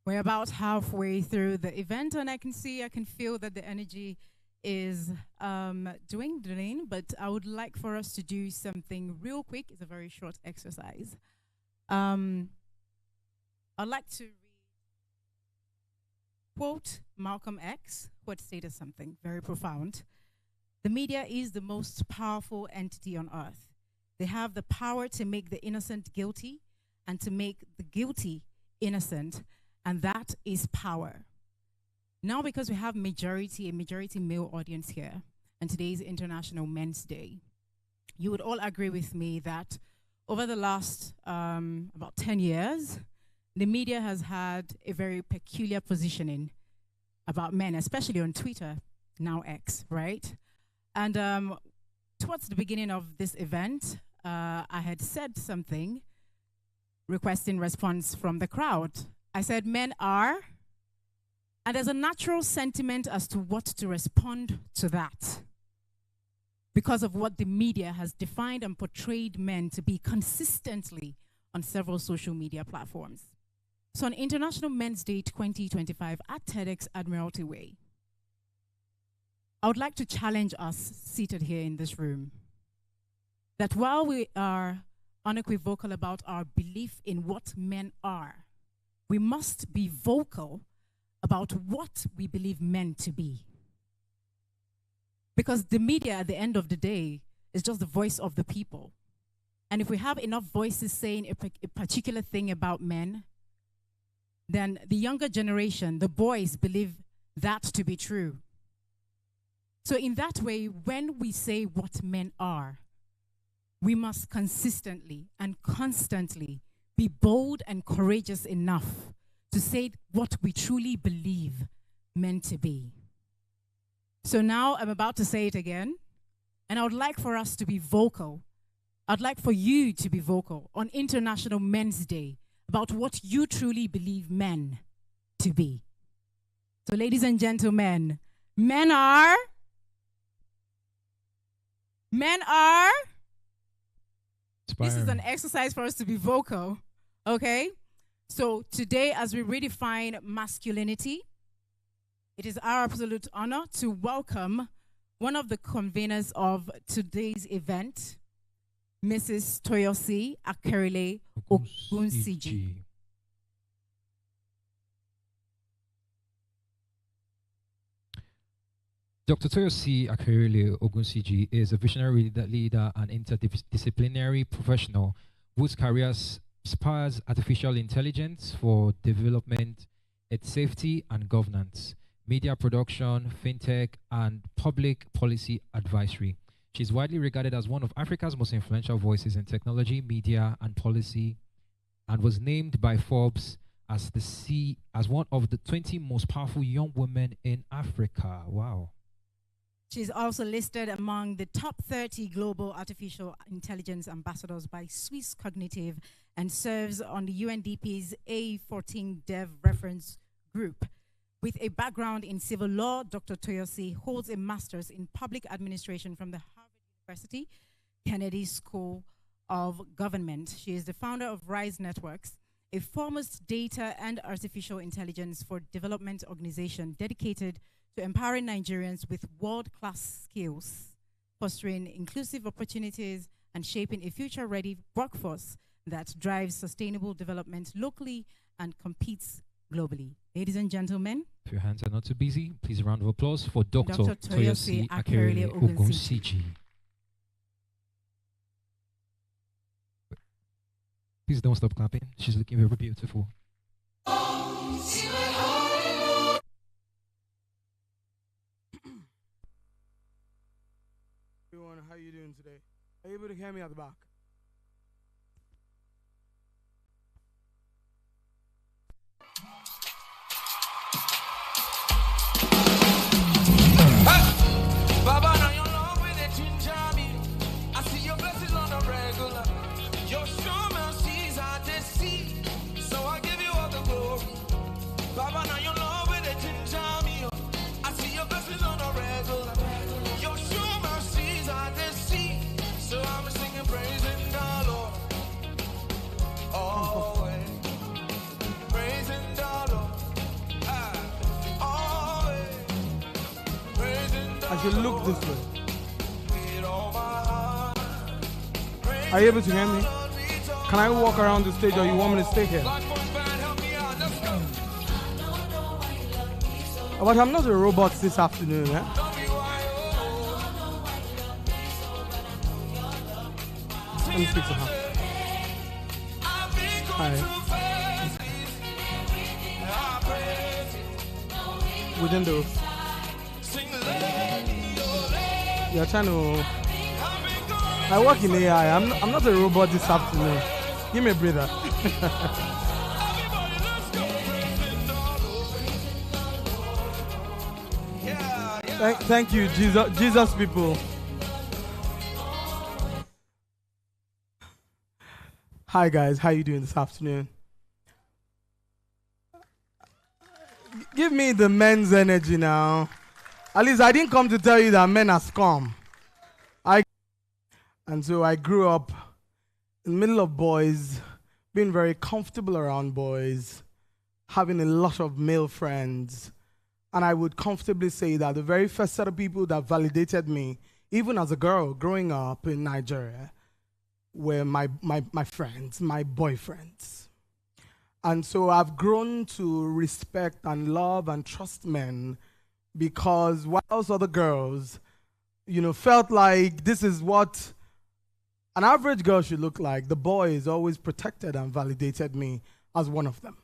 We're about halfway through the event, and I can feel that the energy is dwindling, but I would like for us to do something real quick. It's a very short exercise. I'd like to quote Malcolm X, who had stated something very profound. The media is the most powerful entity on earth. They have the power to make the innocent guilty and to make the guilty innocent, and that is power. Now, because we have a majority male audience here, and today is International Men's Day, you would all agree with me that over the last about 10 years, the media has had a very peculiar positioning about men, especially on Twitter, now X, right? And towards the beginning of this event, I had said something requesting response from the crowd. I said, men are, and there's a natural sentiment as to what to respond to that because of what the media has defined and portrayed men to be consistently on several social media platforms. So on International Men's Day 2025 at TEDx Admiralty Way, I would like to challenge us seated here in this room that while we are unequivocal about our belief in what men are, we must be vocal about what we believe men to be. Because the media at the end of the day is just the voice of the people. And if we have enough voices saying a particular thing about men, then the younger generation, the boys, believe that to be true. So in that way, when we say what men are, we must consistently and constantly be bold and courageous enough to say what we truly believe men to be. So now I'm about to say it again, and I would like for us to be vocal. I'd like for you to be vocal on International Men's Day about what you truly believe men to be. So ladies and gentlemen, men are, this is an exercise for us to be vocal, okay? So today, as we redefine masculinity, it is our absolute honor to welcome one of the conveners of today's event, Mrs. Toyosi Akerile Ogunsiji. Dr. Toyosi Akerile Ogunsiji is a visionary leader and interdisciplinary professional whose career spans artificial intelligence for development, its safety and governance, media production, fintech, and public policy advisory. She is widely regarded as one of Africa's most influential voices in technology, media, and policy, and was named by Forbes as as one of the 20 most powerful young women in Africa. Wow. She's also listed among the top 30 global artificial intelligence ambassadors by Swiss Cognitive and serves on the UNDP's A14 Dev Reference Group. With a background in civil law, Dr. Toyosi holds a master's in public administration from the Harvard University Kennedy School of Government. She is the founder of Rise Networks, a foremost data and artificial intelligence for development organization dedicated to empowering Nigerians with world-class skills, fostering inclusive opportunities, and shaping a future-ready workforce that drives sustainable development locally and competes globally. Ladies and gentlemen, if your hands are not too busy, please a round of applause for Dr. Toyosi Akerile Ogunsiji. Please don't stop clapping. She's looking very beautiful. Everyone, how are you doing today? Are you able to hear me at the back? Baba, now you love with the ginger me. I see your blessings on the regular. Your sure mercies are to see. So I give you all the glory. Baba, now you love with the ginger me. I see your blessings on the regular. Your sure mercies are to see. So I'm singing praising the Lord. Always. Praising the Lord. I should look this way. Are you able to hear me? Can I walk around the stage or you want me to stay here? But I'm not a robot this afternoon, eh? Let me speak to her. Hi. Within the... You're trying to... I work in AI. I'm not a robot this afternoon. Give me a breather. Thank you, Jesus people. Hi guys, how you doing this afternoon? Give me the men's energy now. At least I didn't come to tell you that men are scum. And so I grew up in the middle of boys, being very comfortable around boys, having a lot of male friends. And I would comfortably say that the very first set of people that validated me, even as a girl growing up in Nigeria, were my friends, my boyfriends. And so I've grown to respect and love and trust men because whilst other girls, felt like this is what an average girl should look like, the boys always protected and validated me as one of them.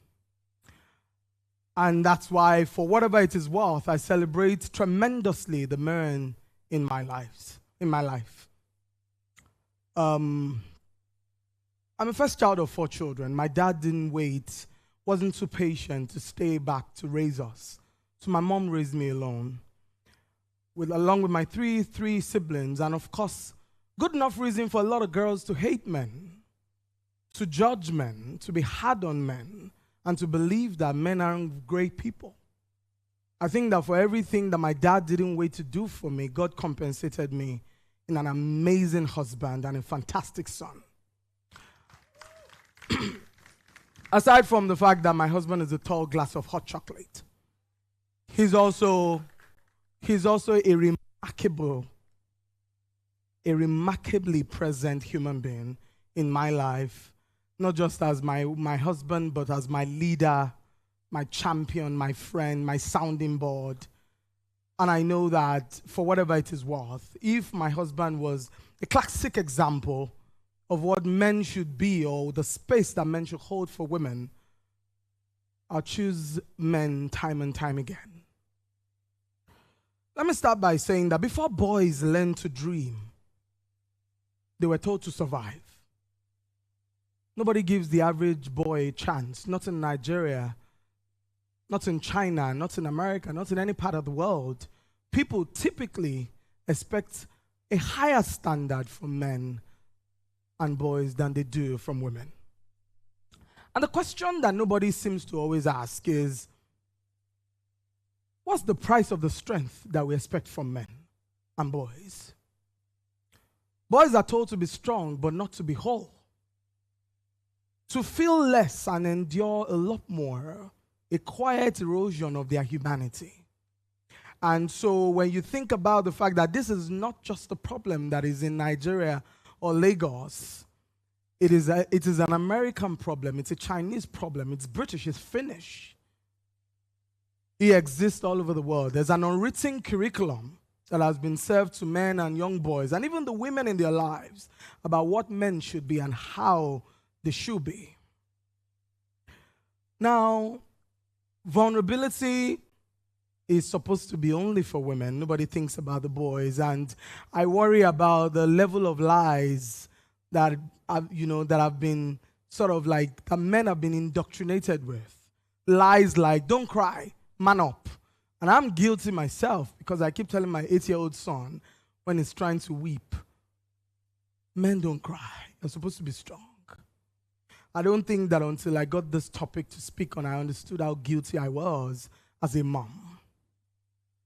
And that's why, for whatever it is worth, I celebrate tremendously the men in my life. I'm a first child of 4 children. My dad didn't wait, wasn't too patient to stay back to raise us. So my mom raised me alone. along with my three siblings, and of course, good enough reason for a lot of girls to hate men, to judge men, to be hard on men, and to believe that men aren't great people. I think that for everything that my dad didn't wait to do for me, God compensated me in an amazing husband and a fantastic son. Aside from the fact that my husband is a tall glass of hot chocolate, he's also a remarkably present human being in my life, not just as my husband, but as my leader, my champion, my friend, my sounding board. And I know that for whatever it is worth, if my husband was a classic example of what men should be or the space that men should hold for women, I'll choose men time and time again. Let me start by saying that before boys learned to dream, they were told to survive. Nobody gives the average boy a chance, not in Nigeria, not in China, not in America, not in any part of the world. People typically expect a higher standard from men and boys than they do from women. And the question that nobody seems to always ask is, what's the price of the strength that we expect from men and boys? Boys are told to be strong, but not to be whole. To feel less and endure a lot more, a quiet erosion of their humanity. And so when you think about the fact that this is not just a problem that is in Nigeria or Lagos, it is an American problem, it's a Chinese problem, it's British, it's Finnish. It exists all over the world. There's an unwritten curriculum that has been served to men and young boys, and even the women in their lives, about what men should be and how they should be. Now, vulnerability is supposed to be only for women. Nobody thinks about the boys, and I worry about the level of lies that have been sort of like that men have been indoctrinated with. Lies like, don't cry, man up. And I'm guilty myself because I keep telling my 8-year-old son when he's trying to weep, men don't cry, you're supposed to be strong. I don't think that until I got this topic to speak on, I understood how guilty I was as a mom.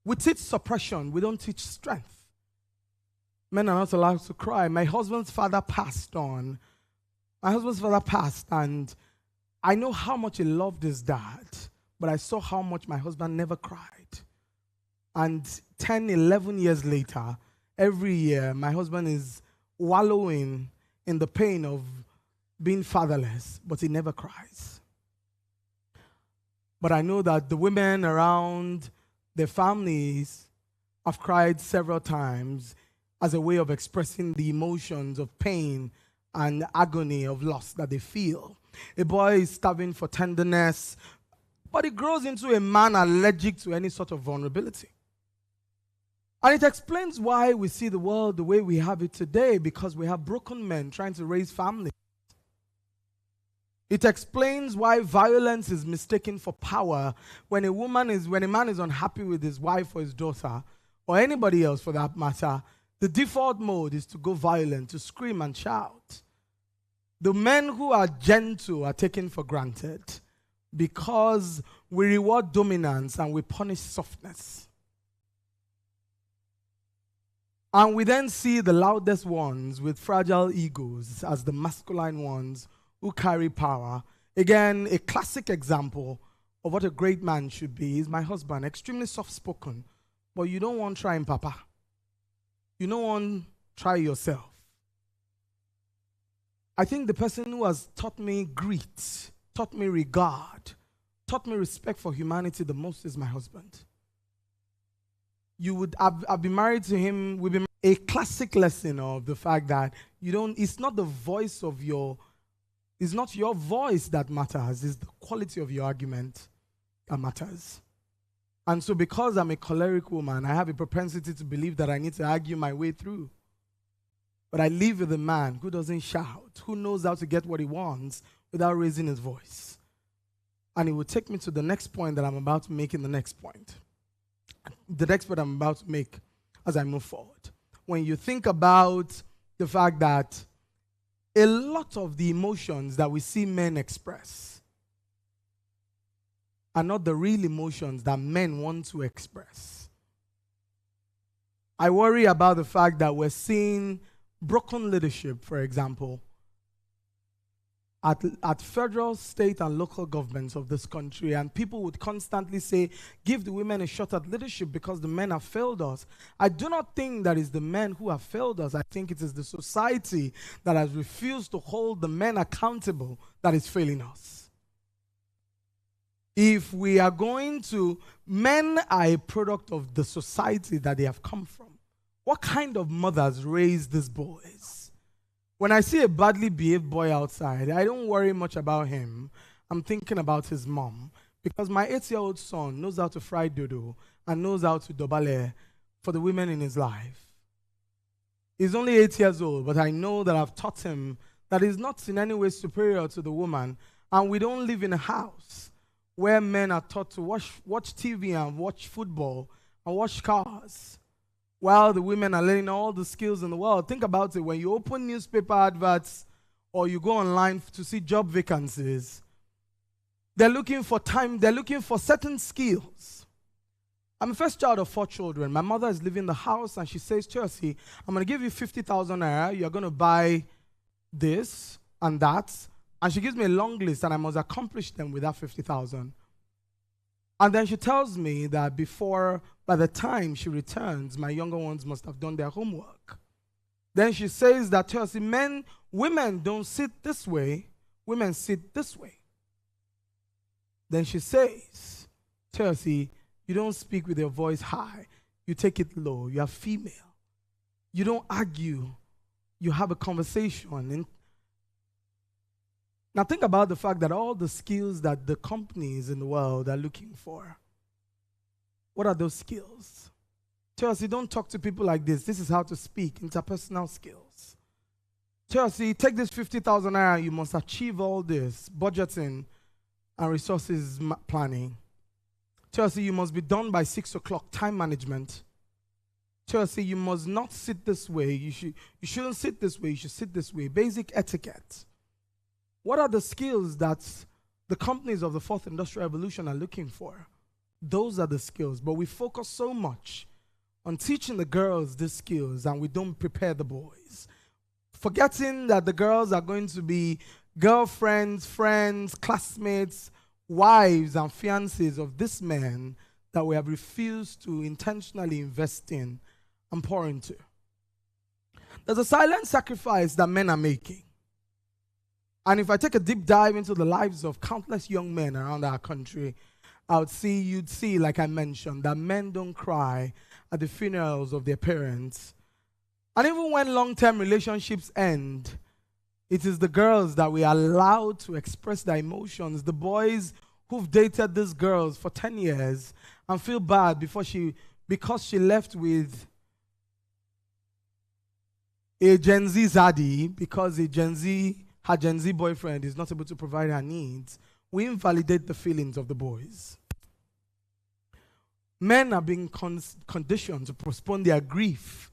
We teach suppression, we don't teach strength. Men are not allowed to cry. My husband's father passed, and I know how much he loved his dad, but I saw how much my husband never cried. And 10, 11 years later, every year, my husband is wallowing in the pain of being fatherless, but he never cries. But I know that the women around their families have cried several times as a way of expressing the emotions of pain and agony of loss that they feel. A boy is starving for tenderness, but he grows into a man allergic to any sort of vulnerability. And it explains why we see the world the way we have it today, because we have broken men trying to raise families. It explains why violence is mistaken for power when a man is unhappy with his wife or his daughter, or anybody else for that matter. The default mode is to go violent, to scream and shout. The men who are gentle are taken for granted because we reward dominance and we punish softness. And we then see the loudest ones with fragile egos as the masculine ones who carry power. Again, a classic example of what a great man should be is my husband, extremely soft-spoken, but you don't want to try him, Papa. You don't want to try yourself. I think the person who has taught me greed, taught me regard, taught me respect for humanity the most is my husband. I've been married to him. We've been a classic lesson of the fact that it's not the voice of it's not your voice that matters, it's the quality of your argument that matters. And so because I'm a choleric woman, I have a propensity to believe that I need to argue my way through. But I live with a man who doesn't shout, who knows how to get what he wants without raising his voice. And it will take me to the next point that I'm about to make in the next point. The next point I'm about to make as I move forward. When you think about the fact that a lot of the emotions that we see men express are not the real emotions that men want to express. I worry about the fact that we're seeing broken leadership, for example, at federal, state, and local governments of this country, and people would constantly say, give the women a shot at leadership because the men have failed us. I do not think that it's the men who have failed us. I think it is the society that has refused to hold the men accountable that is failing us. If we are going to, men are a product of the society that they have come from. What kind of mothers raise these boys? When I see a badly behaved boy outside, I don't worry much about him. I'm thinking about his mom. Because my 8-year-old son knows how to fry dodo and knows how to dobale for the women in his life. He's only 8 years old, but I know that I've taught him that he's not in any way superior to the woman. And we don't live in a house where men are taught to watch TV and watch football and watch cars, while the women are learning all the skills in the world. Think about it. When you open newspaper adverts or you go online to see job vacancies, they're looking for certain skills. I'm a first child of 4 children. My mother is leaving the house and she says, Chelsea, I'm going to give you 50,000 naira. You're going to buy this and that. And she gives me a long list and I must accomplish them with that 50,000. And then she tells me that by the time she returns, my younger ones must have done their homework. Then she says that, Chelsea, women don't sit this way, women sit this way. Then she says, Chelsea, you don't speak with your voice high, you take it low, you are female. You don't argue, you have a conversation. Now think about the fact that all the skills that the companies in the world are looking for, what are those skills? Chelsea, don't talk to people like this. This is how to speak, interpersonal skills. Chelsea, take this 50,000 naira, you must achieve all this, budgeting and resources planning. Chelsea, you must be done by 6 o'clock, time management. Chelsea, you must not sit this way. You shouldn't sit this way, you should sit this way. Basic etiquette. What are the skills that the companies of the 4th Industrial Revolution are looking for? Those are the skills. But we focus so much on teaching the girls these skills and we don't prepare the boys. Forgetting that the girls are going to be girlfriends, friends, classmates, wives, and fiancés of this man that we have refused to intentionally invest in and pour into. There's a silent sacrifice that men are making. And if I take a deep dive into the lives of countless young men around our country, you'd see, like I mentioned, that men don't cry at the funerals of their parents. And even when long-term relationships end, it is the girls that we are allowed to express their emotions. The boys who've dated these girls for 10 years and feel bad because she left with a Gen Z zaddy, because her Gen Z boyfriend is not able to provide her needs, we invalidate the feelings of the boys. Men are being conditioned to postpone their grief.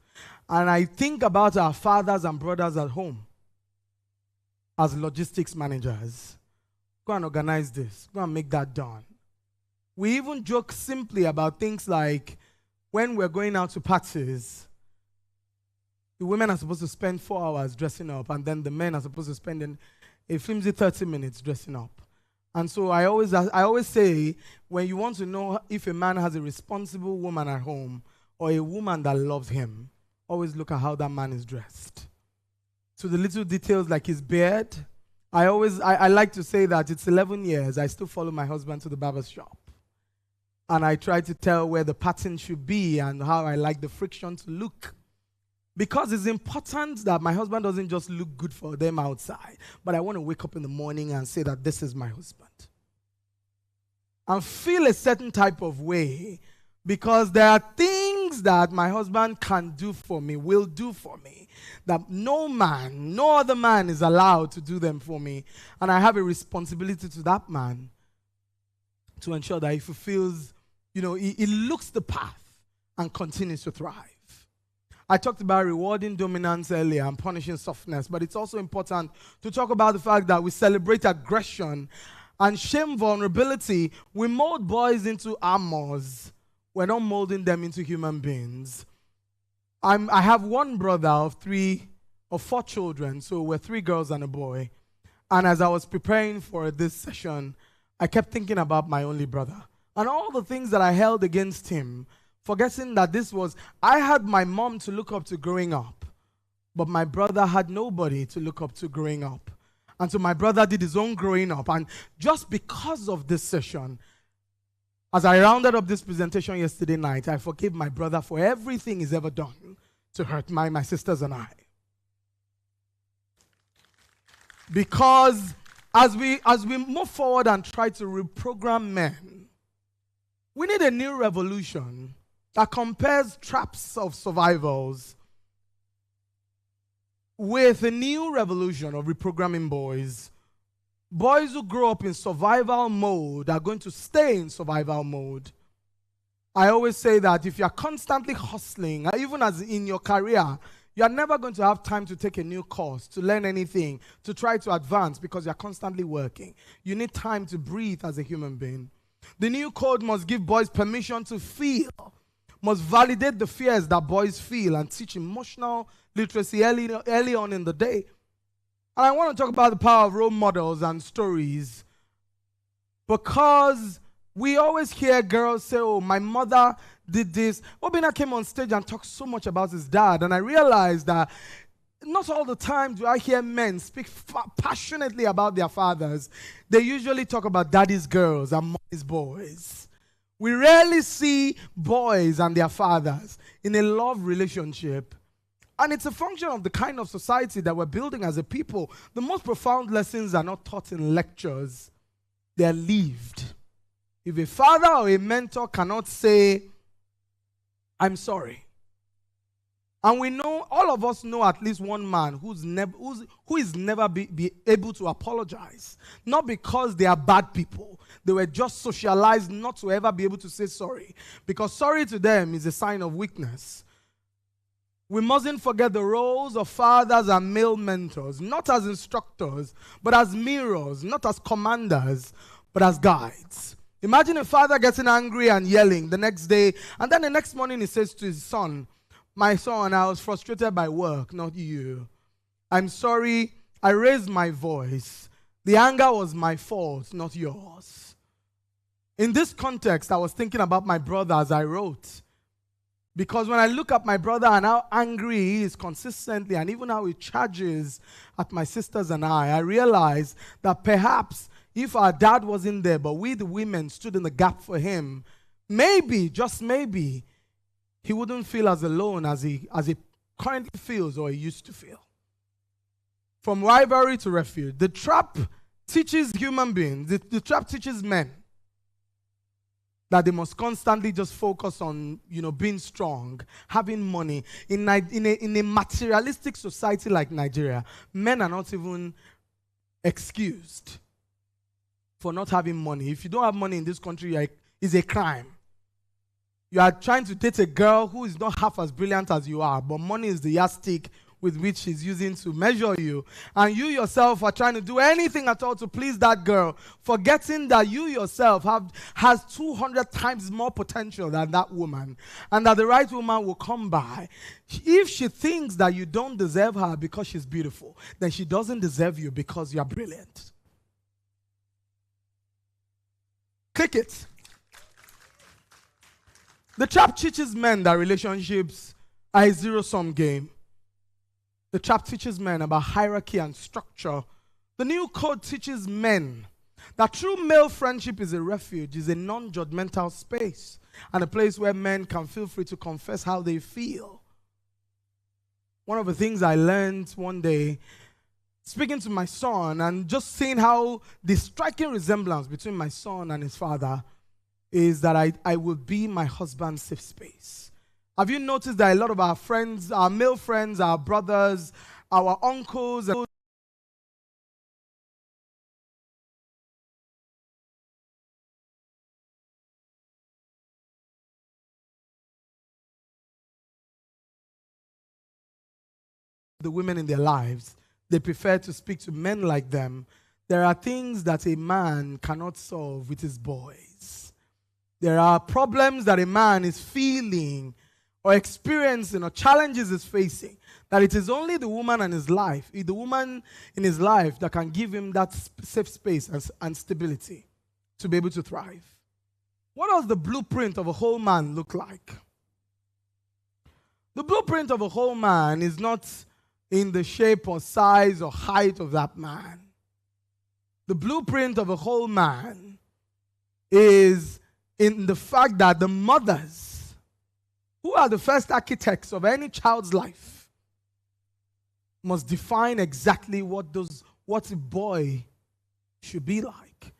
And I think about our fathers and brothers at home as logistics managers. Go and organize this. Go and make that done. We even joke simply about things like when we're going out to parties, the women are supposed to spend 4 hours dressing up, and then the men are supposed to spend a flimsy 30 minutes dressing up. And so I always say, when you want to know if a man has a responsible woman at home or a woman that loves him, always look at how that man is dressed. To the little details like his beard. I like to say that it's 11 years, I still follow my husband to the barber's shop. And I try to tell where the pattern should be and how I like the friction to look. Because it's important that my husband doesn't just look good for them outside, but I want to wake up in the morning and say that this is my husband. And feel a certain type of way, because there are things that my husband can do for me, will do for me, that no other man is allowed to do them for me. And I have a responsibility to that man to ensure that he fulfills, he looks the path and continues to thrive. I talked about rewarding dominance earlier and punishing softness, but it's also important to talk about the fact that we celebrate aggression and shame vulnerability. We mold boys into armors. We're not molding them into human beings. I have one brother of 4 children, so we're 3 girls and a boy. And as I was preparing for this session, I kept thinking about my only brother and all the things that I held against him, forgetting that I had my mom to look up to growing up, but my brother had nobody to look up to growing up. And so my brother did his own growing up. And just because of this session, as I rounded up this presentation yesterday night, I forgave my brother for everything he's ever done to hurt my sisters and I. Because as we move forward and try to reprogram men, we need a new revolution that compares traps of survivals with a new revolution of reprogramming boys. Boys who grow up in survival mode are going to stay in survival mode. I always say that if you're constantly hustling, even as in your career, you're never going to have time to take a new course, to learn anything, to try to advance because you're constantly working. You need time to breathe as a human being. The new code must give boys permission to feel, must validate the fears that boys feel and teach emotional literacy early on in the day. And I want to talk about the power of role models and stories, because we always hear girls say, oh, my mother did this. Obina came on stage and talked so much about his dad, and I realized that not all the time do I hear men speak passionately about their fathers. They usually talk about daddy's girls and mommy's boys. We rarely see boys and their fathers in a love relationship. And it's a function of the kind of society that we're building as a people. The most profound lessons are not taught in lectures. They're lived. If a father or a mentor cannot say, I'm sorry. And we know, all of us know at least one man who is never be able to apologize. Not because they are bad people. They were just socialized not to ever be able to say sorry. Because sorry to them is a sign of weakness. We mustn't forget the roles of fathers and male mentors, not as instructors, but as mirrors, not as commanders, but as guides. Imagine a father getting angry and yelling the next day, and then the next morning he says to his son, my son, I was frustrated by work, not you. I'm sorry, I raised my voice. The anger was my fault, not yours. In this context, I was thinking about my brother as I wrote. Because when I look at my brother and how angry he is consistently, and even how he charges at my sisters and I realize that perhaps if our dad wasn't there, but we the women stood in the gap for him, maybe, just maybe, he wouldn't feel as alone as he currently feels or he used to feel. From rivalry to refuge, the trap teaches human beings, the trap teaches men that they must constantly just focus on, being strong, having money. In a materialistic society like Nigeria, men are not even excused for not having money. If you don't have money in this country, it's a crime. You are trying to date a girl who is not half as brilliant as you are, but money is the yardstick with which she's using to measure you. And you yourself are trying to do anything at all to please that girl, forgetting that you yourself has 200 times more potential than that woman, and that the right woman will come by. If she thinks that you don't deserve her because she's beautiful, then she doesn't deserve you because you are brilliant. Click it. The trap teaches men that relationships are a zero-sum game. The trap teaches men about hierarchy and structure. The new code teaches men that true male friendship is a refuge, is a non-judgmental space, and a place where men can feel free to confess how they feel. One of the things I learned one day, speaking to my son and just seeing how the striking resemblance between my son and his father is that I will be my husband's safe space. Have you noticed that a lot of our friends, our male friends, our brothers, our uncles, and the women in their lives, they prefer to speak to men like them. There are things that a man cannot solve with his boys. There are problems that a man is feeling or experiencing or challenges is facing, that it is only the woman in his life, the woman in his life that can give him that safe space and stability to be able to thrive. What does the blueprint of a whole man look like? The blueprint of a whole man is not in the shape or size or height of that man. The blueprint of a whole man is in the fact that the mothers, who are the first architects of any child's life, must define exactly what a boy should be like.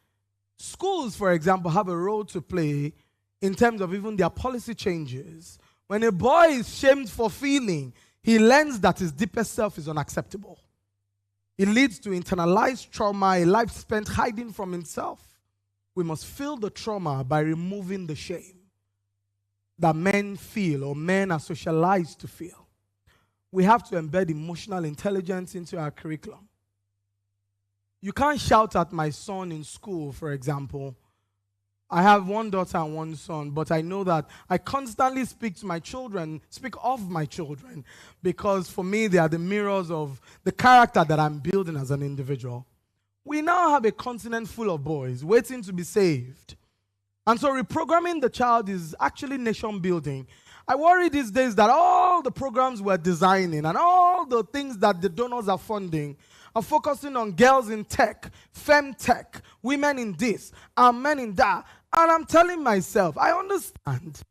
Schools, for example, have a role to play in terms of even their policy changes. When a boy is shamed for feeling, he learns that his deepest self is unacceptable. It leads to internalized trauma, a life spent hiding from himself. We must feel the trauma by removing the shame that men feel or men are socialized to feel. We have to embed emotional intelligence into our curriculum. You can't shout at my son in school, for example. I have one daughter and one son, but I know that I constantly speak of my children, because for me, they are the mirrors of the character that I'm building as an individual. We now have a continent full of boys waiting to be saved. And so reprogramming the child is actually nation building. I worry these days that all the programs we're designing and all the things that the donors are funding are focusing on girls in tech, femtech, women in this, and men in that. And I'm telling myself, I understand.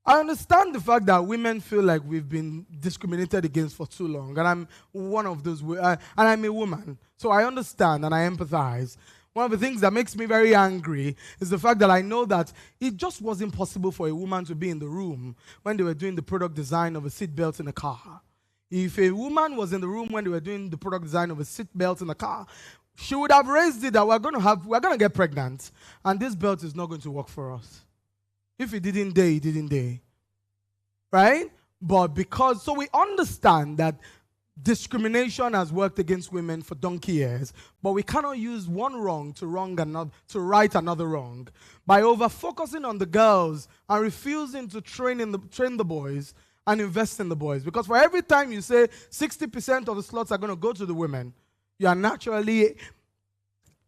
I understand the fact that women feel like we've been discriminated against for too long. And I'm one of those, and I'm a woman. So I understand and I empathize. One of the things that makes me very angry is the fact that I know that it just wasn't possible for a woman to be in the room when they were doing the product design of a seatbelt in a car. If a woman was in the room when they were doing the product design of a seatbelt in a car, she would have raised it that we're going to get pregnant, and this belt is not going to work for us. If it didn't dare, it didn't dare. Right? But so we understand that discrimination has worked against women for donkey years, but we cannot use one wrong to right another wrong. By over-focusing on the girls and refusing to train the boys and invest in the boys. Because for every time you say 60% of the slots are going to go to the women, you are naturally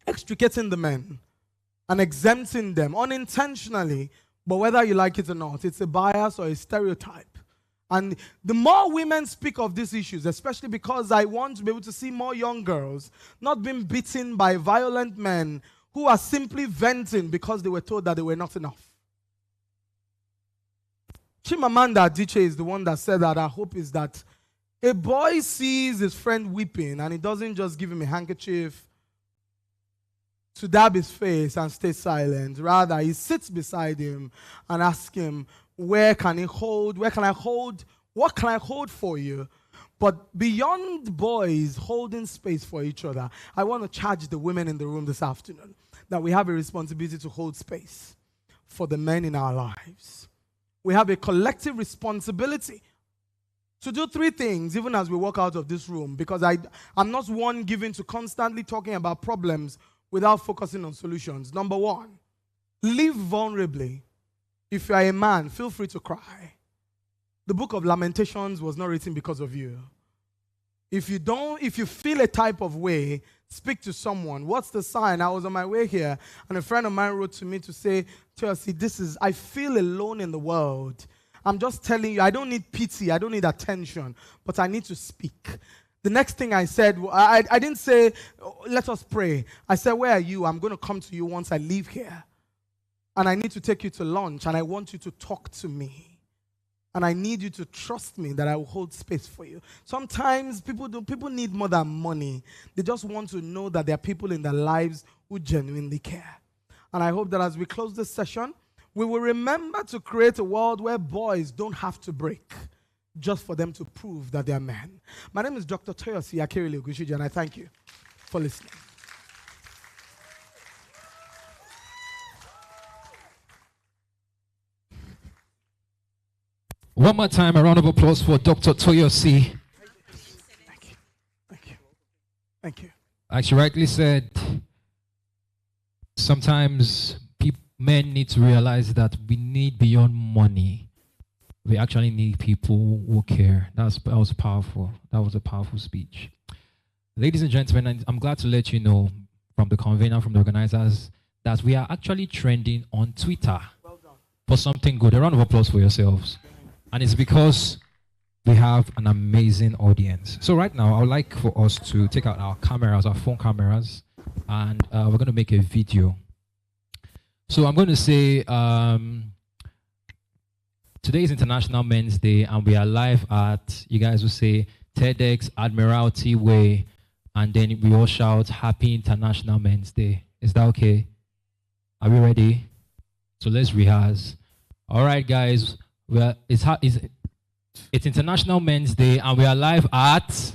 extricating the men and exempting them unintentionally, but whether you like it or not, it's a bias or a stereotype. And the more women speak of these issues, especially because I want to be able to see more young girls not being beaten by violent men who are simply venting because they were told that they were not enough. Chimamanda Adichie is the one that said that our hope is that a boy sees his friend weeping and he doesn't just give him a handkerchief to dab his face and stay silent. Rather, he sits beside him and asks him, what can I hold for you? But beyond boys holding space for each other, I want to charge the women in the room this afternoon that we have a responsibility to hold space for the men in our lives. We have a collective responsibility to do three things even as we walk out of this room, because I'm not one given to constantly talking about problems without focusing on solutions. Number one, live vulnerably. If you are a man, feel free to cry. The book of Lamentations was not written because of you. If you feel a type of way, speak to someone. What's the sign? I was on my way here, and a friend of mine wrote to me to say, Chelsea, I feel alone in the world. I'm just telling you, I don't need pity, I don't need attention, but I need to speak. The next thing I said, I didn't say, let us pray. I said, where are you? I'm going to come to you once I leave here. And I need to take you to lunch, and I want you to talk to me. And I need you to trust me that I will hold space for you. Sometimes people need more than money. They just want to know that there are people in their lives who genuinely care. And I hope that as we close this session, we will remember to create a world where boys don't have to break just for them to prove that they are men. My name is Dr. Toyosi Akirili Ogushiji, and I thank you for listening. One more time, a round of applause for Dr. Toyosi Thank you. As you rightly said, sometimes men need to realize that we need beyond money. We actually need people who care. That was powerful. That was a powerful speech. Ladies and gentlemen, I'm glad to let you know from the convener, from the organizers, that we are actually trending on Twitter for something good. A round of applause for yourselves. And it's because we have an amazing audience. So right now, I would like for us to take out our cameras, our phone cameras, and we're going to make a video. So I'm going to say, today is International Men's Day, and we are live at, you guys will say, TEDx, Admiralty Way, and then we all shout, Happy International Men's Day. Is that okay? Are we ready? So let's rehearse. All right, guys. Well, it's International Men's Day, and we are live at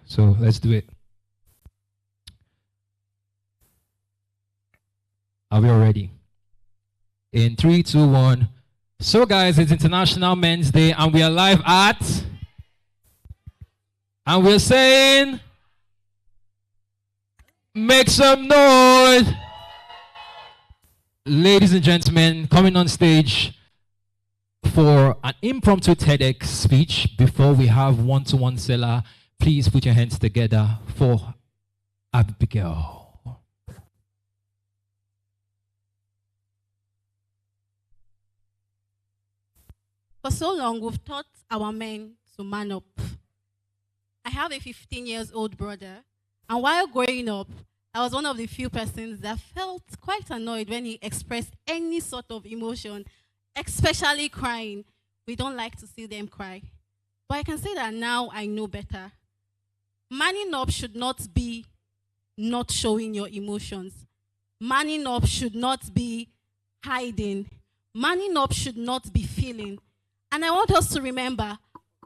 so let's do it. Are we all ready? In 3, 2, 1. So guys, it's International Men's Day, and we are live at, and we're saying, make some noise. Ladies and gentlemen, coming on stage for an impromptu TEDx speech before we have one-to-one seller, please put your hands together for Abigail. For so long, we've taught our men to man up. I have a 15-year-old brother, and while growing up, I was one of the few persons that felt quite annoyed when he expressed any sort of emotion, especially crying. We don't like to see them cry. But I can say that now I know better. Manning up should not be not showing your emotions. Manning up should not be hiding. Manning up should not be feeling. And I want us to remember,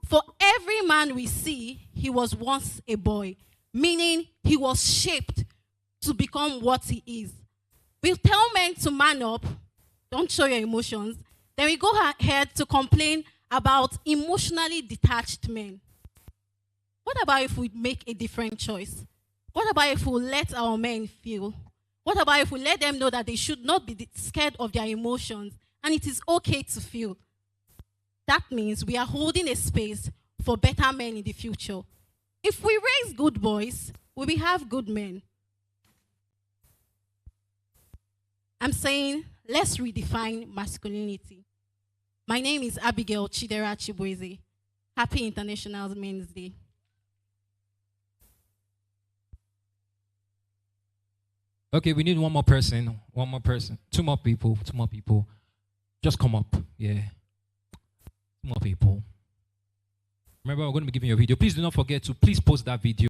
for every man we see, he was once a boy, meaning he was shaped to become what he is. We tell men to man up, don't show your emotions. Then we go ahead to complain about emotionally detached men. What about if we make a different choice? What about if we let our men feel? What about if we let them know that they should not be scared of their emotions and it is okay to feel? That means we are holding a space for better men in the future. If we raise good boys, we will have good men. I'm saying, let's redefine masculinity. My name is Abigail Chidera Chibueze. Happy International Men's Day. Okay, we need one more person. Two more people. Just come up. Yeah. Two more people. Remember, we're going to be giving you a video. Please do not forget to please post that video.